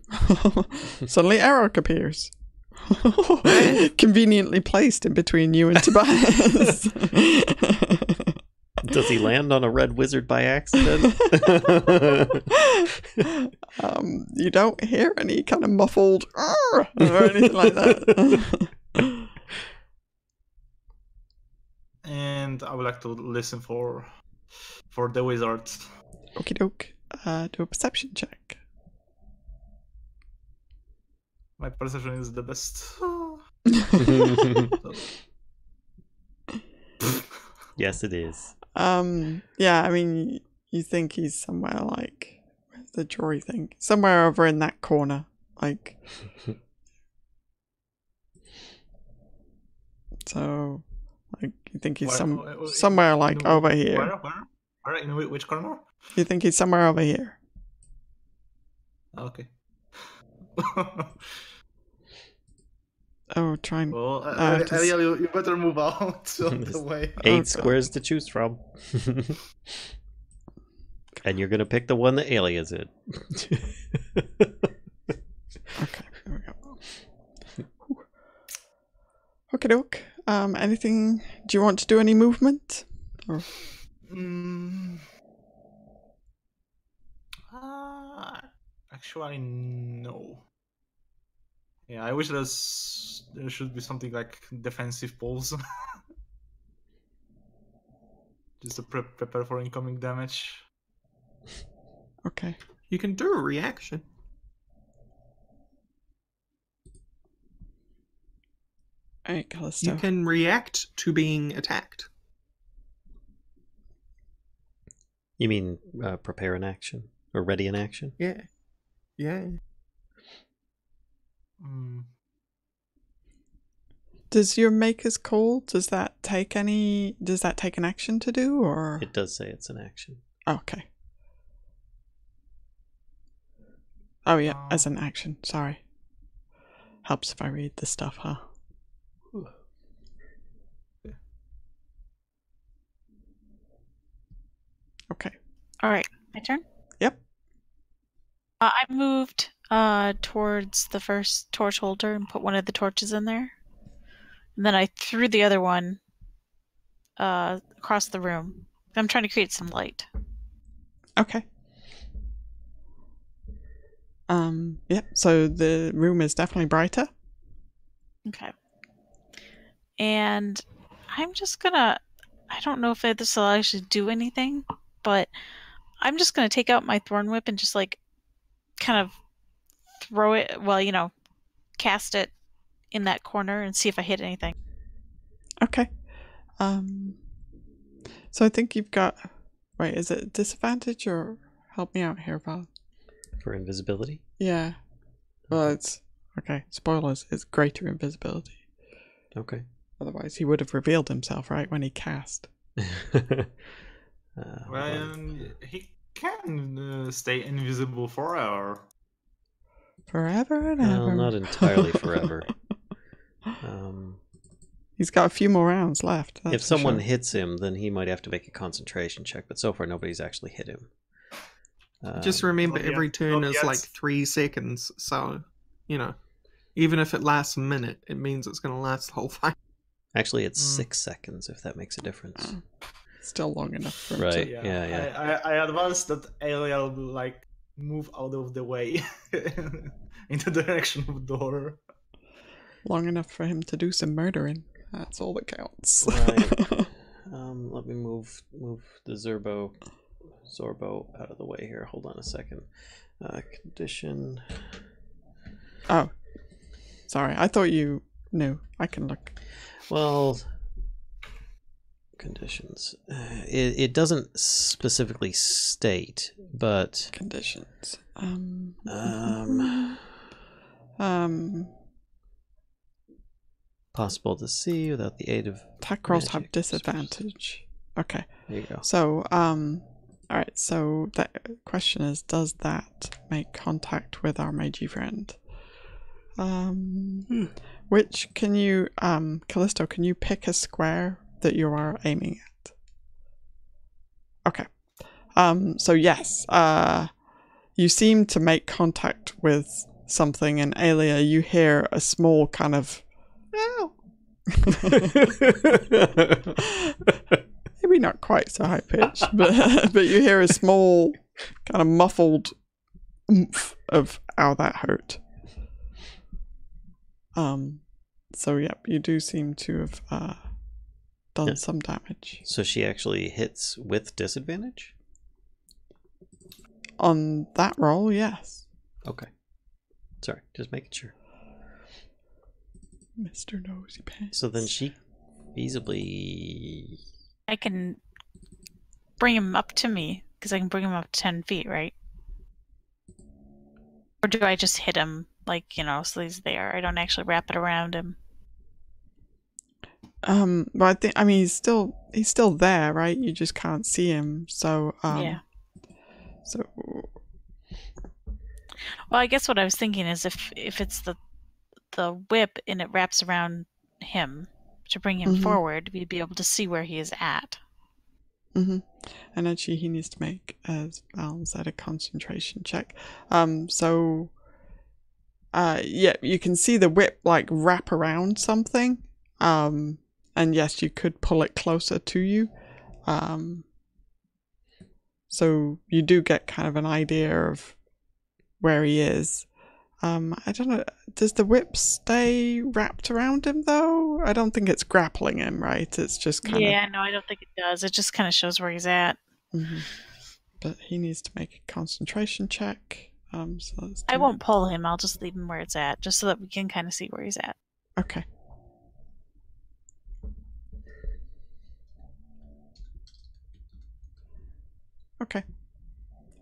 Suddenly Arokh appears. Conveniently placed in between you and Tobias. Does he land on a red wizard by accident? You don't hear any kind of muffled or anything like that. And I would like to listen for the wizard. Okie doke. Do a perception check. My perception is the best. Yes, it is. Yeah, I mean, you think he's somewhere like, where's the jury thing? Somewhere over in that corner, like. So, like, you think he's somewhere like over here. Where? In which corner? You think he's somewhere over here. Okay. Oh, trying. Well, Aelia, you better move out of the way. 8 squares to choose from. And you're going to pick the one that Aelia's in. Okay, there we go. Okay, doke. Anything? Do you want to do any movement? Or? Actually, no. Yeah, I wish there should be something like defensive pulse. Just to prepare for incoming damage. Okay. You can do a reaction. Alright, Kellisto. You can react to being attacked. You mean prepare an action? Or ready an action? Yeah. Yeah. Does your Maker's Call, does that take an action to do, or? It does say it's an action. Okay. Oh yeah, as an action, sorry. Helps if I read the stuff, huh? Okay. Alright, my turn? Yep. I moved towards the first torch holder and put one of the torches in there. And then I threw the other one across the room. I'm trying to create some light. Okay. Yep, so the room is definitely brighter. Okay. And I'm just gonna... I don't know if this will actually do anything, but I'm just gonna take out my Thorn Whip and just, like, kind of throw it... Well, you know, cast it in that corner and see if I hit anything. Okay. So I think you've got... Wait, is it disadvantage or... Help me out here, Val. For invisibility? Yeah. Well, it's... Okay, spoilers. It's greater invisibility. Okay. Otherwise, he would have revealed himself, right, when he cast. Well, he can stay invisible forever. Forever and ever. Well, not entirely forever. He's got a few more rounds left. If someone hits him, then he might have to make a concentration check, but so far nobody's actually hit him. Just remember, every turn is like 3 seconds, so, you know, even if it lasts a minute, it means it's going to last the whole fight. Actually, it's 6 seconds, if that makes a difference. Still long enough for Right, him yeah. I advise that Aelia will, like, move out of the way into the direction of the door. Long enough for him to do some murdering. That's all that counts. Right. Let me move the Zorbo out of the way here. Hold on a second. Condition. Oh. Sorry, I thought you knew. I can look. Well, conditions. It doesn't specifically state, but conditions. Possible to see without the aid of attack rolls have disadvantage. Okay. There you go. So, alright, so the question is, does that make contact with our magey friend? Which can you, Kellisto, can you pick a square that you are aiming at? Okay. So yes, you seem to make contact with something, and Aelia, you hear a small kind of maybe not quite so high pitched, but you hear a small kind of muffled oomph of "ow, that hurt." So yep, you do seem to have done some damage. So she actually hits with disadvantage? On that roll, yes. Okay. Sorry, just making sure. Mr. Nosy Pants. So then she feasibly... I can bring him up to me, because I can bring him up 10 feet, right? Or do I just hit him, like, you know, so he's there? I don't actually wrap it around him. But I mean, he's still there, right? You just can't see him, so, yeah. So... Well, I guess what I was thinking is if it's the whip and it wraps around him to bring him forward, we'd be able to see where he is at. And actually he needs to make, as Val said, a concentration check. Yeah, you can see the whip like wrap around something. And yes, you could pull it closer to you. So you do get kind of an idea of where he is. I don't know, does the whip stay wrapped around him though? I don't think it's grappling him, right? It's just kind of... Yeah, no, I don't think it does. It just kind of shows where he's at. But he needs to make a concentration check. So let's I won't pull him, I'll just leave him where it's at, just so that we can kind of see where he's at. Okay. Okay.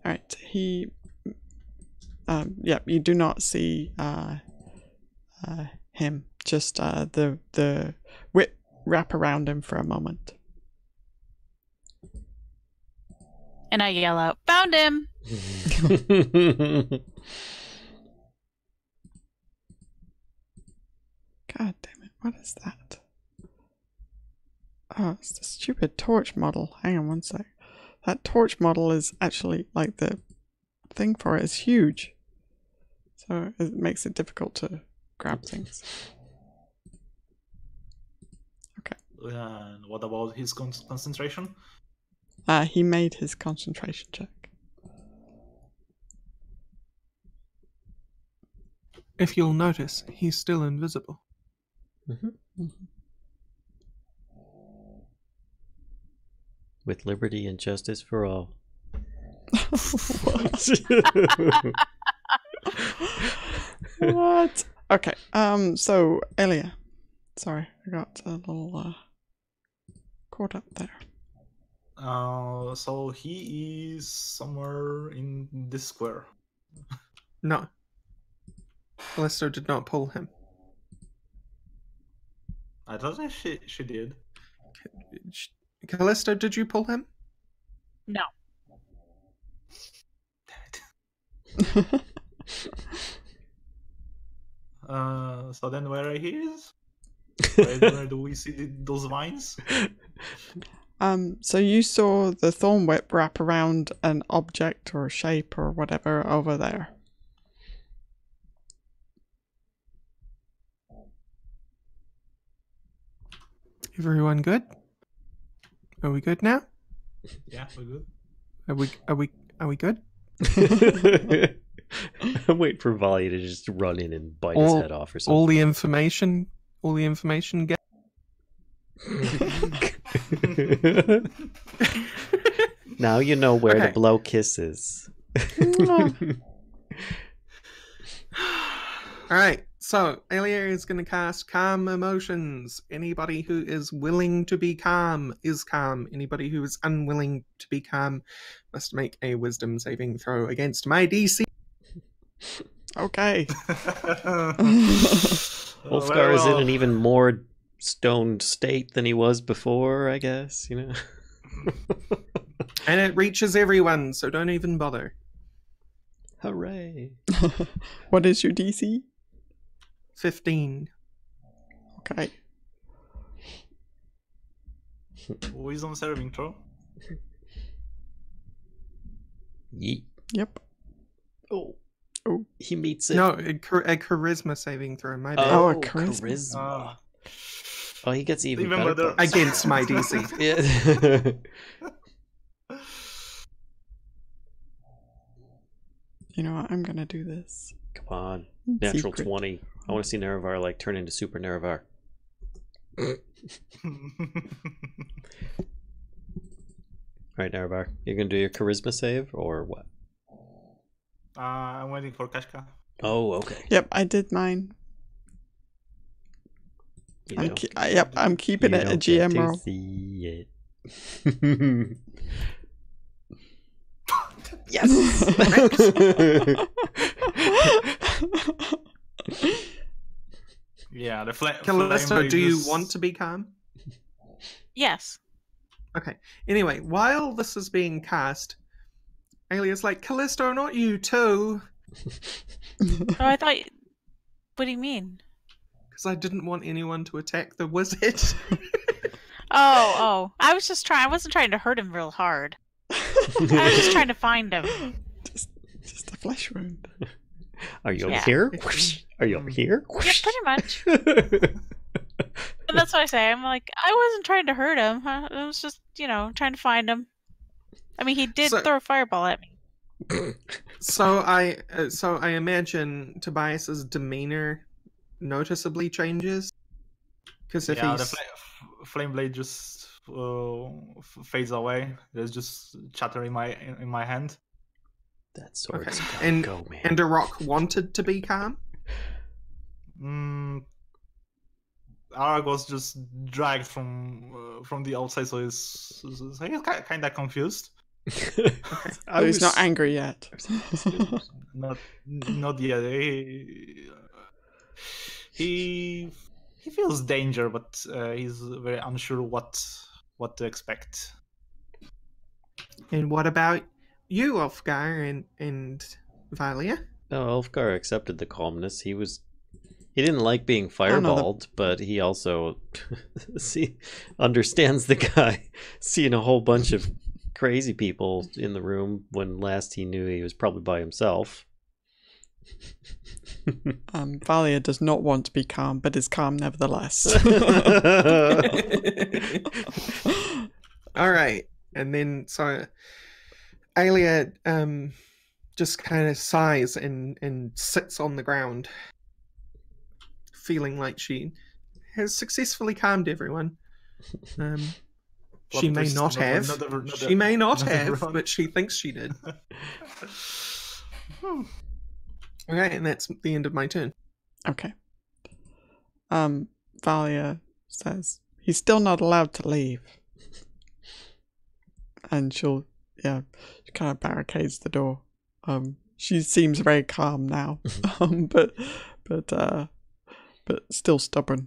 Alright, he... you do not see him. Just the whip wrap around him for a moment. And I yell out, "Found him!" God damn it, what is that? Oh, it's the stupid torch model. Hang on one sec. That torch model is actually, like, the thing for it is huge. So it makes it difficult to grab things. Okay. And what about his concentration? He made his concentration check. If you'll notice, he's still invisible. With liberty and justice for all. What? Okay. So Aelia. Sorry, I got a little caught up there. So he is somewhere in this square. No. Kellisto did not pull him. I thought that she did. Kellisto, did you pull him? No. So then where he is? Where do we see those vines? So you saw the thorn whip wrap around an object or shape or whatever over there. Everyone good? Are we good now? Yeah, we're good. Are we good? I'm waiting for Valia to just run in and bite his head off or something. All the information get. Now you know where to blow kisses. Alright, so Aelia is going to cast Calm Emotions. Anybody who is willing to be calm is calm. Anybody who is unwilling to be calm must make a wisdom saving throw against my DC. Okay. Ulfgar is in an even more stoned state than he was before, I guess, you know? And it reaches everyone, so don't even bother. Hooray. What is your DC? 15. Okay. Wisdom saving throw. Yeet. Yep. Oh. Oh. He meets it. No, a charisma saving throw, my bad. Oh, a charisma. Oh, he gets even better. better. Against my DC. Yeah. You know what? I'm gonna do this. Come on. Natural Secret. 20. I want to see Nerevar like turn into Super Nerevar. Alright, Nerevar. You're gonna do your charisma save or what? I'm waiting for Kashcah. Oh, okay. Yep, I did mine. You I'm don't- I'm keeping you it a don't get GM to roll. see it. Yes. Yeah, the flame. Kellisto, do you want to be calm? Yes. Okay. Anyway, while this is being cast, Aelia's like, Kellisto, not you too. Oh, I thought. What do you mean? Because I didn't want anyone to attack the wizard. Oh. I was just trying. I wasn't trying to hurt him real hard. I was just trying to find him. Just a flesh wound. Are you over Yeah. here? Are you over here? Yeah, pretty much. And that's what I say. I'm like, I wasn't trying to hurt him. Huh? I was just, trying to find him. I mean, he did throw a fireball at me. So I imagine Tobias's demeanor noticeably changes. Because if Yeah, he's... the flame blade just fades away. There's just chatter in my hand. That sword's Okay. gotta And go, man. and Arokh wanted to be calm. Arokh was just dragged from the outside, so he's kind of confused. So he's not angry yet. Not yet. He feels danger, but he's very unsure what to expect. And what about you, Ulfgar and Valia? Oh, Ulfgar accepted the calmness. He didn't like being fireballed, but he also understands the guy seeing a whole bunch of crazy people in the room when last he knew he was probably by himself. Valia does not want to be calm, but is calm nevertheless. All right, and then so Aelia just kind of sighs and sits on the ground, feeling like she has successfully calmed everyone. She may not have. She may not have, but she thinks she did. Okay, and that's the end of my turn. Okay. Valia says he's still not allowed to leave. And she kind of barricades the door. She seems very calm now. but still stubborn.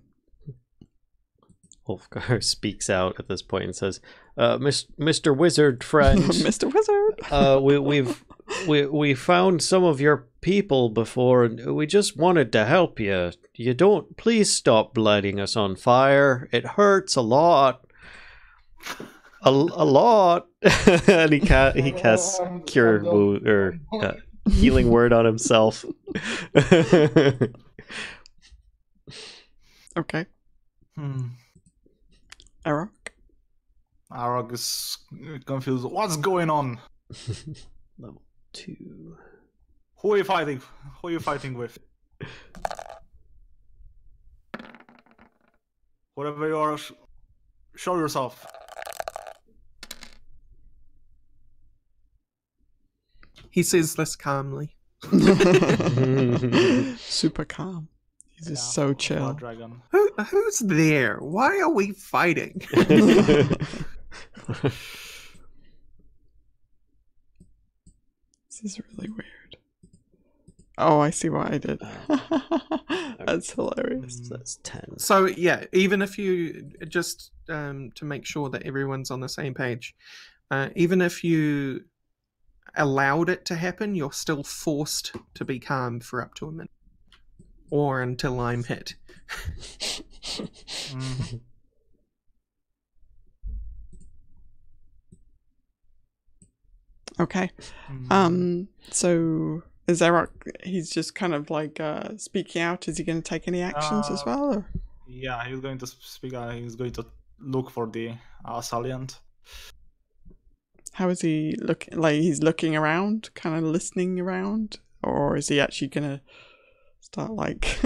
Ulfgar speaks out at this point and says, Mr. Wizard friend. Mr. Wizard. We found some of your people before, and we just wanted to help you. Please stop lighting us on fire. It hurts a lot. A lot. And he casts cure wound or healing word on himself. Okay. Arokh? Arokh is confused. What's going on? Level 2. Who are you fighting? Who are you fighting with? Whatever you are, show yourself. He says this calmly. Super calm. He's just so chill. Dragon. Who's there? Why are we fighting? This is really weird. Oh, I see what I did. That's hilarious. That's 10. So yeah, even if you just to make sure that everyone's on the same page, even if you allowed it to happen, you're still forced to be calm for up to a minute, or until I'm hit. Okay. So is Arokh, he's just kind of like speaking out. Is he going to take any actions as well? Or? Yeah, he's going to speak. He's going to look for the assailant. How is he looking? Like he's looking around, kind of listening around, or is he actually going to start like?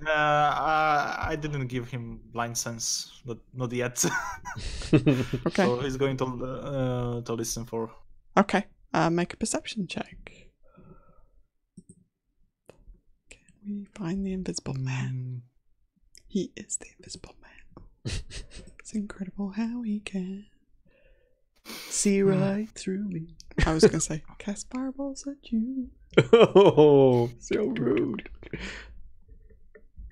I didn't give him blind sense, not yet. Okay. So he's going to listen for. Okay. Make a perception check. Can we find the invisible man? He is the invisible man. It's incredible how he can see right through me. I was going to say, cast fireballs at you. Oh, so rude.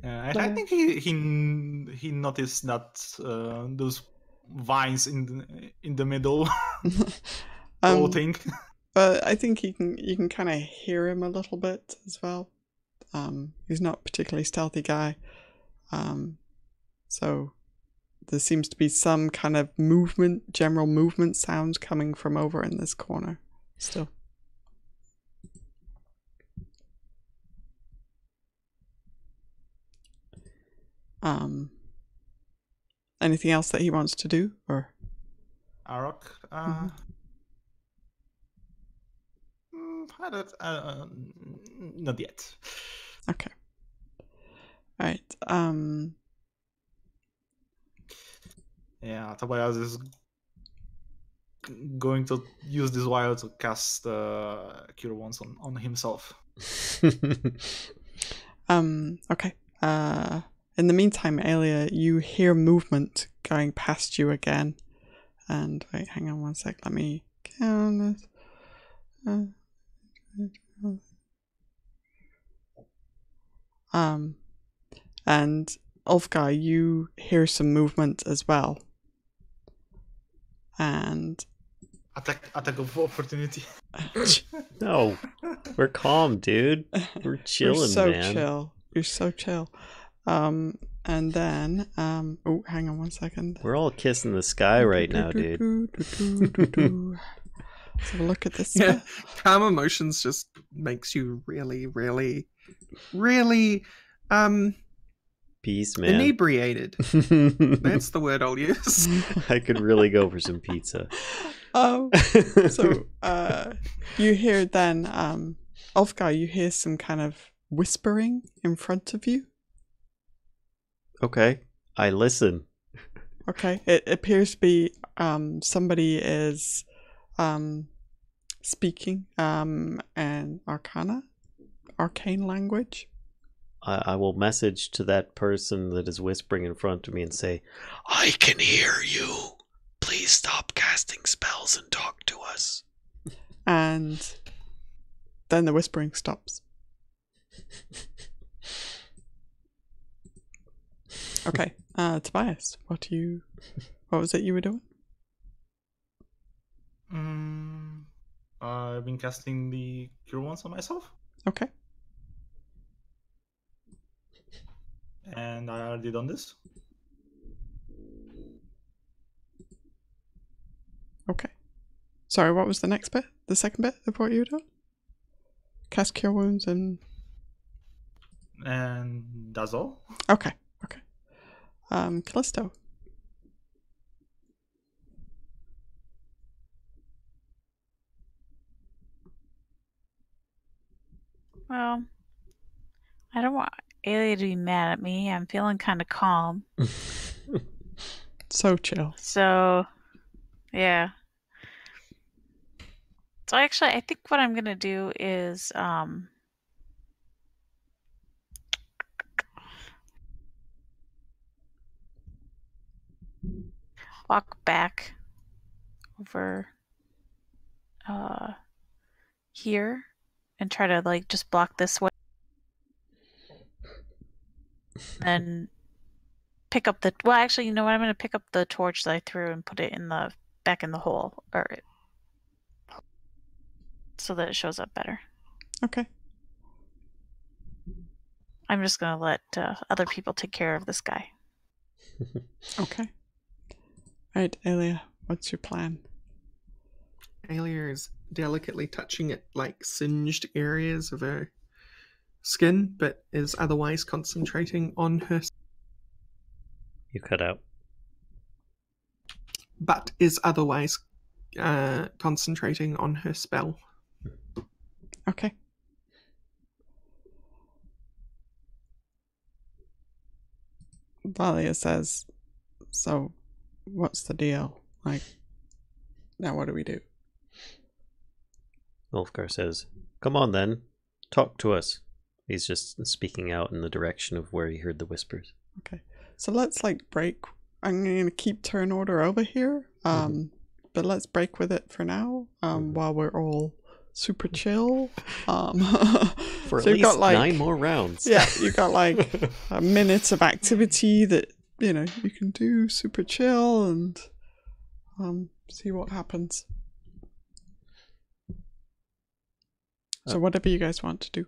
I think he noticed that those vines in the middle floating. But I think you can kind of hear him a little bit as well. He's not a particularly stealthy guy, so there seems to be some kind of movement, general movement sounds coming from over in this corner still. Anything else that he wants to do, or Arokh? Not yet. Okay. All right. Yeah, Tobias is going to use this while to cast Cure Wounds on himself. Okay. In the meantime, Aelia, you hear movement going past you again. And wait, hang on one sec. Let me count as, and Ulfgar, you hear some movement as well. And Attack of opportunity. No, we're calm, dude. We're chilling, you're so man. chill. You're so chill. And then, oh, hang on one second. We're all kissing the sky right now, dude. Let's have a look at this. Yeah, calm emotions just makes you really, really, really Peace, man. inebriated. That's the word I'll use. I could really go for some pizza. So you hear then, Ulfgar, you hear some kind of whispering in front of you. Okay, I listen. Okay, it appears to be somebody is speaking an arcane language. I will message to that person that is whispering in front of me and say, I can hear you. Please stop casting spells and talk to us. And then the whispering stops. Okay, Tobias, what was it you were doing? I've been casting the Cure Wounds on myself. Okay. And I already done this. Okay. Sorry, what was the next bit? The second bit of what you were doing? Cast Cure Wounds and that's all. Okay. Kellisto. Well, I don't want Aelia to be mad at me. I'm feeling kind of calm. So chill. So, yeah. So actually, I think what I'm going to do is walk back over here and try to like just block this way. And pick up actually, you know what? I'm going to pick up the torch that I threw and put it back in the hole, or so that it shows up better. Okay. I'm just going to let other people take care of this guy. Okay. Alright, Aelia, what's your plan? Aelia is delicately touching at like singed areas of her skin, but is otherwise concentrating on her. You cut out. But is otherwise concentrating on her spell. Okay. Valia says, so what's the deal? Like, now what do we do? Ulfgar says, come on then, talk to us. He's just speaking out in the direction of where he heard the whispers. Okay. So let's like break. I'm going to keep turn order over here. But let's break with it for now. While we're all super chill. For so at least got, like, 9 more rounds. Yeah, you got like minutes of activity that, you know, you can do super chill and see what happens. So whatever you guys want to do.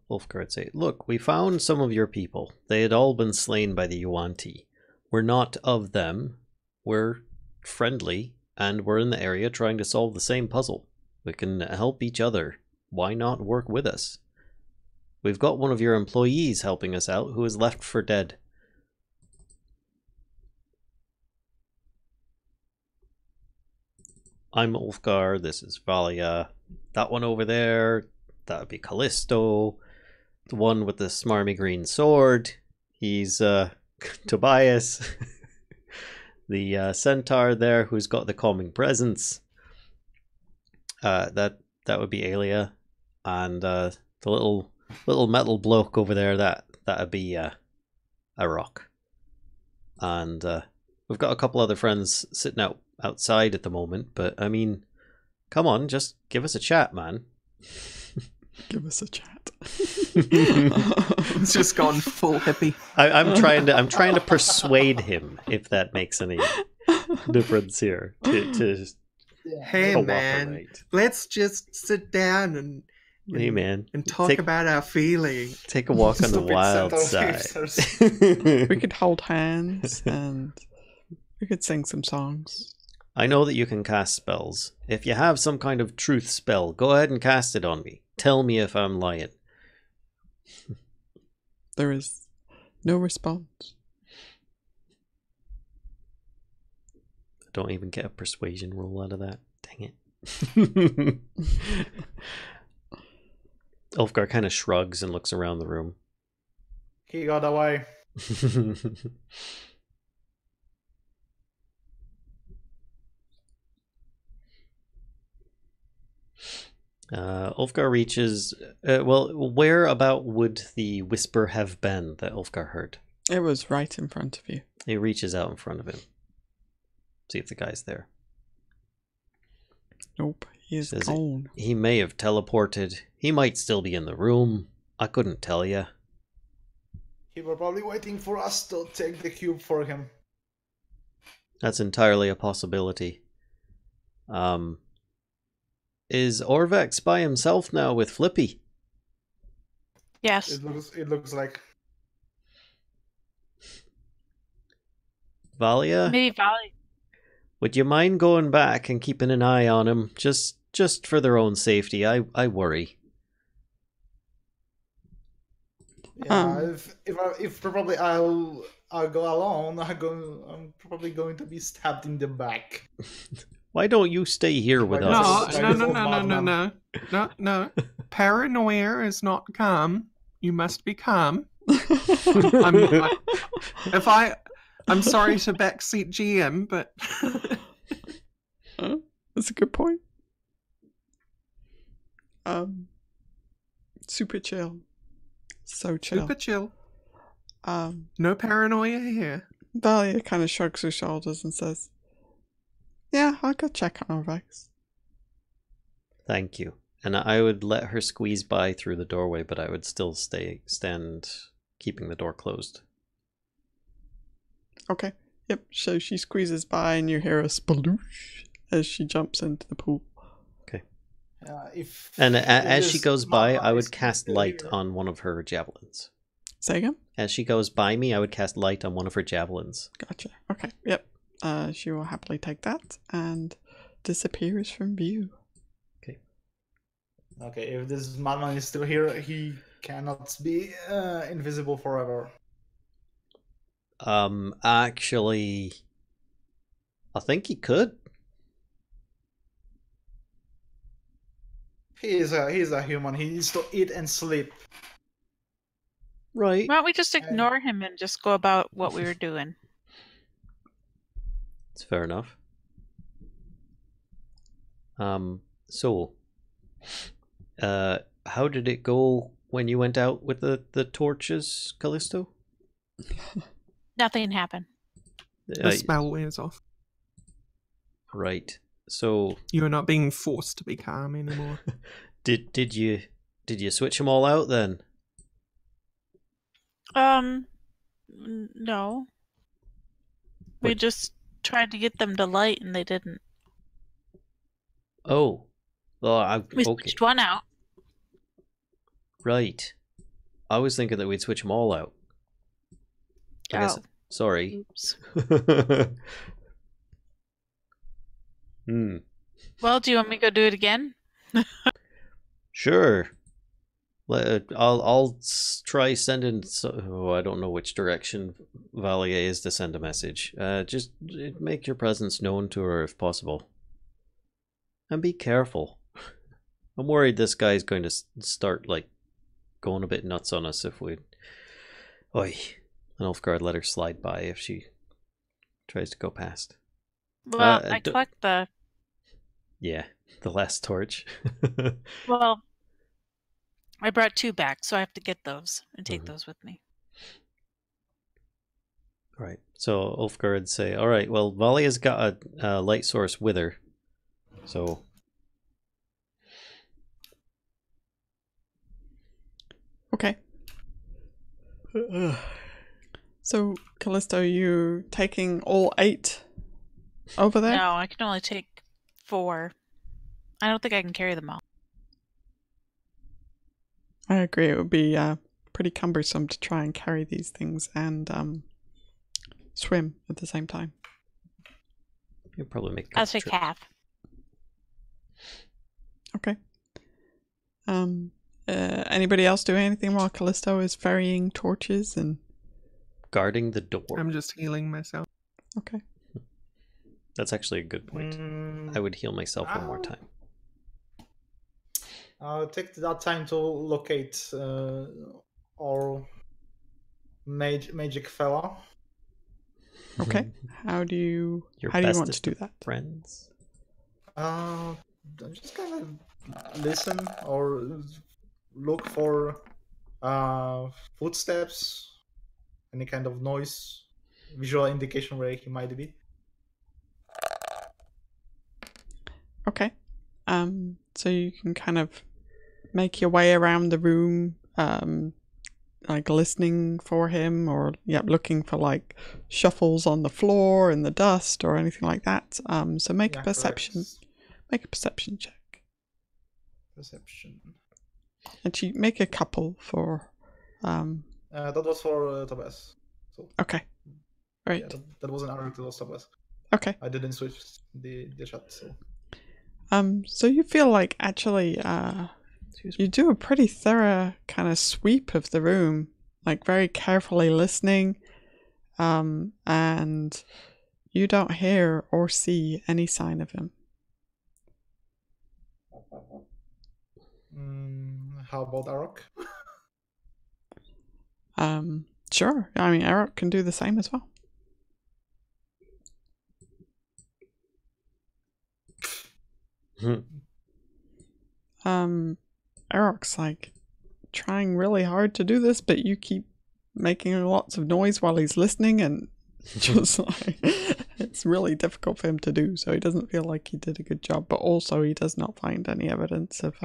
Ulfgar would say, look, we found some of your people. They had all been slain by the Yuan-Ti. We're not of them. We're friendly, and we're in the area trying to solve the same puzzle. We can help each other. Why not work with us? We've got one of your employees helping us out who is left for dead. I'm Ulfgar, this is Valia. That one over there, that would be Kellisto. The one with the smarmy green sword, he's Tobias. The Centaur there who's got the calming presence, that would be Aelia. And the little metal bloke over there, that would be Arokh. And we've got a couple other friends sitting outside at the moment, but I mean, come on, just give us a chat, man. Give us a chat. It's just gone full hippie. I'm trying to persuade him, if that makes any difference here. To Hey man, cooperate. let's just sit down and Hey man, and talk about our feelings. take a walk on the Stupid wild Centaur side. hipsters. We could hold hands and we could sing some songs. I know that you can cast spells. If you have some kind of truth spell, go ahead and cast it on me. Tell me if I'm lying. There is no response. I don't even get a persuasion roll out of that. Dang it. Ulfgar kind of shrugs and looks around the room. He got away. Ulfgar reaches... well, where about would the whisper have been that Ulfgar heard? It was right in front of you. He reaches out in front of him. See if the guy's there. Nope, he is Says gone. He may have teleported. He might still be in the room. I couldn't tell you. He was probably waiting for us to take the cube for him. That's entirely a possibility. Is Orvex by himself now with Flippy? Yes. It looks like. Valia? Maybe Valia. Would you mind going back and keeping an eye on him? Just for their own safety. I worry. Yeah, if probably I'll go alone. I'm probably going to be stabbed in the back. Why don't you stay here with No, us? No. Paranoia is not calm. You must be calm. I'm sorry to backseat GM, but That's a good point. Super chill. So chill. super chill. Um, No paranoia here. Valia kind of shrugs her shoulders and says, "Yeah, I'll go check on Orvex." Thank you. And I would let her squeeze by through the doorway, but I would still stand keeping the door closed. Okay. Yep. So she squeezes by, and you hear a sploosh as she jumps into the pool. Okay. If And if as she this goes by, mama I is would cast still light here- on one of her javelins. Say again? As she goes by me, I would cast light on one of her javelins. Gotcha. Okay. Yep. She will happily take that and disappears from view. Okay, if this madman is still here, he cannot be invisible forever. Actually, I think he could. He's a human. He needs to eat and sleep. Right. Why don't we just ignore him and just go about what we were doing? It's fair enough. So, how did it go when you went out with the torches, Kellisto? Nothing happened. The spell wears off. Right. So, You are not being forced to be calm anymore. did you switch them all out then? No. We What? just tried to get them to light and they didn't. Oh, well, We okay, switched one out. right. I was thinking that we'd switch them all out. I guess. Oh. Sorry. Oops. Well, do you want me to go do it again? Sure. I'll try sending. I don't know which direction Valia is to send a message. Just make your presence known to her if possible, and be careful. I'm worried this guy's going to start going a bit nuts on us if we. Oi, and Ulfgar let her slide by if she tries to go past. Well, I collect the. Yeah, the last torch. Well, I brought two back, so I have to get those and take those with me. All right. So Ulfgar would say, all right, well, Valia's got a light source with her. So... Okay. So, Kellisto, you taking all 8 over there? No, I can only take 4. I don't think I can carry them all. I agree. It would be pretty cumbersome to try and carry these things and swim at the same time. You'll probably make. I'll take half. Okay. Anybody else do anything while Kellisto is ferrying torches and Guarding the door. I'm just healing myself. okay? That's actually a good point. I would heal myself one more time. I'll take that time to locate our magic fella. Okay. How do you Your want to bestest do of that? friends. I'm just kind of listen or look for footsteps, any kind of noise, visual indication where he might be. Okay. So you can kind of make your way around the room, like listening for him, or looking for like shuffles on the floor in the dust or anything like that. So make a perception. Correct. Make a perception check. Perception. Actually, make a couple for. That was for Tobias. So, Okay. Right. yeah, that wasn't Arokh, that was Tobias. Okay. I didn't switch the chat, so. So you feel like actually, you do a pretty thorough kind of sweep of the room, like very carefully listening, and you don't hear or see any sign of him. How about Arokh? Sure. I mean, Arokh can do the same as well. Arokh's like trying really hard to do this, but you keep making lots of noise while he's listening, and just like it's really difficult for him to do. So he doesn't feel like he did a good job, but also he does not find any evidence of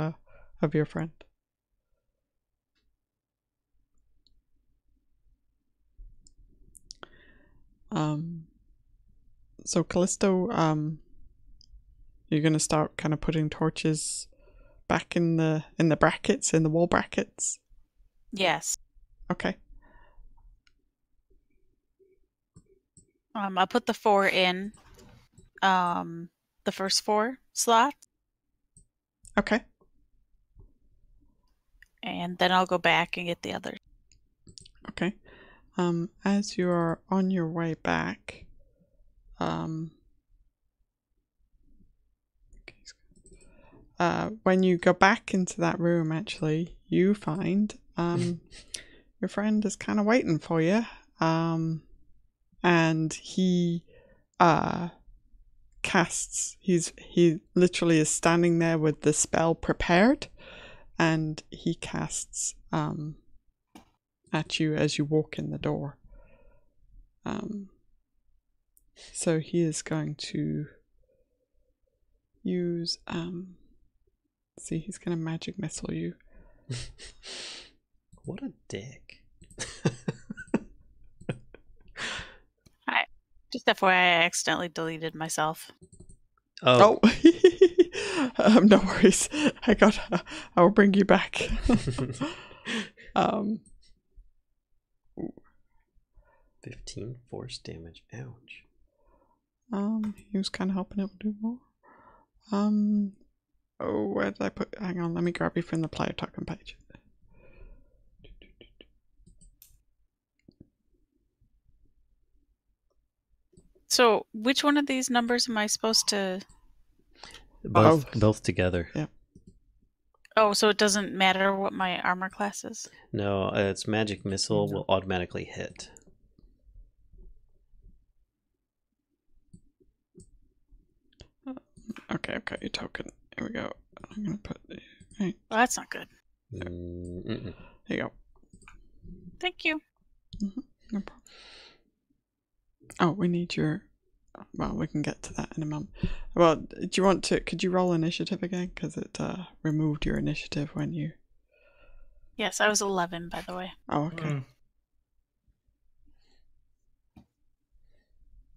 your friend. So Kellisto, you're gonna start kind of putting torches back in the brackets, in the wall brackets. Yes. Okay. I put the 4 in the first 4 slots, Okay. and then I'll go back and get the others. Okay. As you are on your way back, when you go back into that room, actually, you find your friend is kind of waiting for you, and he casts. He literally is standing there with the spell prepared, and he casts at you as you walk in the door. So he is going to use see, he's gonna magic missile you. What a dick. Just FYI, I accidentally deleted myself. Oh. No worries. I will bring you back. 15 force damage. Ouch. He was kind of hoping it would do more. Oh, where did I put? Hang on, let me grab you from the player token page. So, which one of these numbers am I supposed to? Both together. Yeah. Oh, so it doesn't matter what my armor class is? No, its magic missile will automatically hit. Okay, I've got your token. Here we go. I'm gonna put the right. Well, that's not good. Mm-mm. There you go. Thank you. No problem. Oh, we need your... Well, we can get to that in a moment. Well, do you want to... Could you roll initiative again? Because it removed your initiative when you... Yes, I was 11, by the way. Oh, okay.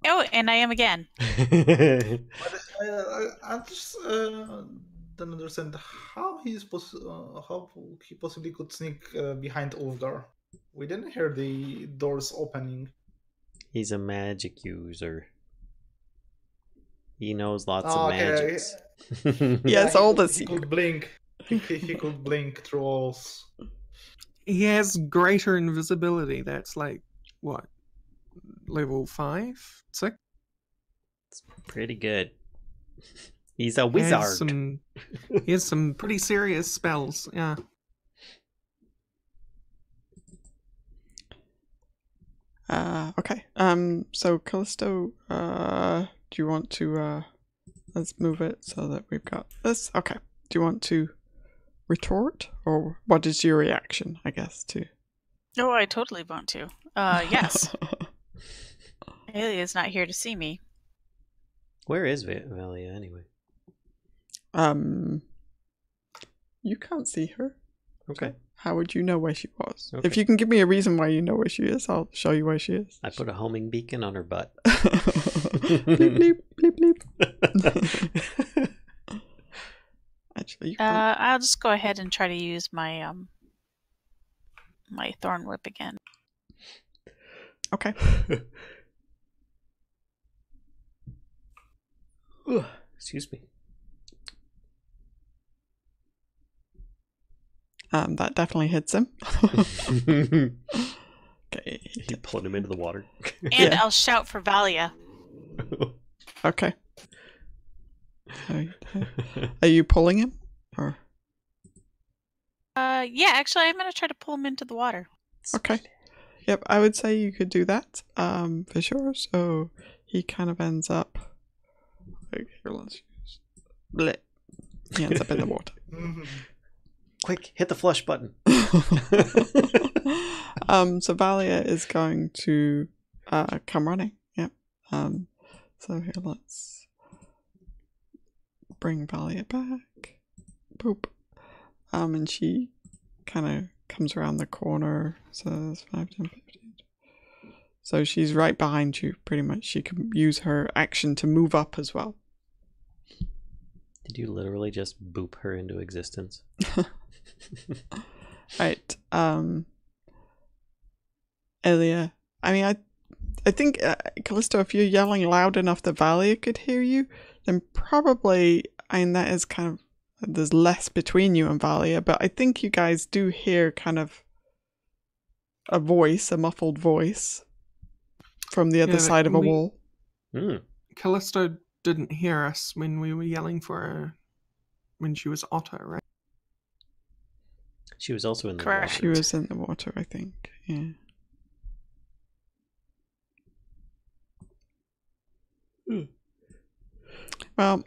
Oh, and I am again. I just don't understand how he possibly could sneak behind Ulfgar. We didn't hear the doors opening. He's a magic user. He knows lots of magics. Yes, all the he could blink. He could blink through walls. He has greater invisibility. That's like, what? Level 5? 6? It's pretty good. He's a wizard. He has some pretty serious spells, yeah. Okay. So Kellisto, do you want to let's move it so that we've got this? Okay. Do you want to retort, or what is your reaction, I guess, to... No, I totally want to. Yes. Aelia's not here to see me. Where is Valia anyway? You can't see her. Okay. How would you know where she was? Okay. If you can give me a reason why you know where she is, I'll show you where she is. I put a homing beacon on her butt. Bleep, bleep, bleep, bleep. Actually, you can't. I'll just go ahead and try to use my my thorn whip again. Okay. Excuse me. That definitely hits him. Okay. You pulling him into the water. And Yeah. I'll shout for Valia. Okay. Are you pulling him? Or Yeah, actually, I'm gonna try to pull him into the water. okay. Yep, I would say you could do that. For sure. So he kind of ends up. Okay, here, let's use. Bleh. He ends up in the water. Quick, hit the flush button. So Valia is going to come running. Yep. So here, let's bring Valia back. Boop. And she kind of comes around the corner. So that's 5, 10, 15. So she's right behind you, pretty much. She can use her action to move up as well. Did you literally just boop her into existence? Right. Aelia. I mean, I think, Kellisto, if you're yelling loud enough that Valia could hear you, then probably, I mean, that is kind of, there's less between you and Valia, but I think you guys do hear kind of a voice, a muffled voice from the other side of a wall. Kellisto didn't hear us when we were yelling for her when she was Otto, right? She was also in the Correct. water. She was in the water, I think. Yeah. Well,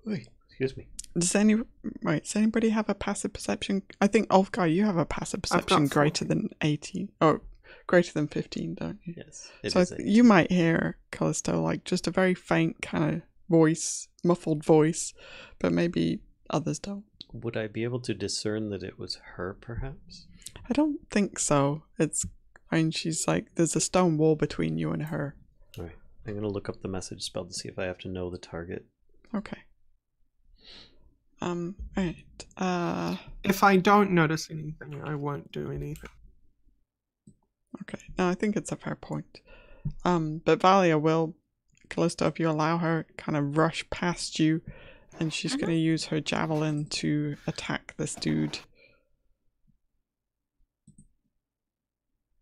Wait, excuse me. does anybody have a passive perception? I think Ulfgar, you have a passive perception greater than 18. Oh, greater than 15, don't you? Yes. It So is you might hear Kellisto, like just a very faint kind of voice, muffled voice, but maybe others don't. Would I be able to discern that it was her, perhaps? I don't think so. I mean, she's like, there's a stone wall between you and her. All right. I'm going to look up the message spell to see if I have to know the target. Okay. Right. If I don't notice anything, I won't do anything. Okay. No, I think it's a fair point. But Valia will, Kellisto, if you allow her, kind of rush past you, and she's going to use her javelin to attack this dude.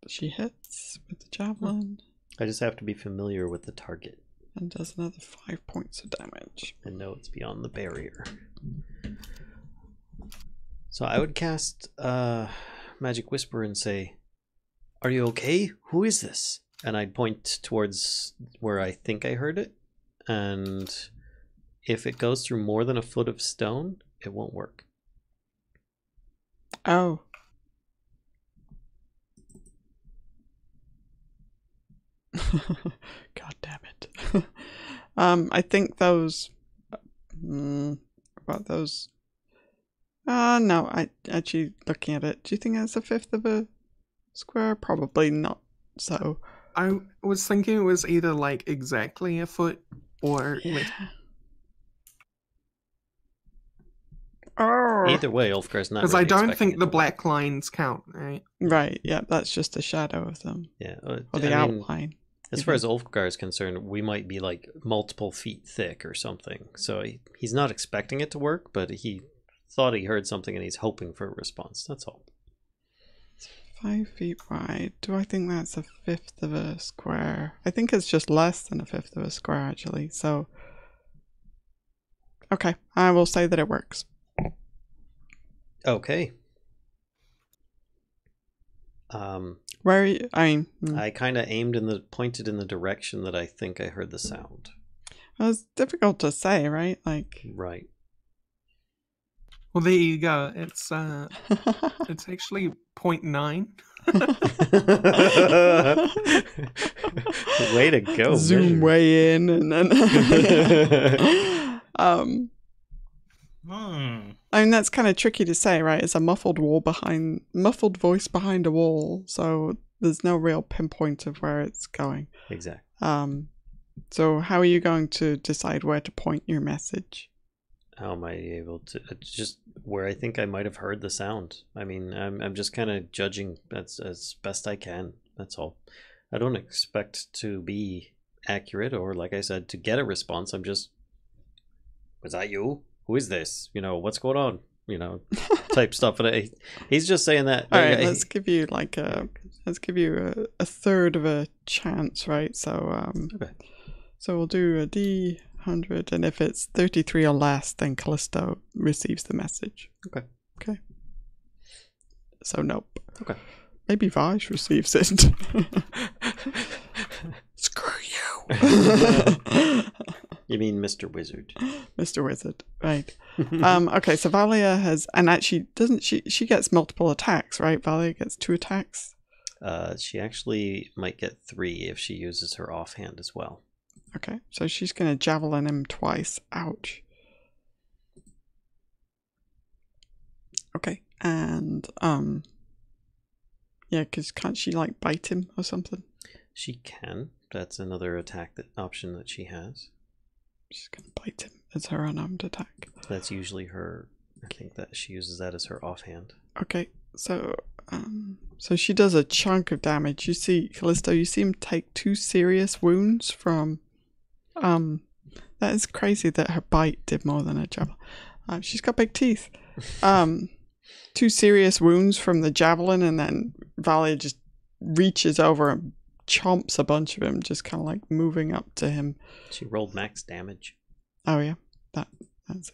She hits with the javelin. I just have to be familiar with the target. And does another 5 points of damage. And know it's beyond the barrier. So I would cast Magic Whisper and say, "Are you okay? Who is this?" And I'd point towards where I think I heard it. And if it goes through more than a foot of stone, it won't work. Oh. God damn it. I think those... about those... no, I actually looking at it. Do you think that's a fifth of a square? Probably not. So I was thinking it was either like exactly a foot or less. Oh. Either way, Ulfgar's not. Because Really I don't expecting think it the to black lines count, right? Right, yeah, that's just a shadow of them. Yeah, Or the I mean, outline. as far as Ulfgar is concerned, we might be like multiple feet thick or something. So he's not expecting it to work, but he thought he heard something and he's hoping for a response. That's all. 5 feet wide. Do I think that's a fifth of a square? I think it's just less than a fifth of a square, actually. So, okay, I will say that it works. Okay. Where are you? I mean, I kind of pointed in the direction that I think I heard the sound. well, it's difficult to say, right? Like, Right. Well, there you go. It's actually 0.9. Way to go! zoom measure. way in, and then I mean, that's kind of tricky to say, right? It's a muffled voice behind a wall, so there's no real pinpoint of where it's going. Exactly. So how are you going to decide where to point your message? How am I able to just where I think I might have heard the sound? I mean, I'm just kind of judging as best I can. That's all. I don't expect to be accurate or, like I said, to get a response. I'm just, was that you? Who is this? You know, what's going on? You know, type stuff. And he's just saying that. All right, let's give you a third of a chance, right? So Okay. So we'll do a D100, and if it's 33 or less, then Kellisto receives the message. Okay. Okay. So nope. Okay. Maybe Vash receives it. Screw you. You mean Mr. Wizard? Mr. Wizard, right. Okay, so Valia has, and actually doesn't she gets multiple attacks, right? Valia gets 2 attacks. She actually might get 3 if she uses her offhand as well. Okay, so she's gonna javelin him twice. Ouch. Okay, and yeah, because can't she like bite him or something? She can. That's another attack option that she has. She's gonna bite him as her unarmed attack. That's usually her. I think that she uses that as her offhand. Okay, so so she does a chunk of damage. You see, Kellisto, you see him take 2 serious wounds from. That is crazy that her bite did more than a javelin. She's got big teeth. 2 serious wounds from the javelin, and then Valia just reaches over and chomps a bunch of him, just kind of like moving up to him. She rolled max damage. Oh yeah, that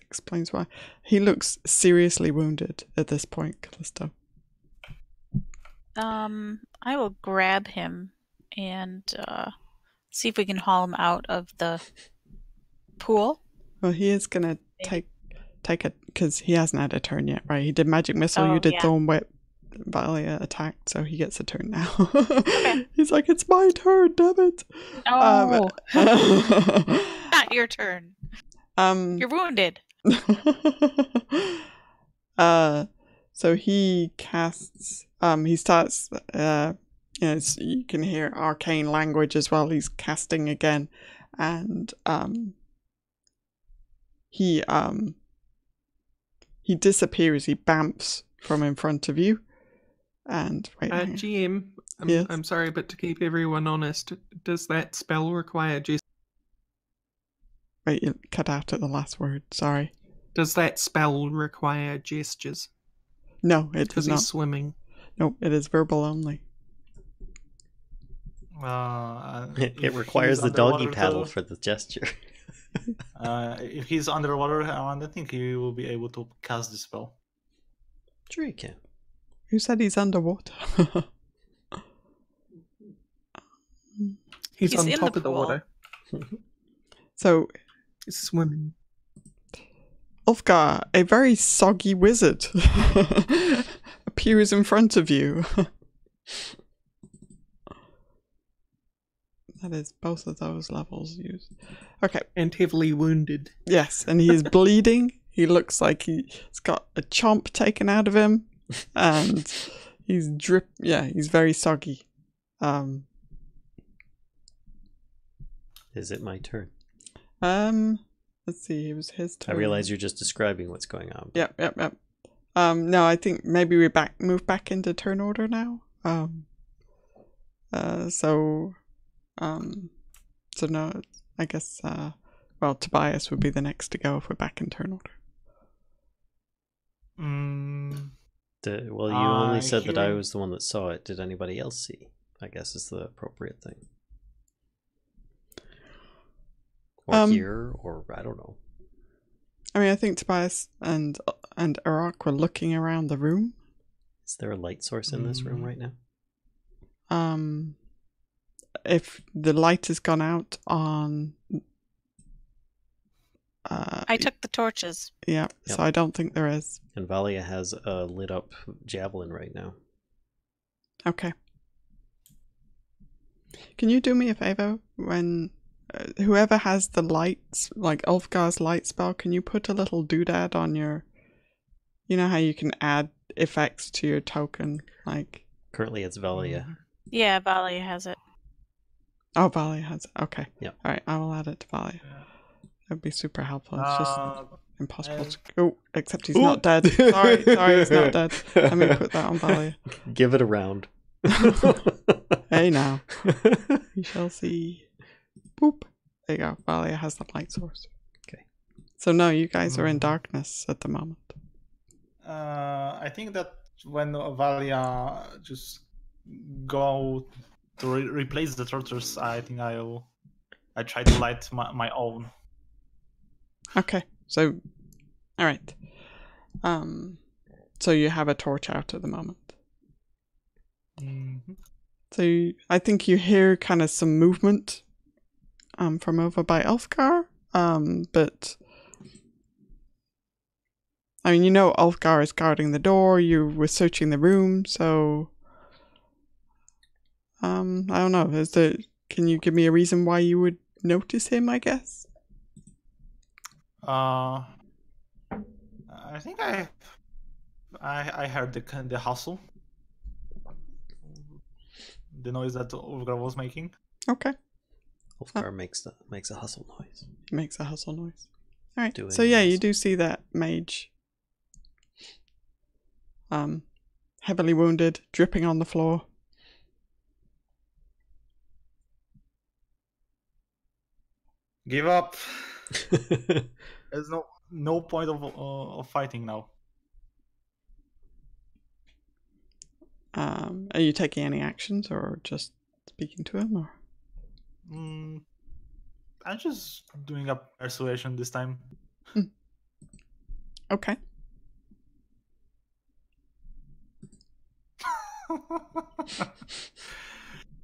explains why. He looks seriously wounded at this point, Kellisto. I will grab him and see if we can haul him out of the pool. Well, he is gonna take it because he hasn't had a turn yet, right? He did magic missile. You did Thorn Whip. Valia attacked, so he gets a turn now. Okay. He's like, it's my turn, damn it. Oh, not your turn. You're wounded. So he casts. He starts. You can hear arcane language as well. He's casting again, and he disappears. He bamps from in front of you. And GM, yes? I'm sorry, but to keep everyone honest, does that spell require gestures? Wait, you cut out at the last word. Sorry. Does that spell require gestures? No, it does not. Because he's swimming. No, it is verbal only. It requires the doggy paddle for the gesture. If he's underwater, I don't think he will be able to cast the spell. Sure you can. Who said he's underwater? He's on top of the water. So, he's swimming. Ulfgar, a very soggy wizard, appears in front of you. That is both of those levels used. Okay. And heavily wounded. Yes, and he is bleeding. He looks like he's got a chomp taken out of him, and he's he's very soggy. Is it my turn? Let's see. It was his turn. I realize you're just describing what's going on. Yep. No, I think maybe we move back into turn order now. So no, I guess. Well, Tobias would be the next to go if we're back in turn order. Well, you only said that I was the one that saw it. Did anybody else see? I guess is the appropriate thing. Or hear, or I don't know. I mean, I think Tobias and Arokh were looking around the room. Is there a light source in this room right now? If the light has gone out on... I took the torches. Yeah, so I don't think there is. And Valia has a lit up javelin right now. Okay. Can you do me a favor? When whoever has the lights, like Ulfgar's light spell, can you put a little doodad on your... You know how you can add effects to your token? Like currently it's Valia. Yeah, Valia has it. Oh, Valia has it. Okay. Yep. Alright, I will add it to Valia. That'd be super helpful. It's just impossible to... Oh, except he's not dead. Sorry, he's not dead. Let me put that on Valia. Give it a round. Hey now. We shall see. Boop. There you go. Valia has the light source. Okay. So no, you guys are in darkness at the moment. I think that when Valia just go to replace the torches, I think I try to light my own. Okay. So, all right. So you have a torch out at the moment. Mm-hmm. So I think you hear kind of some movement from over by Ulfgar, but I mean, you know, Ulfgar is guarding the door. You were searching the room, so I don't know. Can you give me a reason why you would notice him? I guess. I think I heard the hustle. The noise that Ulfgar was making. Okay. Ulfgar makes a hustle noise. Makes a hustle noise. All right. Doing So yeah, you hustle. do see that mage. Heavily wounded, dripping on the floor. Give up. There's no point of fighting now. Are you taking any actions or just speaking to him, or? I'm just doing a persuasion this time. Okay.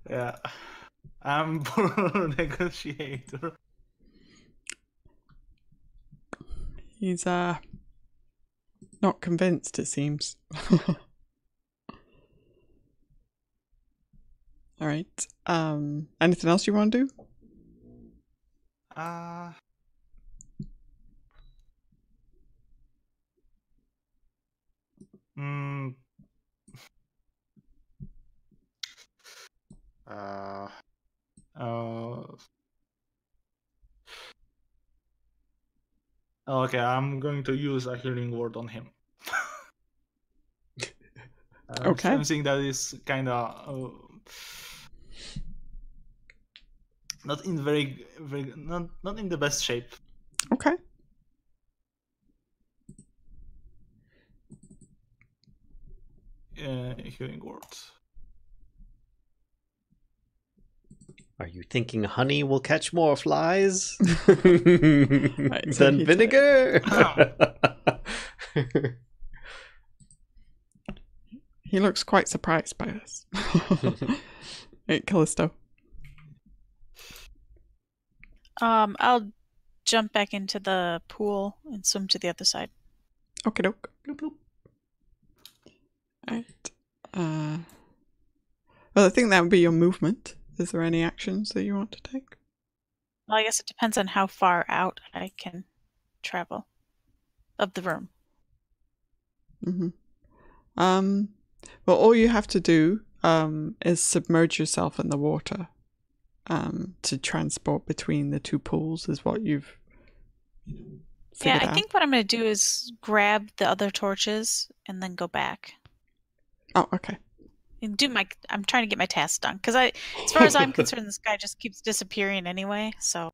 Yeah, I'm poor negotiator. He's not convinced, it seems. All right. Anything else you want to do? Okay, I'm going to use a healing word on him. Okay. Something that is kind of not in not in the best shape. Okay. Healing word. Are you thinking honey will catch more flies Right, so than vinegar? He looks quite surprised by this. Hey, Kellisto. I'll jump back into the pool and swim to the other side. Okay, doke. Bloop, bloop. Alright. Well, I think that would be your movement. Is there any actions that you want to take? Well, I guess it depends on how far out I can travel of the room. Mm-hmm. Well, all you have to do is submerge yourself in the water to transport between the two pools is what you've Yeah, figured I out. think what I'm going to do is grab the other torches and then go back. Oh, okay. And I'm trying to get my task done because as far as I'm concerned, this guy just keeps disappearing anyway. So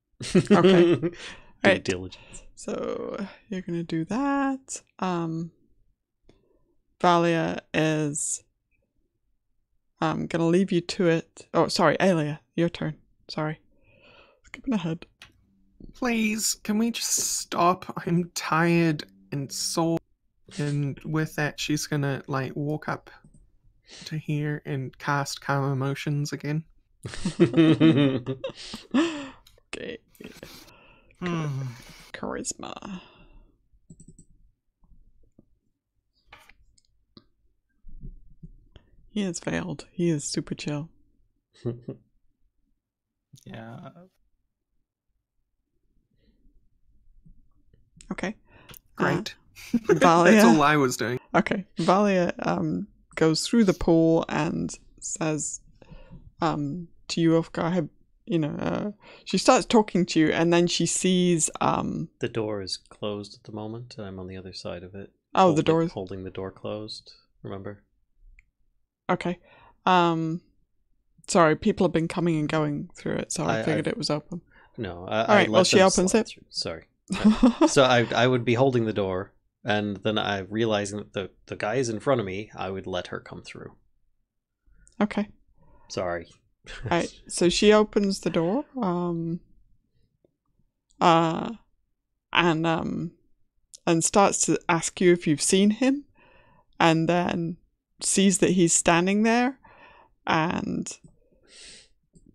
Okay. Due Right. diligence. So you're gonna do that. Valia is gonna leave you to it. Oh, sorry, Aelia, your turn. Sorry. Skipping ahead. Please, can we just stop? I'm tired and sore. And with that, she's gonna like walk up to here and cast Calm Emotions again. Okay. Hmm. Charisma. He is veiled. He is super chill. Yeah. Okay. Great. Valia. That's all I was doing. Okay. Valia goes through the pool and says to you, Ulfgar, she starts talking to you and then she sees The door is closed at the moment, and I'm on the other side of it. Oh, the door is holding the door closed. Remember? Okay. Sorry, people have been coming and going through it, so I figured it was open. No. Alright, well, she opens it. Sorry. So I would be holding the door, and then I realizing that the guy is in front of me, I would let her come through. Okay. Sorry. Alright, so she opens the door, and starts to ask you if you've seen him, and then sees that he's standing there, and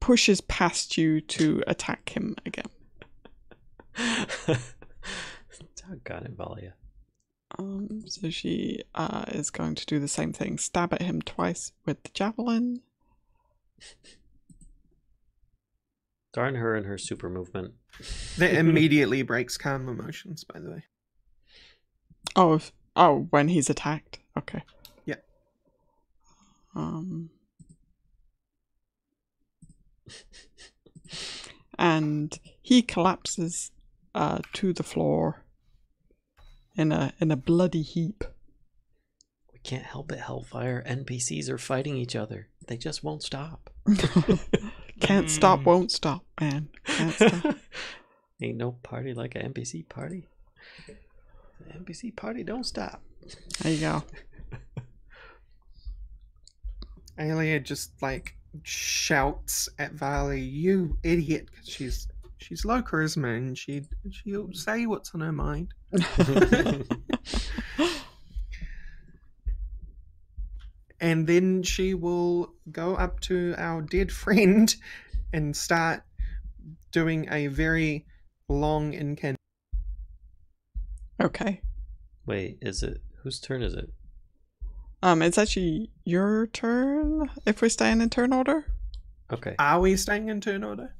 pushes past you to attack him again. Doggone it, Valia. So she is going to do the same thing. Stab at him twice with the javelin. Darn her and her super movement. That immediately breaks Calm Emotions, by the way. Oh, when he's attacked. Okay. Yeah. And he collapses to the floor in a bloody heap. We can't help it, Hellfire. NPCs are fighting each other. They just won't stop. Can't stop, won't stop, man. Can't stop. Ain't no party like an NPC party. The NPC party don't stop. There you go. Aelia just like shouts at Valia, "You idiot!" 'Cause she's low charisma and she'll say what's on her mind. And then she will go up to our dead friend and start doing a very long incantation. Okay. Wait, whose turn is it? It's actually your turn if we're staying in turn order. Okay. Are we staying in turn order?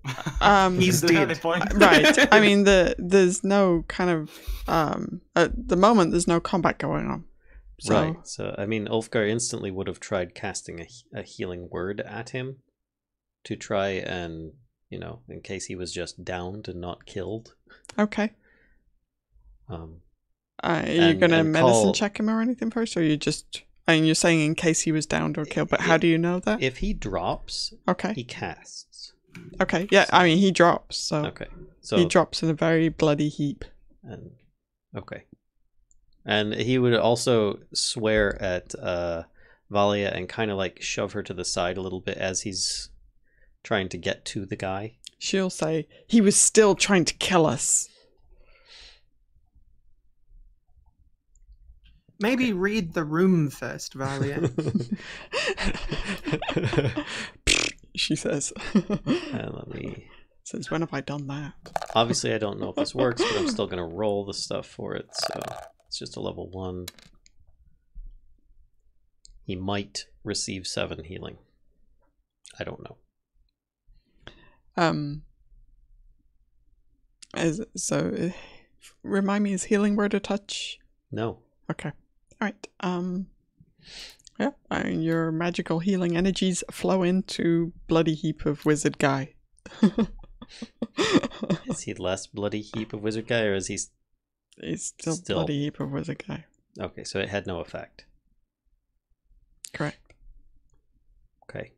Is He's there any dead. point? Right. I mean, there's no kind of at the moment there's no combat going on. So, Right. So I mean, Ulfgar instantly would have tried casting a healing word at him to try and, in case he was just downed and not killed. Okay. Are you And- gonna and medicine call- check him or anything first, or you just? I mean, you're saying in case he was downed or killed, but how do you know that? If he drops, Okay. he casts. Okay. Yeah. I mean, he drops. So Okay. So he drops in a very bloody heap. Okay. And he would also swear at Valia and kind of like shove her to the side a little bit as he's trying to get to the guy. She'll say he was still trying to kill us. Maybe read the room first, Valia. She says. And let me... Since when have I done that? Obviously, I don't know if this works, but I'm still going to roll the stuff for it. So it's just a level 1. He might receive 7 healing. I don't know. Remind me, is healing word a touch? No. Okay. All right. Yeah. Your magical healing energies flow into bloody heap of wizard guy. Is he less bloody heap of wizard guy, or is he? He's still bloody heap of wizard guy. Okay, so it had no effect. Correct. Okay.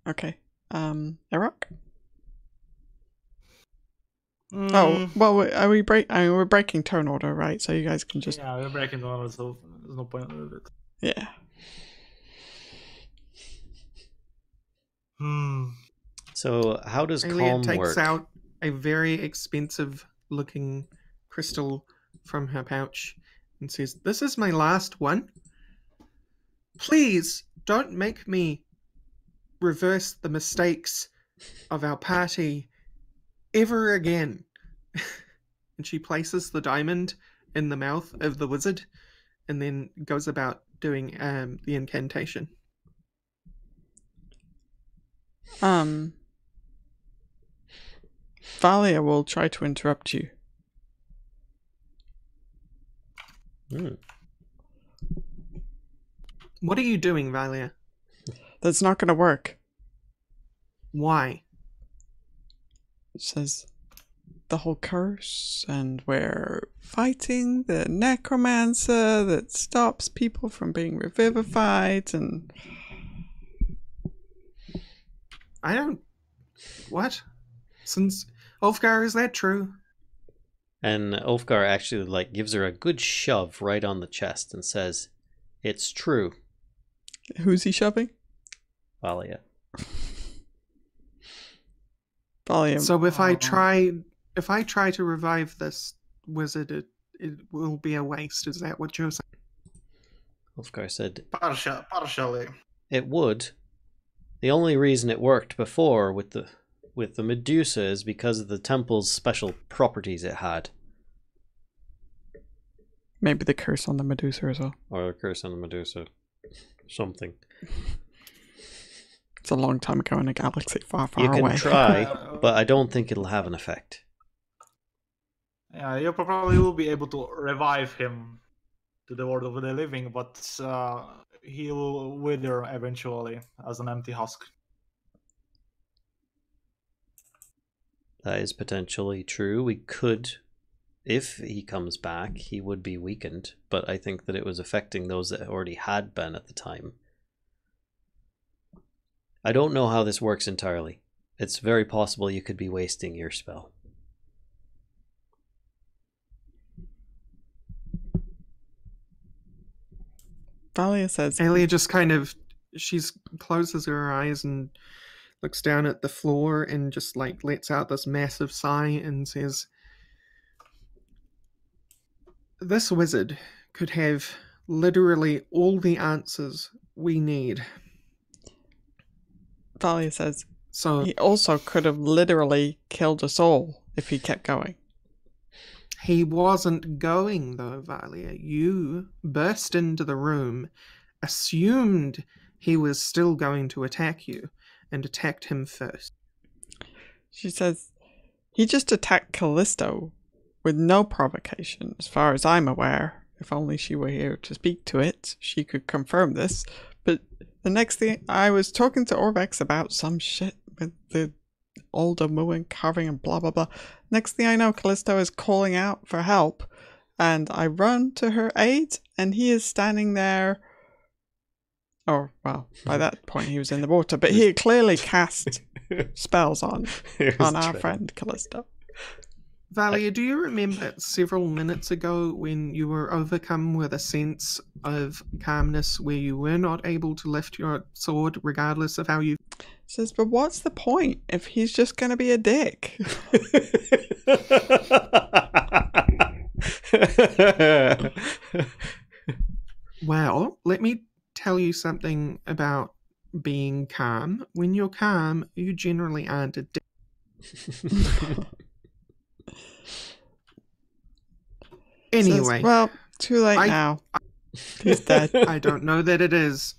Okay. Arokh? Oh, well, we're breaking turn order, right? So you guys can just... Yeah, we're breaking turn order, so there's no point in it. Yeah. So how does Aelia calm takes work? out a very expensive-looking crystal from her pouch and says, "This is my last one. Please don't make me reverse the mistakes of our party ever again." And she places the diamond in the mouth of the wizard and then goes about doing the incantation. Valia will try to interrupt you. What are you doing, Valia? That's not going to work. Why? It says the whole curse, and we're fighting the necromancer that stops people from being revivified, and... I don't... What? Since Ulfgar, is that true? And Ulfgar actually gives her a good shove right on the chest and says, "It's true." Who's he shoving? Valia. Valia. So if I try to revive this wizard, it will be a waste. Is that what you're saying? Ulfgar said, Partially. "It would. The only reason it worked before with the Medusa is because of the temple's special properties it had." Maybe the curse on the Medusa as well. Or the curse on the Medusa. Something. It's a long time ago in a galaxy far, far You can away. try, but I don't think it'll have an effect. Yeah, you probably will be able to revive him to the world of the living, but he will wither eventually as an empty husk. That is potentially true. We could, if he comes back, he would be weakened, but I think that it was affecting those that already had been at the time. I don't know how this works entirely. It's very possible you could be wasting your spell. Valia says... Aelia just she's closes her eyes and looks down at the floor and just lets out this massive sigh and says, "This wizard could have literally all the answers we need." Valia says, So he also could have literally killed us all if he kept going. he wasn't going, though, Valia. You burst into the room, assumed he was still going to attack you, and attacked him first. She says, he just attacked Kellisto with no provocation, as far as I'm aware. If only she were here to speak to it, she could confirm this. But the next thing, I was talking to Orvex about some shit with the older Muin carving and blah blah blah. Next thing I know, Kellisto is calling out for help, and I run to her aid, and he is standing there. Oh, well, by that point he was in the water, but he had clearly cast spells on our friend Kellisto. Valia, do you remember several minutes ago when you were overcome with a sense of calmness where you were not able to lift your sword regardless of how you... Says, but what's the point if he's just going to be a dick? Well, let me tell you something about being calm. When you're calm, you generally aren't a dick. Anyway. Says, well, too late now. He's dead. I don't know that it is.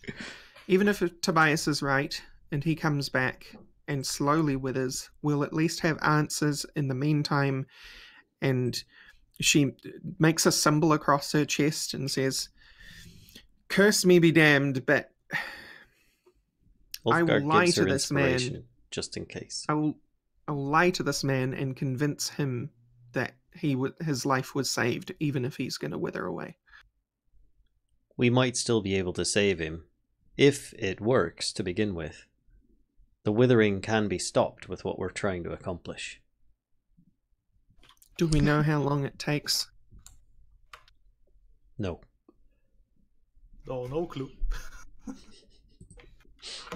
Even if Tobias is right, and he comes back and slowly withers, we'll at least have answers in the meantime. And she makes a symbol across her chest and says, "Curse me be damned, but I will Ulfgar lie gives to her this man. inspiration, just in case. I will lie to this man and convince him that his life was saved, even if he's going to wither away." We might still be able to save him, if it works to begin with. The withering can be stopped with what we're trying to accomplish. Do we know how long it takes? No. Oh, no clue.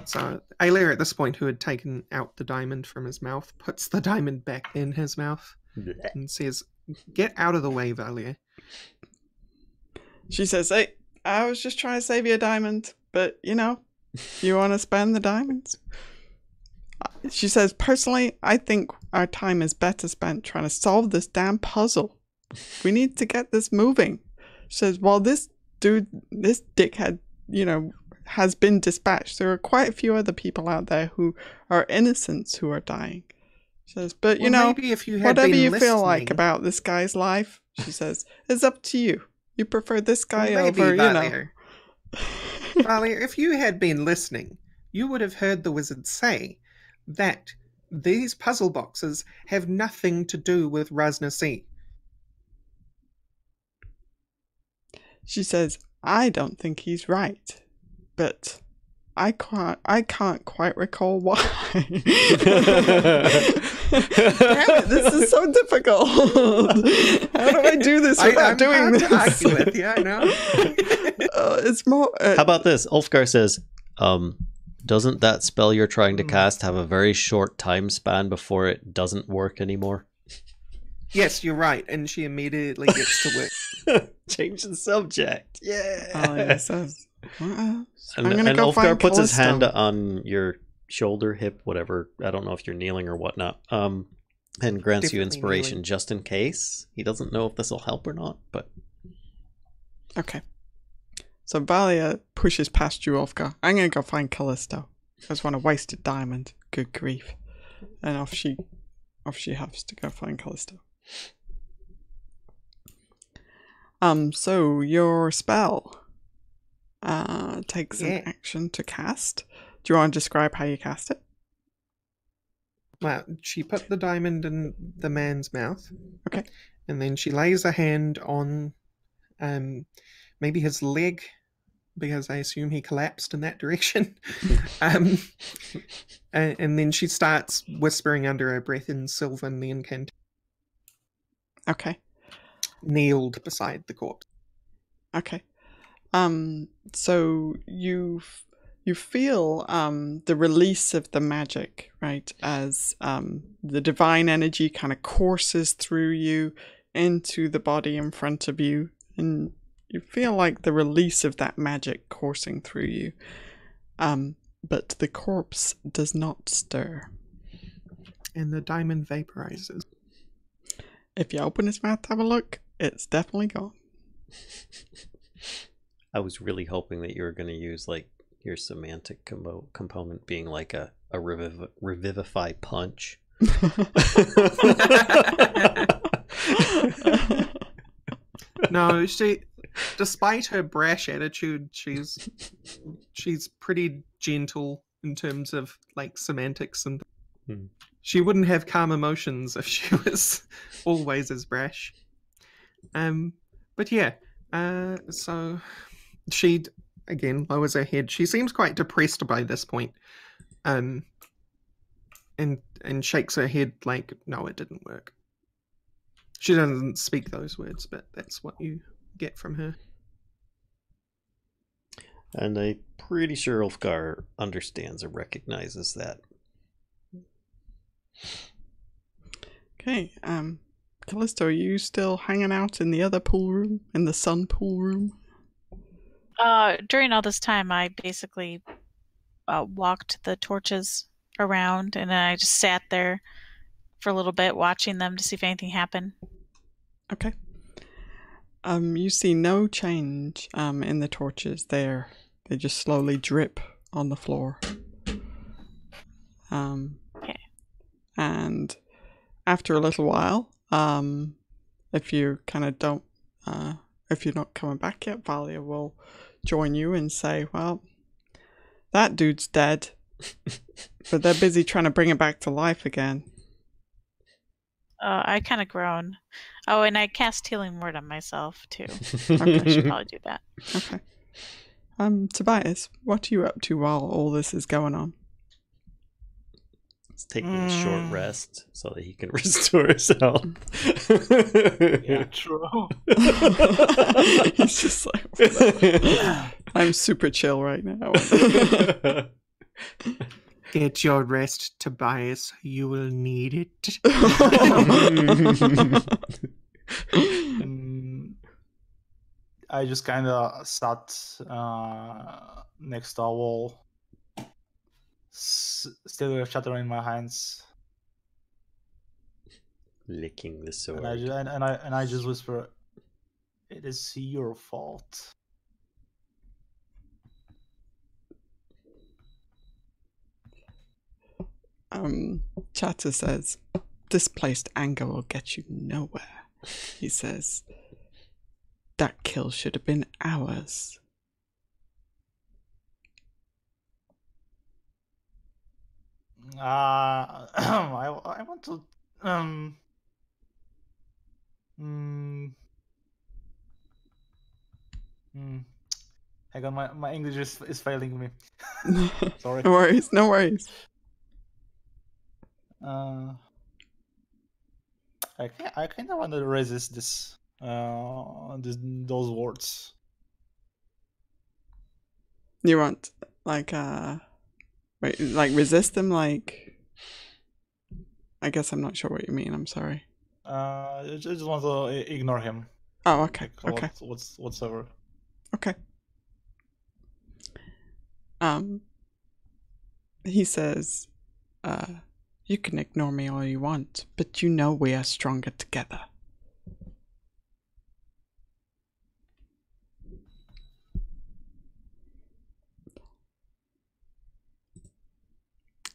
So Aelia, at this point, who had taken out the diamond from his mouth, puts the diamond back in his mouth and says, "Get out of the way, Valia." She says, "Hey, I was just trying to save you a diamond, but, you know, if you want to spend the diamonds." She says, "Personally, I think our time is better spent trying to solve this damn puzzle. We need to get this moving." She says, "Well, this dickhead, you know, has been dispatched. There are quite a few other people out there who are innocents who are dying." She says, "But, you know, maybe if you had whatever been you feel like listening- about this guy's life," she says, "it's up to you. You prefer this guy Well, maybe, over, you know." Valia. Valia, if you had been listening, you would have heard the wizard say that these puzzle boxes have nothing to do with Raznasi. She says, "I don't think he's right, but I can't quite recall why." Damn it, this is so difficult. How do I do this without I'm doing hard this? to argue with you, I know. It's more. How about this? Ulfgar says, doesn't that spell you're trying to cast have a very short time span before it doesn't work anymore? Yes, you're right, and she immediately gets to work. Change the subject. Yeah. Aelia says, "What else? And, I'm gonna and go Ulfgar find puts his Kellisto." hand on your shoulder, hip, whatever. I don't know if you're kneeling or whatnot. And grants you Definitely inspiration kneeling. just in case. He doesn't know if this will help or not, but Okay. So Valia pushes past you, Ulfgar. "I'm gonna go find Kellisto. I just want to waste a diamond. Good grief." And off she has to go find Kellisto. So your spell takes Yeah. an action to cast. Do you want to describe how you cast it? Well, she put the diamond in the man's mouth. Okay. And then she lays a hand on maybe his leg, because I assume he collapsed in that direction. and then she starts whispering under her breath in Sylvan the incantation, Okay. kneeled beside the corpse. Okay. So you feel the release of the magic, right? As the divine energy kind of courses through you into the body in front of you, and you feel like the release of that magic coursing through you. But the corpse does not stir. And the diamond vaporizes. If you open his mouth to have a look, it's definitely gone. I was really hoping that you were going to use like your semantic component being like a revivify punch. No, she, despite her brash attitude, she's pretty gentle in terms of like semantics, and she wouldn't have calm emotions if she was always as brash. But yeah, so she again lowers her head. She seems quite depressed by this point, and shakes her head like, no, it didn't work. She doesn't speak those words, but that's what you get from her. And I'm pretty sure Ulfgar understands or recognizes that. Okay, Kellisto, are you still hanging out in the other pool room? In the sun pool room? During all this time, I basically walked the torches around, and then I just sat there for a little bit watching them to see if anything happened. Okay. You see no change in the torches there. They just slowly drip on the floor. Okay. And after a little while, if you kind of don't, if you're not coming back yet, Valia will join you and say, well, that dude's dead, but they're busy trying to bring it back to life again. I kind of groan. Oh, and I cast Healing Word on myself, too. Okay. I should probably do that. Okay. Tobias, what are you up to while all this is going on? He's taking a short rest so that he can restore his health. Yeah, true. He's just like, whatever. I'm super chill right now. Get your rest, Tobias. You will need it. I just kind of sat next to a wall, still with shatter in my hands, Licking the sword. and I just whisper, "It is your fault." Chatter says, displaced anger will get you nowhere. He says, that kill should have been ours. I want to hang on, my English is failing me. Sorry. No worries, no worries. I kind of want to resist this, those words. You want, like, wait, like, resist them, like, I guess I'm not sure what you mean, I'm sorry. I just want to ignore him. Oh, okay, Like, okay. Whatsoever. Okay. He says, you can ignore me all you want, but you know we are stronger together.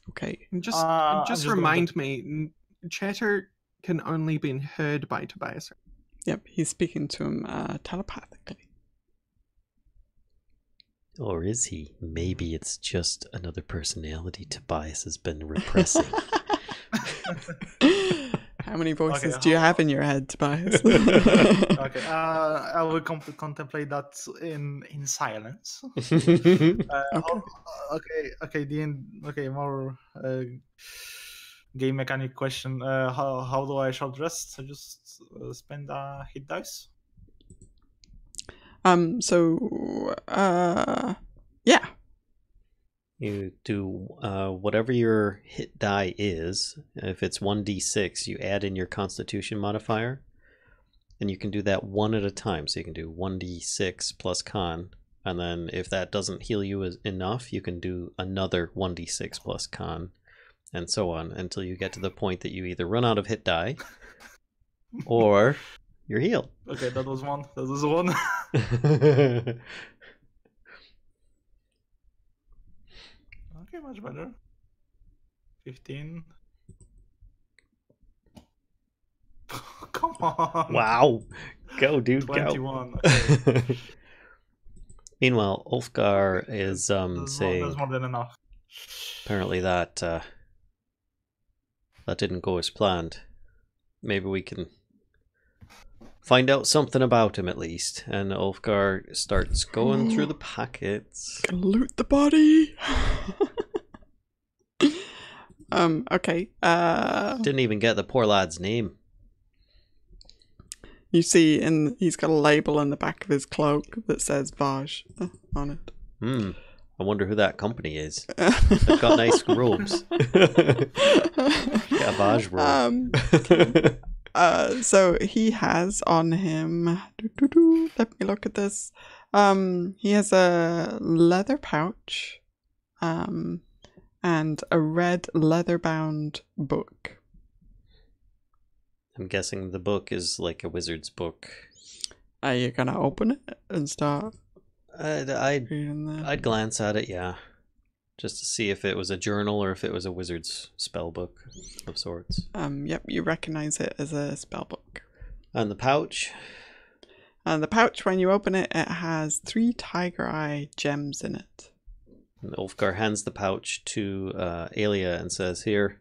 Okay. Just remind me, chatter can only be heard by Tobias. Yep, he's speaking to him telepathically. Or is he? Maybe it's just another personality Tobias has been repressing. How many voices do you have in your head, Tobias? Okay, I will contemplate that in silence. Okay. Okay, more game mechanic question. How do I short rest? I just spend a hit dice. Yeah. You do whatever your hit die is. If it's 1d6, you add in your Constitution modifier, and you can do that one at a time. So you can do 1d6 plus con, and then if that doesn't heal you enough, you can do another 1d6 plus con, and so on until you get to the point that you either run out of hit die or you're healed. Okay, that was one. That was one. Okay, much better. 15. Come on. Wow. Go, dude, 21. go. Okay. Meanwhile, Ulfgar is saying That's more than enough. apparently that that didn't go as planned. Maybe we can find out something about him at least. And Ulfgar starts going through the pockets. Loot the body. Okay. Didn't even get the poor lad's name. You see, he's got a label in the back of his cloak that says Vaj on it. I wonder who that company is. They've got nice robes. Get a Vaj robe. So he has on him. Let me look at this. He has a leather pouch, and a red leather-bound book. I'm guessing the book is like a wizard's book. Are you gonna open it and start reading that? I'd glance at it, yeah. just to see if it was a journal or if it was a wizard's spell book of sorts. Yep, you recognize it as a spell book. And the pouch? And the pouch, when you open it, it has 3 tiger eye gems in it. And Ulfgar hands the pouch to Aelia and says, "Here."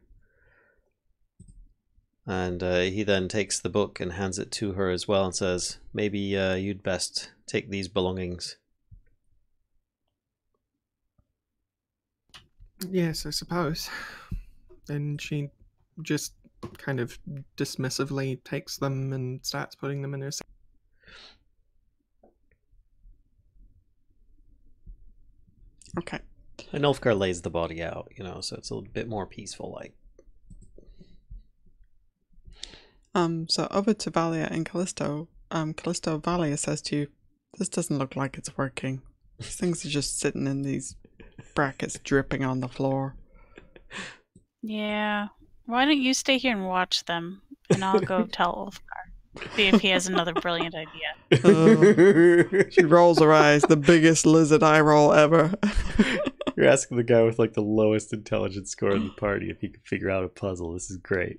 And he then takes the book and hands it to her as well and says, "Maybe you'd best take these belongings." Yes, I suppose. And she just kind of dismissively takes them and starts putting them in her sack. Okay. And Ulfgar lays the body out, so it's a little bit more peaceful like. So over to Valia and Kellisto. Kellisto, Valia says to you, "This doesn't look like it's working. These things are just sitting in these brackets dripping on the floor." Yeah. Why don't you stay here and watch them, and I'll go tell Ulfgar. See if he has another brilliant idea. She rolls her eyes, the biggest lizard eye roll ever. You're asking the guy with like the lowest intelligence score in the party if he can figure out a puzzle. This is great.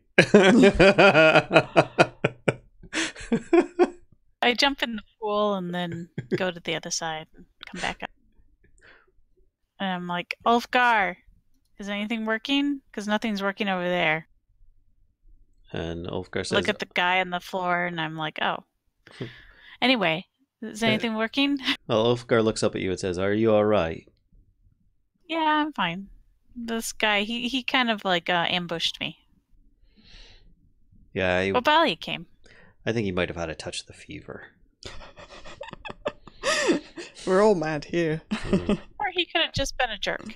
I jump in the pool and then go to the other side and come back up. And I'm like, Ulfgar, is anything working? Because nothing's working over there. And Ulfgar says, Look at the guy on the floor, and I'm like, oh. Anyway, is anything working? Well, Ulfgar looks up at you and says, "Are you all right?" Yeah, I'm fine. This guy, he kind of like ambushed me. Yeah, But Valia came. I think he might have had a touch of the fever. We're all mad here. Or he could have just been a jerk.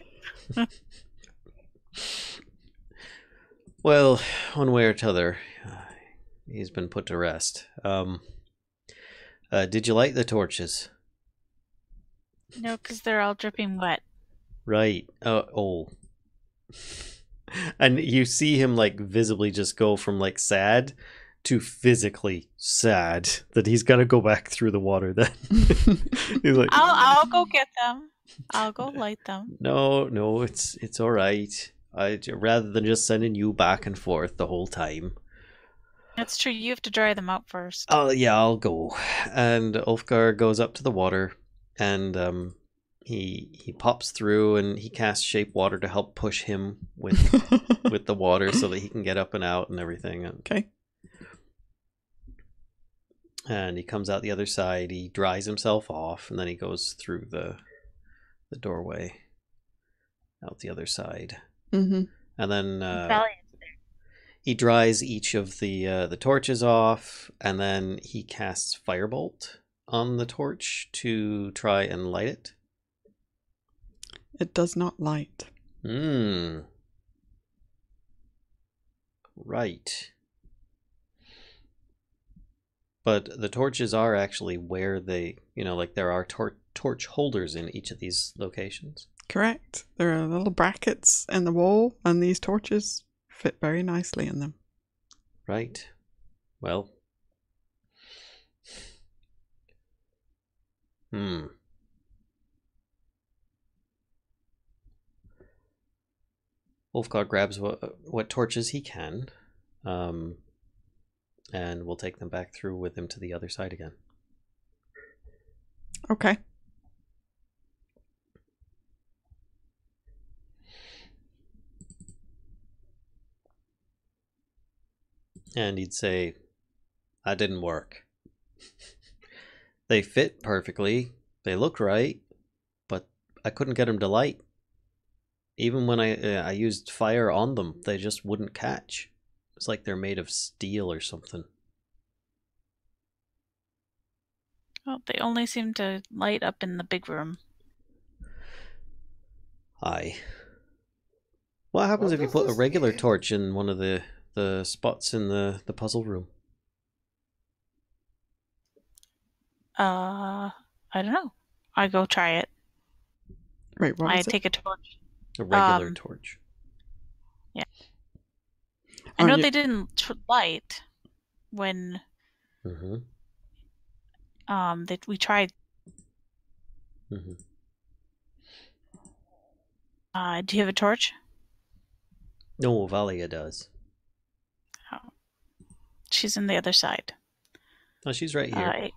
Well, one way or t'other, he's been put to rest. Did you light the torches? No, because they're all dripping wet. Right. Oh. And you see him like visibly just go from like sad to physically sad that he's got to go back through the water then. He's like, I'll go get them. I'll go light them. No, it's all right. Rather than just sending you back and forth the whole time. That's true. You have to dry them out first. Oh yeah, I'll go. And Ulfgar goes up to the water, and he pops through and he casts shape water to help push him with with the water so that he can get up and out and everything. Okay. And he comes out the other side. He dries himself off, and then he goes through the doorway out the other side. Mm-hmm. And then Valiant's there. he dries each of the torches off, and then he casts Firebolt on the torch to try and light it. It does not light. Right. But the torches are actually where they, like there are torch holders in each of these locations. Correct. There are little brackets in the wall, and these torches fit very nicely in them. Right. Well. Ulfgar grabs what torches he can, and we'll take them back through with him to the other side again. Okay. And he'd say, "That didn't work. They fit perfectly, they look right, but I couldn't get them to light. Even when I used fire on them, they just wouldn't catch. It's like they're made of steel or something." Well, they only seem to light up in the big room. Aye. What happens if you put a regular torch in one of the spots in the puzzle room? I don't know. I go try it. Wait, what I was it? take a torch. A regular torch. Yeah. I know you- they didn't light when Mm-hmm. that we tried. Mm-hmm. Do you have a torch? No, Valia does. Oh. She's on the other side. Oh, she's right here.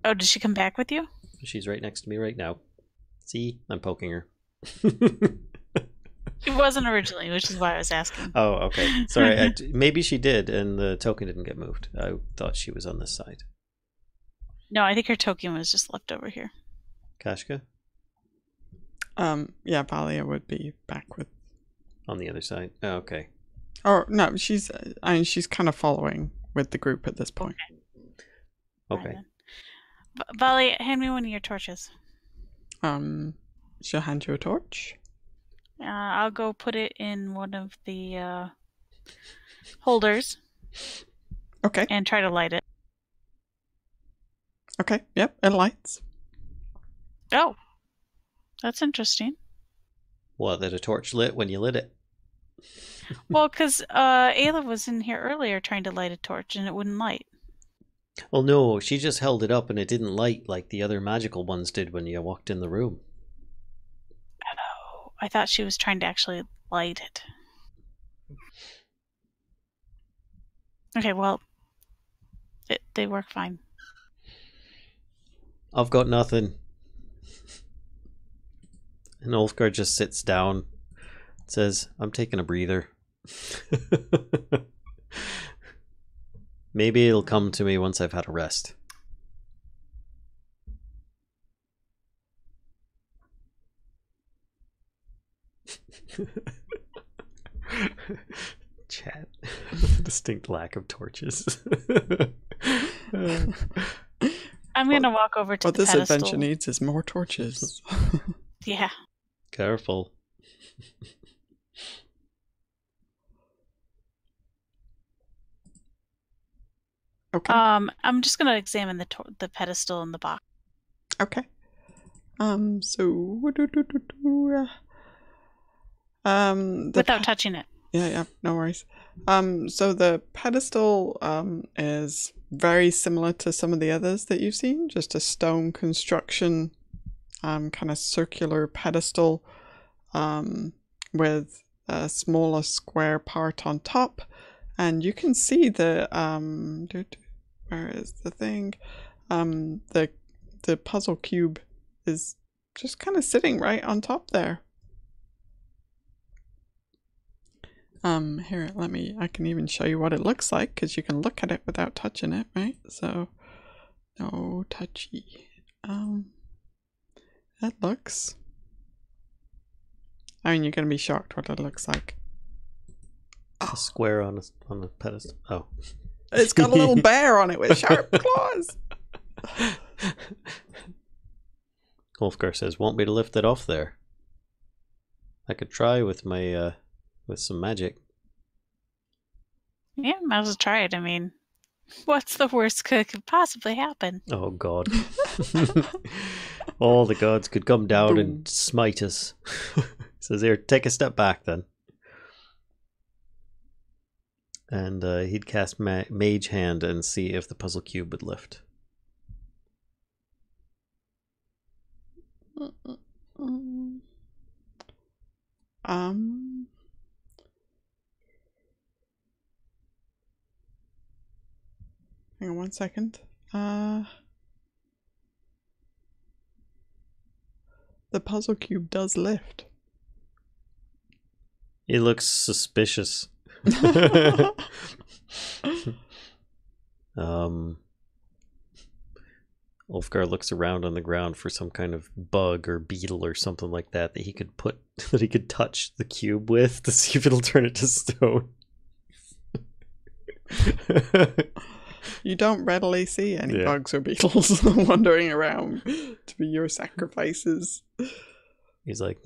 Oh, did she come back with you? She's right next to me right now. See? I'm poking her. It wasn't originally, which is why I was asking. Oh, okay. Sorry. Maybe she did, and the token didn't get moved. I thought she was on this side. No, I think her token was just left over here. Kashcah? Yeah, Valia would be back with... On the other side? Oh, okay. Or, no, she's kind of following with the group at this point. Okay. Valia, hand me one of your torches. She'll hand you a torch. I'll go put it in one of the holders. Okay. And try to light it. Okay, yep, it lights. Oh, that's interesting. What, that a torch lit when you lit it? Well, because Aelia was in here earlier trying to light a torch and it wouldn't light. Well, no, she just held it up and it didn't light like the other magical ones did when you walked in the room. Oh, I thought she was trying to actually light it. Okay, well, they work fine. I've got nothing. And Ulfgar just sits down and says, I'm taking a breather. Maybe it'll come to me once I've had a rest. Chat. Distinct lack of torches. I'm going to walk over to what the this pedestal. adventure needs is more torches. Yeah. Careful. Okay. I'm just going to examine the pedestal in the box. Okay. So without touching it. Yeah, no worries. So the pedestal is very similar to some of the others that you've seen, just a stone construction, kind of circular pedestal, with a smaller square part on top, and you can see the where is the thing? The puzzle cube is just kind of sitting right on top there. Here, I can even show you what it looks like, because you can look at it without touching it, right? So, no touchy. It looks... I mean, you're going to be shocked what it looks like. A square on a pedestal. Oh. It's got a little bear on it with sharp claws. Ulfgar says, want me to lift it off there? I could try with my, with some magic. Yeah, might as well try it. I mean, what's the worst that could possibly happen? Oh, God. All the gods could come down and smite us. Says, here, take a step back then. And he'd cast Mage Hand and see if the puzzle cube would lift. Hang on 1 second. The puzzle cube does lift. He looks suspicious. Ulfgar looks around on the ground for some kind of bug or beetle or something like that he could put that he could touch the cube with to see if it'll turn it to stone. You don't readily see any bugs or beetles wandering around to be your sacrifices. He's like,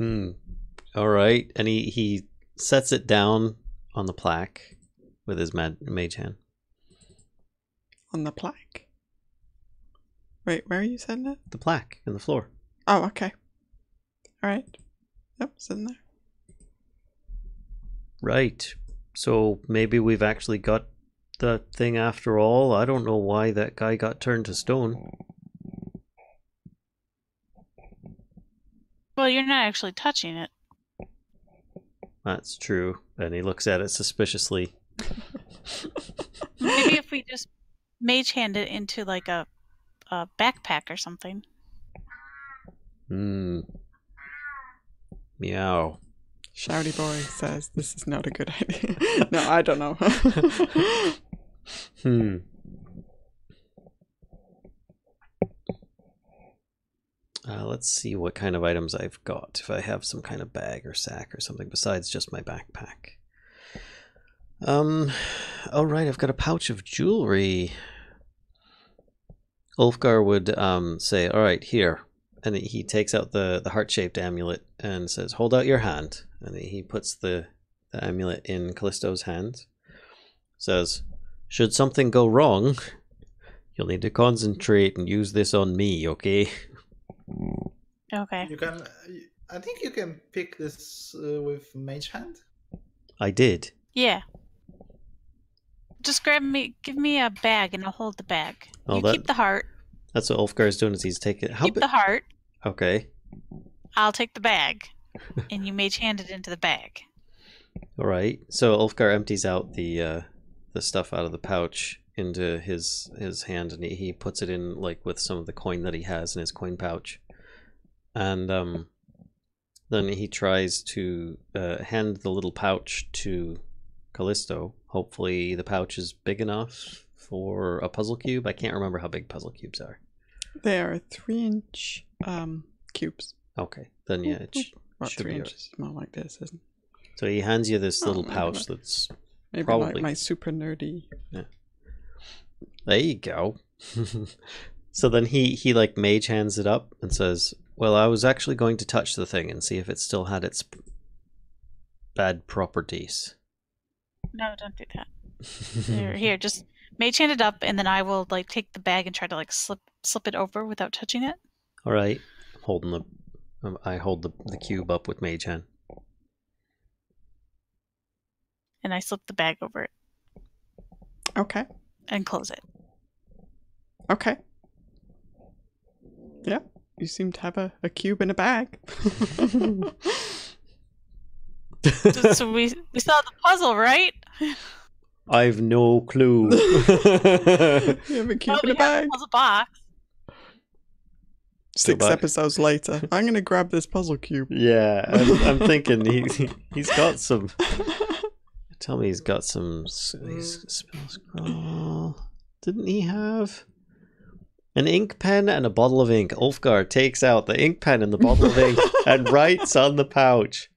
all right, and he sets it down on the plaque with his mage hand. On the plaque? Wait, where are you setting it? The plaque in the floor. Oh, okay. All right. Yep, sitting there. Right. So maybe we've actually got the thing after all. I don't know why that guy got turned to stone. Well, you're not actually touching it. That's true. And he looks at it suspiciously. Maybe if we just mage hand it into like a backpack or something. Meow. Shouty Boy says this is not a good idea. No, I don't know. Let's see what kind of items I've got. If I have some kind of bag or sack or something besides just my backpack. All right, I've got a pouch of jewelry. Ulfgar would say, all right, here. And he takes out the heart-shaped amulet and says, hold out your hand. And he puts the amulet in Kellisto's hand. Says, should something go wrong, you'll need to concentrate and use this on me, okay? Okay. You can. I think you can pick this with mage hand. I did. Yeah. Just give me a bag and I'll hold the bag. Oh, You keep the heart. That's what Ulfgar is doing. Is he's taking Keep the heart. Okay. I'll take the bag, and you mage hand it into the bag. All right. So Ulfgar empties out the stuff out of the pouch into his hand, and he puts it in like with some of the coin that he has in his coin pouch, and then he tries to hand the little pouch to Kellisto. Hopefully, the pouch is big enough for a puzzle cube. I can't remember how big puzzle cubes are. They are 3-inch cubes. Okay, then yeah, it About should 3 be inches, more like this, isn't it? So he hands you this little maybe pouch like- that's Maybe probably like my super nerdy. There you go. So then he like mage hands it up and says, well, I was actually going to touch the thing and see if it still had its bad properties. No, don't do that. Here, just mage hand it up, and then I will like take the bag and try to like slip it over without touching it. All right. I'm holding I hold the cube up with mage hand. And I slip the bag over it Okay. and close it. Okay. Yeah. You seem to have a cube in a bag. So we saw the puzzle, right? I've no clue. You have a cube in We a have bag. the puzzle box. 6 But- episodes later. I'm going to grab this puzzle cube. Yeah, I'm thinking he's got some. Tell me he's got some spell scroll. Didn't he have an ink pen and a bottle of ink? Ulfgar takes out the ink pen and the bottle of ink and writes on the pouch.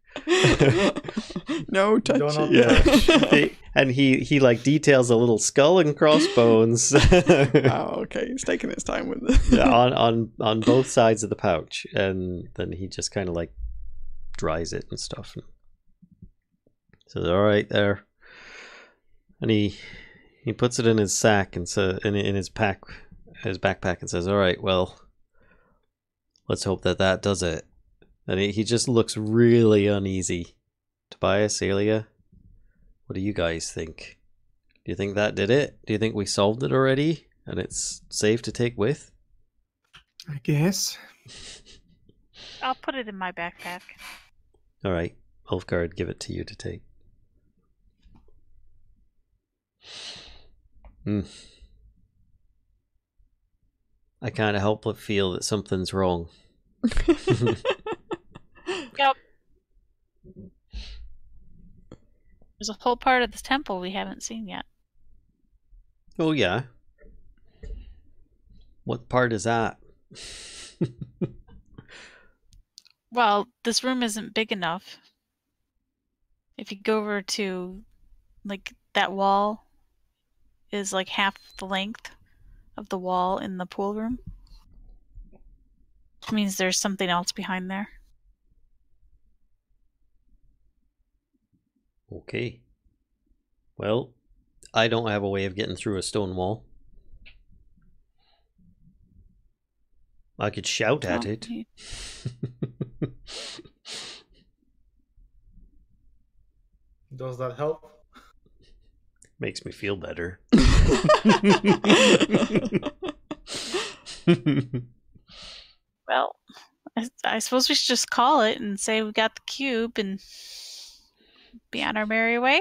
No touch Do not it. Yeah. And he like details a little skull and crossbones Oh, okay. He's taking his time with it. on both sides of the pouch, and then he just kind of like dries it and stuff. Says, all right there, and he puts it in his sack and so in his backpack and says, all right, well, let's hope that does it. And he just looks really uneasy. Tobias, Aelia, what do you guys think? Do you think that did it? Do you think we solved it already and it's safe to take with? I guess. I'll put it in my backpack. All right, Ulfgar, give it to you to take. I can't help but feel that something's wrong. Yep. There's a whole part of this temple we haven't seen yet. Oh yeah. What part is that? Well, this room isn't big enough. If you go over to, like, that wall is like half the length of the wall in the pool room. Which means there's something else behind there. Okay. Well, I don't have a way of getting through a stone wall. I could shout at Oh, it. you- Does that help? Makes me feel better. Well, I suppose we should just call it and say we got the cube and be on our merry way.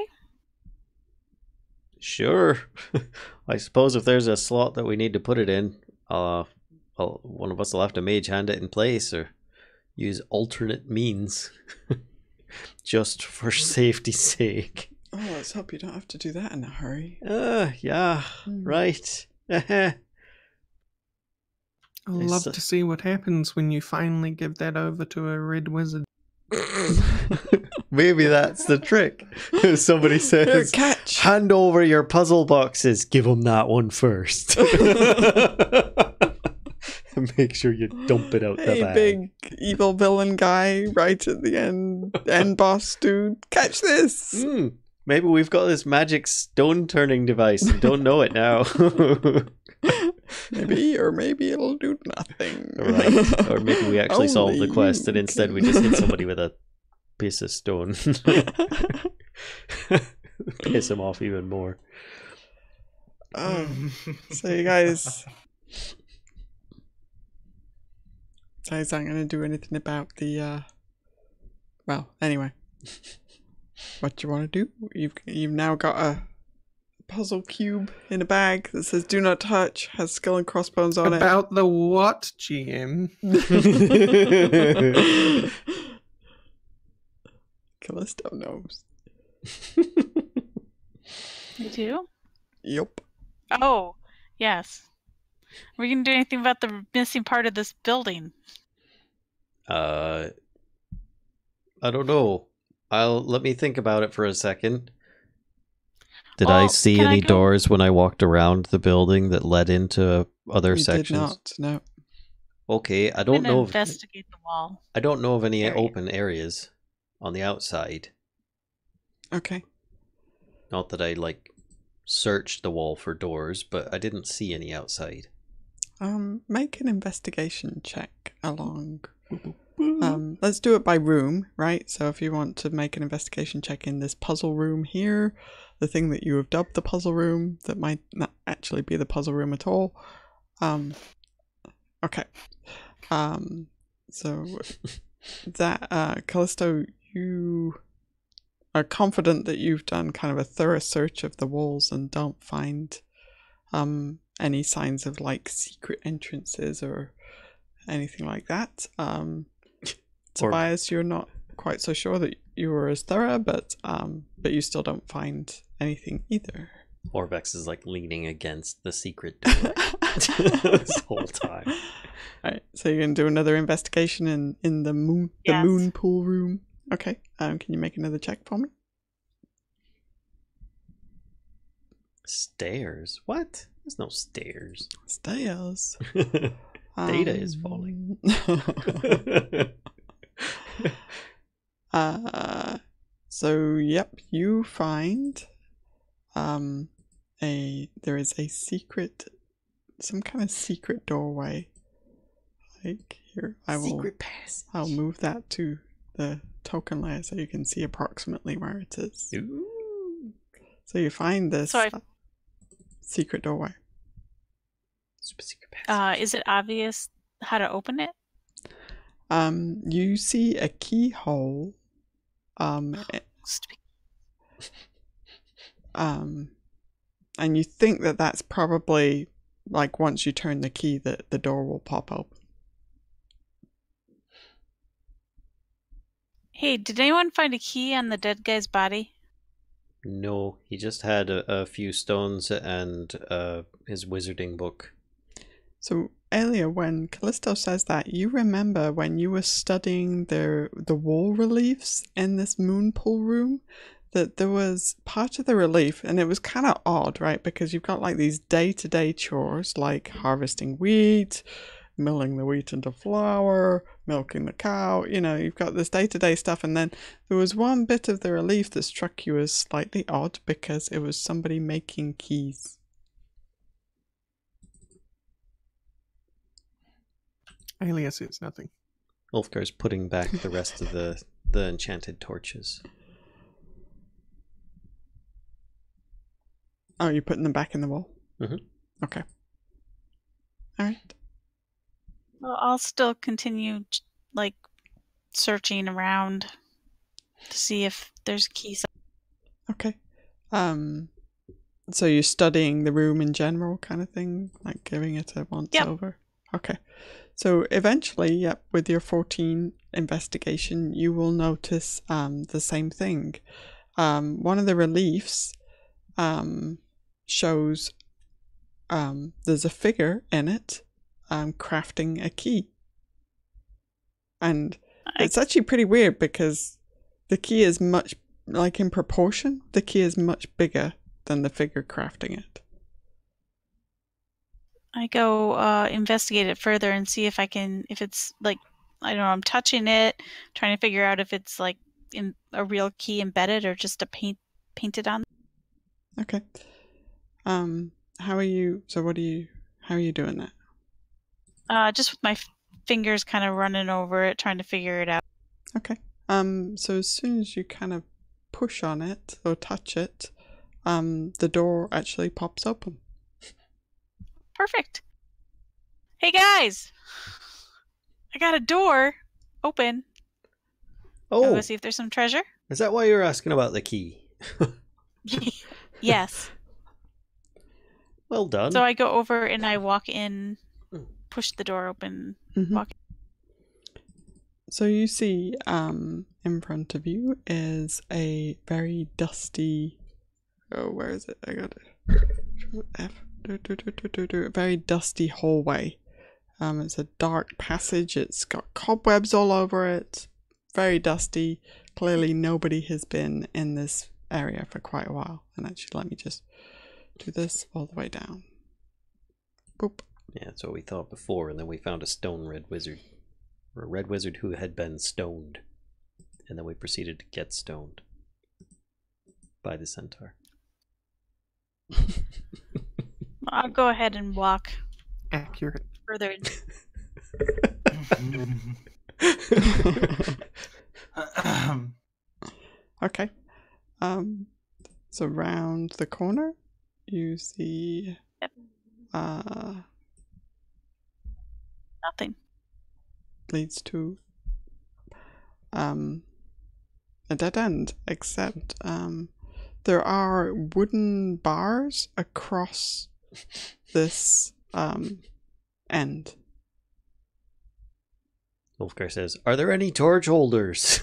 Sure. I suppose if there's a slot that we need to put it in, one of us will have to mage hand it in place or use alternate means. Just for safety's sake. Oh, let's hope you don't have to do that in a hurry. Yeah, right. I'd love to see what happens when you finally give that over to a red wizard. Maybe that's the trick. Somebody says, catch. Hand over your puzzle boxes. Give them that one first. And make sure you dump it out the bag. Big evil villain guy right at the end boss dude. Catch this. Maybe we've got this magic stone turning device and don't know it now. Maybe it'll do nothing. Right. Or maybe we actually solve the Only quest you and instead can- we just hit somebody with a piece of stone. Piss him off even more. So you guys aren't going to do anything about the well, anyway. What do you want to do? You've now got a puzzle cube in a bag that says "Do not touch," has skull and crossbones on About the what, GM? it. Kellisto knows. You do? Yup. Oh, yes. Are we going to do anything about the missing part of this building? I don't know. Let me think about it for a second. Did I Well, see can I any go- doors when I walked around the building that led into other You sections? did not. No. Okay, I I'm don't gonna know. investigate the wall. I don't know of any area. open areas on the outside. Okay. Not that I searched the wall for doors, but I didn't see any outside. Make an investigation check along. Let's do it by room, right? So if you want to make an investigation check in this puzzle room here, the thing that you have dubbed the puzzle room that might not actually be the puzzle room at all. Okay. So that Kellisto, you are confident that you've done kind of a thorough search of the walls and don't find any signs of secret entrances or anything like that. Tobias, you're not quite so sure that you were as thorough, but you still don't find anything either. Orvex is leaning against the secret door this whole time. Alright, so you're gonna do another investigation in the moon Yes. moon pool room. Okay. Can you make another check for me? Stairs? What? There's no stairs. Stairs. Data is falling. So yep, you find there is a some kind of secret doorway. Here, Secret pass. I'll move that to the token layer so you can see approximately where it is. Ooh. So you find this So secret doorway. Secret pass. Is it obvious how to open it? You see a keyhole. And you think that that's probably once you turn the key that the door will pop open. Hey, did anyone find a key on the dead guy's body? No, he just had a few stones and his wizarding book. So, Aelia, when Kellisto says that, you remember when you were studying the wall reliefs in this moon pool room, that there was part of the relief, and it was kind of odd, right? Because you've got these day-to-day chores, like harvesting wheat, milling the wheat into flour, milking the cow, you've got this day-to-day stuff, and then there was one bit of the relief that struck you as slightly odd because it was somebody making keys. Aelia says nothing. Ulfgar's putting back the rest of the enchanted torches. Oh, you're putting them back in the wall? Mm-hmm. Okay. Alright. Well, I'll still continue like searching around to see if there's keys. Okay. So you're studying the room in general, kind of thing, like giving it a once over. Okay. So eventually, yep, with your 14 investigation, you will notice the same thing. One of the reliefs shows there's a figure in it crafting a key. And it's actually pretty weird because the key is much, like in proportion, the key is much bigger than the figure crafting it. I go investigate it further and see if I can, if it's like, I don't know, I'm touching it, trying to figure out if it's like in a real key embedded or just a painted on. Okay. How are you, so how are you doing that? Just with my fingers kind of running over it, trying to figure it out. Okay. So as soon as you kind of push on it or touch it, the door actually pops open. Perfect. Hey guys! I got a door open. Oh, I'll go see if there's some treasure. Is that why you're asking about the key? Yes. Well done. So I go over and I walk in, push the door open, walk in. So you see in front of you is a very dusty... Oh, where is it? I got it. F. A very dusty hallway. It's a dark passage. It's got cobwebs all over it. Very dusty. Clearly nobody has been in this area for quite a while. And actually, let me just do this all the way down. Boop. Yeah, that's what we thought before, and then we found a stone red wizard. Or a red wizard who had been stoned. And then we proceeded to get stoned. By the Centaur. I'll go ahead and walk Accurate. further. Okay. So round the corner, you see Nothing. leads to a dead end, except there are wooden bars across this end. Ulfgar says, "Are there any torch holders?"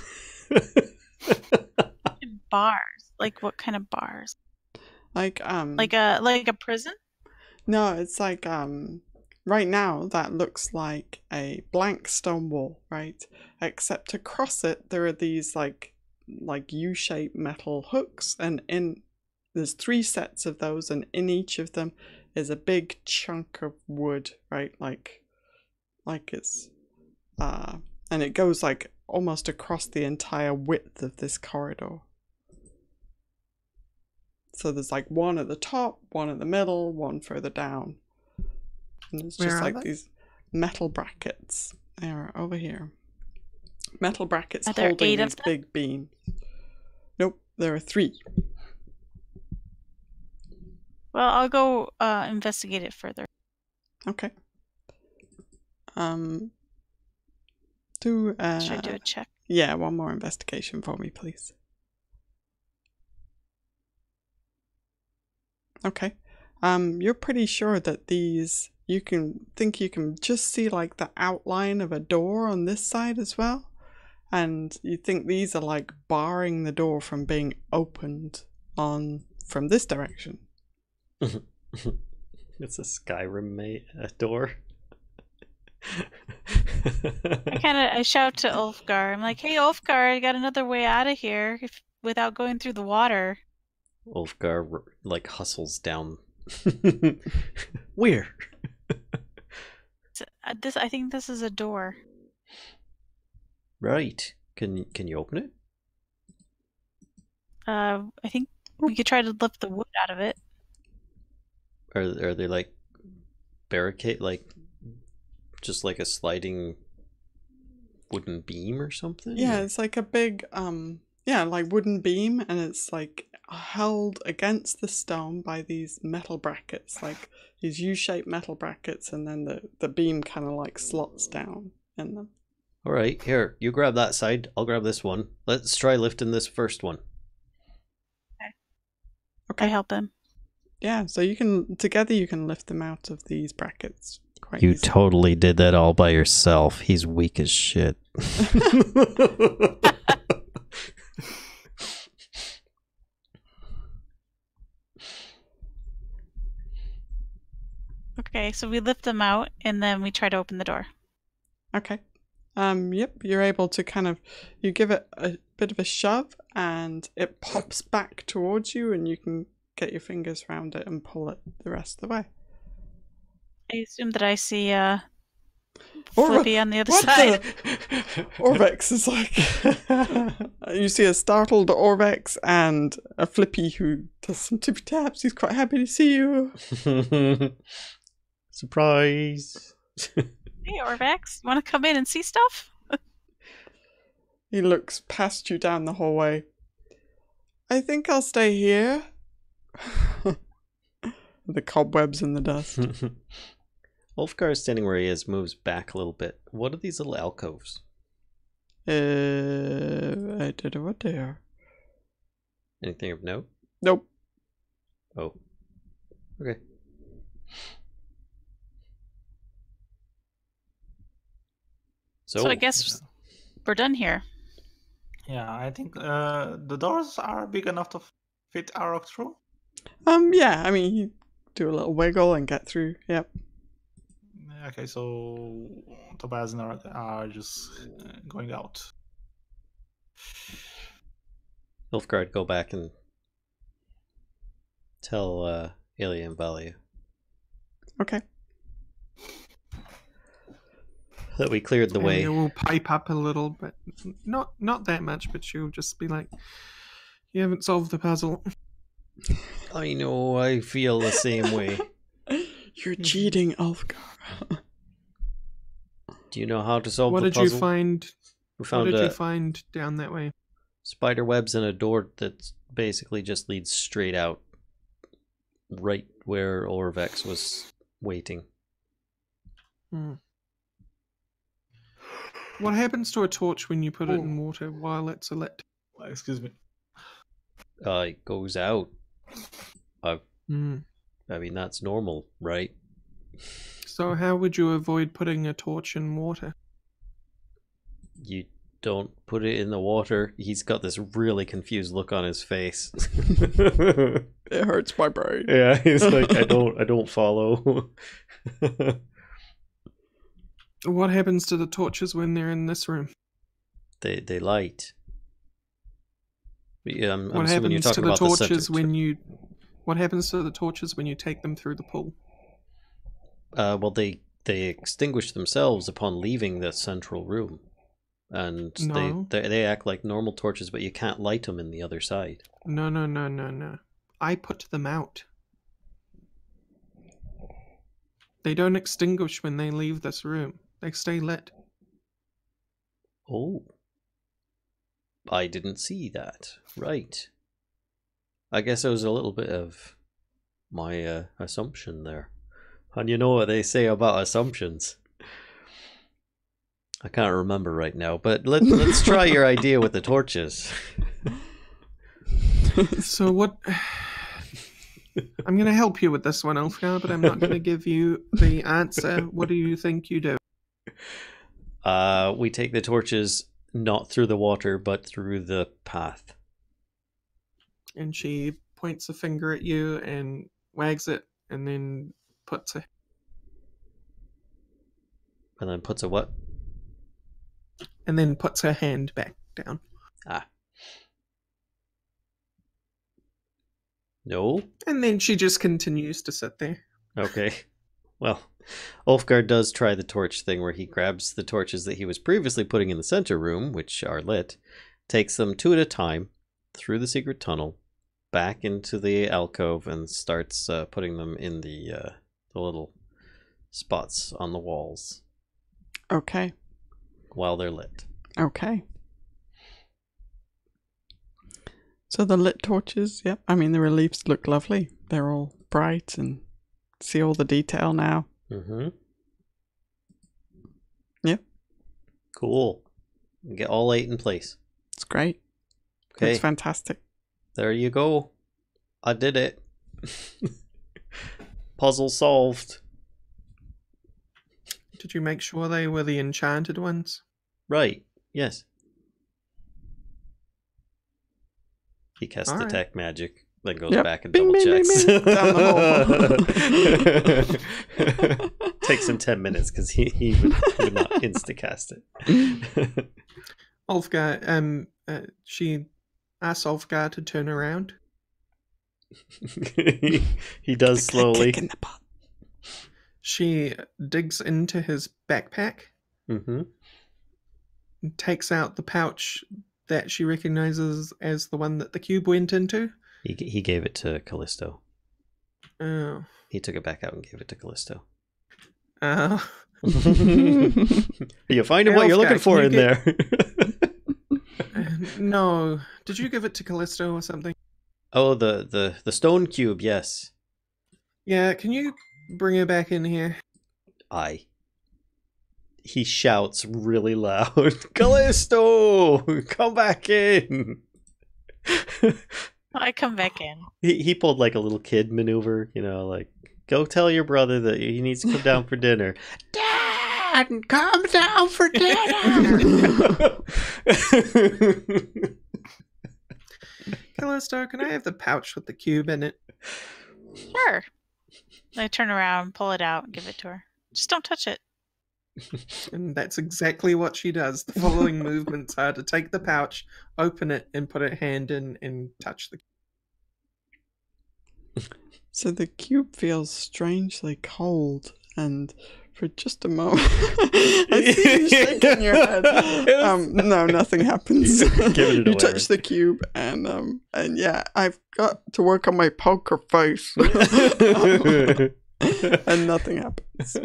Bars. Like what kind of bars? Like a prison? No, it's like right now that looks like a blank stone wall, right? Except across it there are these like U-shaped metal hooks, and there's 3 sets of those, and in each of them is a big chunk of wood, right? Like it's and it goes like almost across the entire width of this corridor. So there's like one at the top, one at the middle, one further down. And it's just like these metal brackets. They are over here. Metal brackets holding these big beams. Nope, there are 3. Well, I'll go investigate it further. Okay. Should I do a check? Yeah, one more investigation for me, please. Okay. You're pretty sure that these, you can just see like the outline of a door on this side as well, and you think these are like barring the door from being opened from this direction. It's a Skyrim door. I shout to Ulfgar. I'm like, "Hey, Ulfgar, I got another way out of here without going through the water." Ulfgar like hustles down. Where? I think this is a door. Right. Can you open it? I think we could try to lift the wood out of it. Are they like barricade, like just like a sliding wooden beam or something? Yeah, it's like a big like wooden beam, and it's like held against the stone by these metal brackets, like these U-shaped metal brackets, and then the beam kind of like slots down in them. All right, here, you grab that side. I'll grab this one. Let's try lifting this first one. I help him. Yeah, so together you can lift them out of these brackets quite You easily. totally did that all by yourself. He's weak as shit. Okay, so we lift them out and then we try to open the door. Okay. Yep, you're able to you give it a bit of a shove and it pops back towards you and you can get your fingers around it and pull it the rest of the way. I assume that I see Flippy on the other side. Orvex is like... you see a startled Orvex and a Flippy who does some tippy taps. He's quite happy to see you. Surprise! Hey, Orvex, want to come in and see stuff? He looks past you down the hallway. I think I'll stay here. The cobwebs and the dust. Ulfgar, standing where he is, moves back a little bit. What are these little alcoves? I don't know what they are. Anything of note? Nope. Oh. Okay. So I guess we're done here. Yeah, I think the doors are big enough to fit Arokh through. Yeah, I mean, you do a little wiggle and get through, yep. Okay, so Tobias and Arokh are just going out. Ulfgar, go back and tell Aelia and Valia. Okay. That we cleared the way. Aelia will pipe up a little, but not that much, but she'll just be like, you haven't solved the puzzle. I know, I feel the same way. You're cheating, Ulfgar. Do you know how to solve What the did puzzle? you find? We found What did you find down that way? spider webs and a door that basically just leads straight out, right where Orvex was waiting. What happens to a torch when you put it in water while it's lit? Excuse me. It goes out. I Mm. mean, that's normal, right? So how would you avoid putting a torch in water? You don't put it in the water. He's got this really confused look on his face. It hurts my brain. Yeah, he's like, I don't follow. What happens to the torches when they're in this room? They light. Yeah, I'm What assuming you're happens to talking the about the torches center. when you? What happens to the torches when you take them through the pool? Well, they extinguish themselves upon leaving the central room, and No. they act like normal torches, but you can't light them in the other side. No. I put them out. They don't extinguish when they leave this room. They stay lit. Oh, I didn't see that. Right. I guess it was a little bit of my assumption there. And you know what they say about assumptions. I can't remember right now, but let's try your idea with the torches. So what? I'm going to help you with this one, Ulfgar, but I'm not going to give you the answer. What do you think you do? We take the torches not through the water, but through the path. And she points a finger at you and wags it, and then puts a And then puts a what? her hand back down. Ah. No? And then she just continues to sit there. Okay. Well, Ulfgar does try the torch thing where he grabs the torches that he was previously putting in the center room, which are lit, takes them two at a time through the secret tunnel, back into the alcove, and starts putting them in the little spots on the walls Okay. while they're lit. Okay. So the lit torches, yep. I mean, the reliefs look lovely. They're all bright and see all the detail now. Mm-hmm. Yep. Cool. Get all 8 in place. It's great. Okay. It's fantastic. There you go. I did it. Puzzle solved. Did you make sure they were the enchanted ones? Right. Yes. He casts All right. detect magic, then goes Yep. back and Bing, double bing, bing, checks. bing. Down the Takes him 10 minutes because he would not insta-cast it. Ulfgar, she asked Ulfgar to turn around. He does slowly. Kick in the butt. She digs into his backpack, Mm-hmm. and takes out the pouch that she recognizes as the one that the cube went into. He gave it to Kellisto. Oh. He took it back out and gave it to Kellisto. Oh. You finding Hey, what you're Ulfgar, looking for can in you there. No. Did you give it to Kellisto or something? Oh, the stone cube, yes. Yeah, can you bring her back in here? Aye. He shouts really loud, Kellisto! Come back in! I come back in. He pulled like a little kid maneuver, like, go tell your brother that he needs to come down for dinner. Dad, come down for dinner! Kellisto, can I have the pouch with the cube in it? Sure. I turn around, pull it out, and give it to her. Just don't touch it. And that's exactly what she does. The following movements are to take the pouch, open it, and put her hand in and touch the So the cube feels strangely cold, and for just a moment, I see you shaking your head. No, nothing happens. Give it an You awareness. touch the cube, and yeah, I've got to work on my poker face, and nothing happens.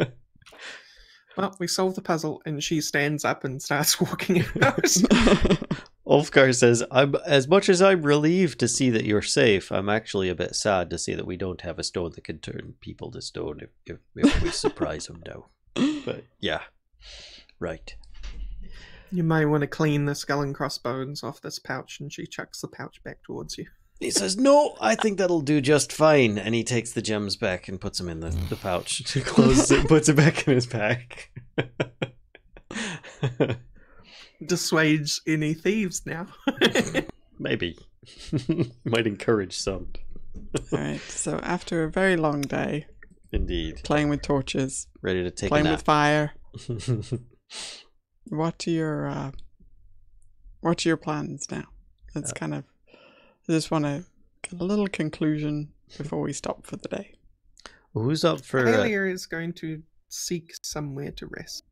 Well, we solve the puzzle, and she stands up and starts walking out. Ulfgar says, as much as I'm relieved to see that you're safe, I'm actually a bit sad to see that we don't have a stone that can turn people to stone if we surprise them now. But yeah, right. You may want to clean the skull and crossbones off this pouch, and she chucks the pouch back towards you. He says, no, I think that'll do just fine. And he takes the gems back and puts them in the pouch. Closes it, puts it back in his pack. Dissuades any thieves now. Maybe. Might encourage some. Alright, so after a very long day, Indeed. playing with torches, Ready to take playing a with nap. fire, what are your plans now? Let's I just want to get a little conclusion before we stop for the day. Who's up for... Aelia is going to seek somewhere to rest.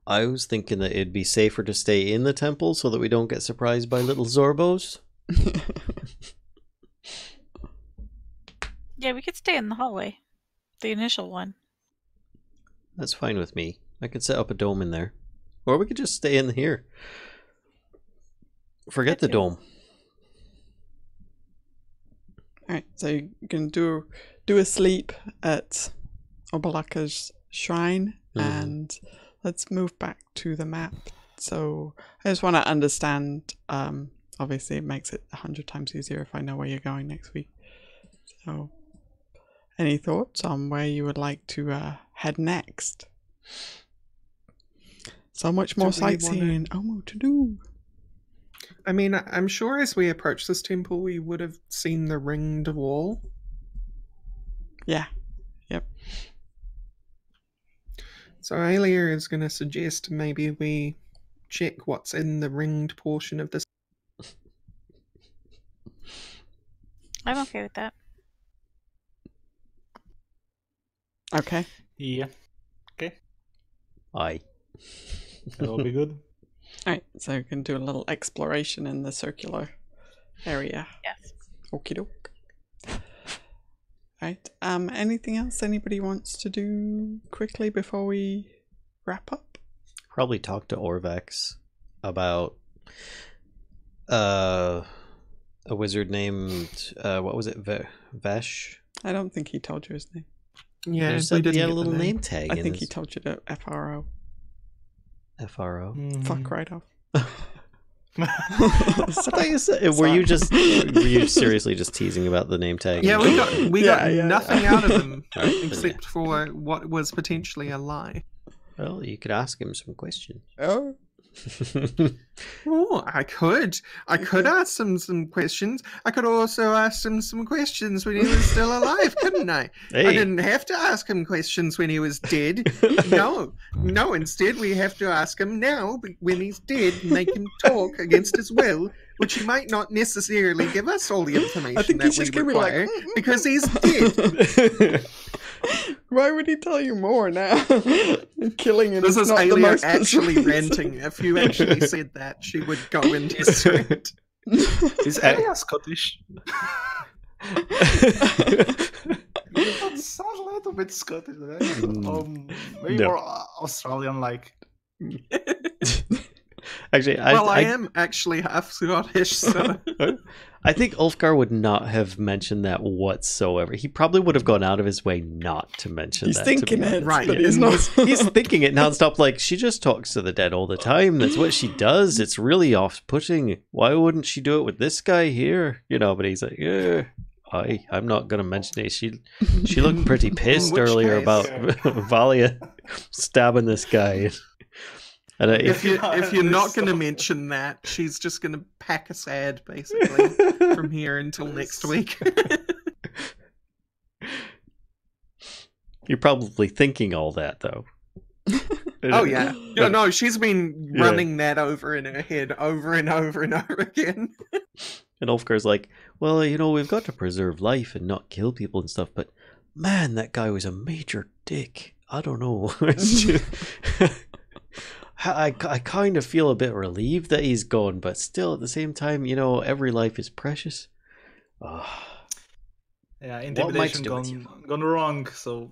I was thinking that it'd be safer to stay in the temple so that we don't get surprised by little Zorbos. Yeah, we could stay in the hallway. The initial one. That's fine with me. I could set up a dome in there. Or we could just stay in here. Forget the That too. dome. Alright, so you can do a sleep at Obalaka's shrine, and let's move back to the map. So I just want to understand, obviously it makes it 100 times easier if I know where you're going next week. So any thoughts on where you would like to head next? So much more Do we sightseeing. Oh, more to do. I mean, I'm sure as we approach this temple, we would have seen the ringed wall. Yeah. Yep. So Aelia is going to suggest maybe we check what's in the ringed portion of this. I'm okay with that. Okay. Yeah. Okay. Aye. That'll be good. Alright, so you can do a little exploration in the circular area. Yes. Okie doke. Right. Anything else anybody wants to do quickly before we wrap up? Probably talk to Orvex about a wizard named what was it? Vesh? I don't think he told you his name. Yeah, You we said didn't he had a get the little name. name tag. I in think his- he told you the FRO. FRO. Fuck right off. I thought you said, were you seriously just teasing about the name tag? Yeah, we got Yeah. nothing out of them All right, then, except for what was potentially a lie. well, you could ask him some questions. Oh. Oh, I could ask him some questions. I could also ask him some questions when he was still alive, couldn't I? Hey. I didn't have to ask him questions when he was dead. No. Instead, we have to ask him now when he's dead, make him talk against his will, which he might not necessarily give us all the information I think that he's we just gonna be like, require because he's dead. Why would he tell you more now? Killing him This is is not the Aelia most actually precise. ranting. If you actually said that, she would go into it. Is Aelia Scottish? That sounds a little bit Scottish. Right? Maybe No. more Australian-like. Actually, I am actually half Scottish, so I think Ulfgar would not have mentioned that whatsoever. He probably would have gone out of his way not to mention He's that. thinking to me. it, Right, but yeah. he's not. He's thinking it nonstop. Like, she just talks to the dead all the time. That's what she does. It's really off-putting. Why wouldn't she do it with this guy here? You know, but he's like, yeah, I'm not going to mention it. She looked pretty pissed Which earlier case? about Valia stabbing this guy. And if you're not going to mention that, she's just going to pack a sad basically from here until next week. You're probably thinking all that, though. Oh yeah, no, she's been running that over in her head over and over and over again. And Ulfgar's like, well, you know, we've got to preserve life and not kill people and stuff, but man, that guy was a major dick. I don't know. I kind of feel a bit relieved that he's gone, but still at the same time, you know, every life is precious. Oh. Yeah, What am I to intimidation do with you? gone wrong, so...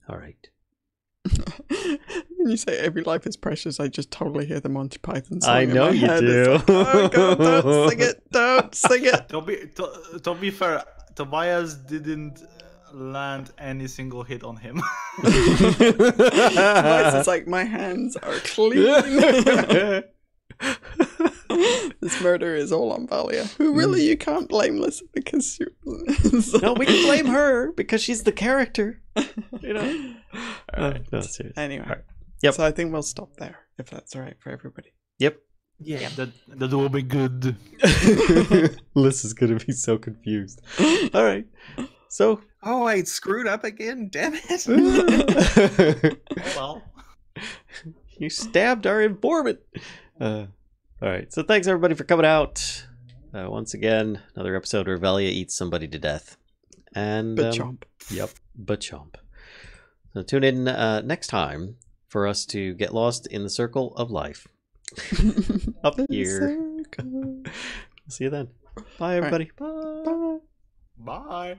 All right. When you say every life is precious, I just totally hear the Monty Python song. I in know my you head. do. It's like, oh god, don't sing it! Don't sing it! To be fair, Tobias didn't land any single hit on him. It's like my hands are clean. This murder is all on Valia. Who really you can't blame Lyssa because she... No, we can blame her because she's the character. You know. No, seriously. Anyway, All right. Yep. So I think we'll stop there if that's all right for everybody. Yep. Yeah. That will be good. Lyssa's gonna be so confused. All right. So. Oh, I screwed up again. Damn it. Well, You stabbed our informant. All right. So thanks everybody for coming out. Once again, another episode where Valia eats somebody to death. And But chomp. Yep. But chomp. So tune in next time for us to get lost in the circle of life. Up here. See you then. Bye everybody. Bye. bye.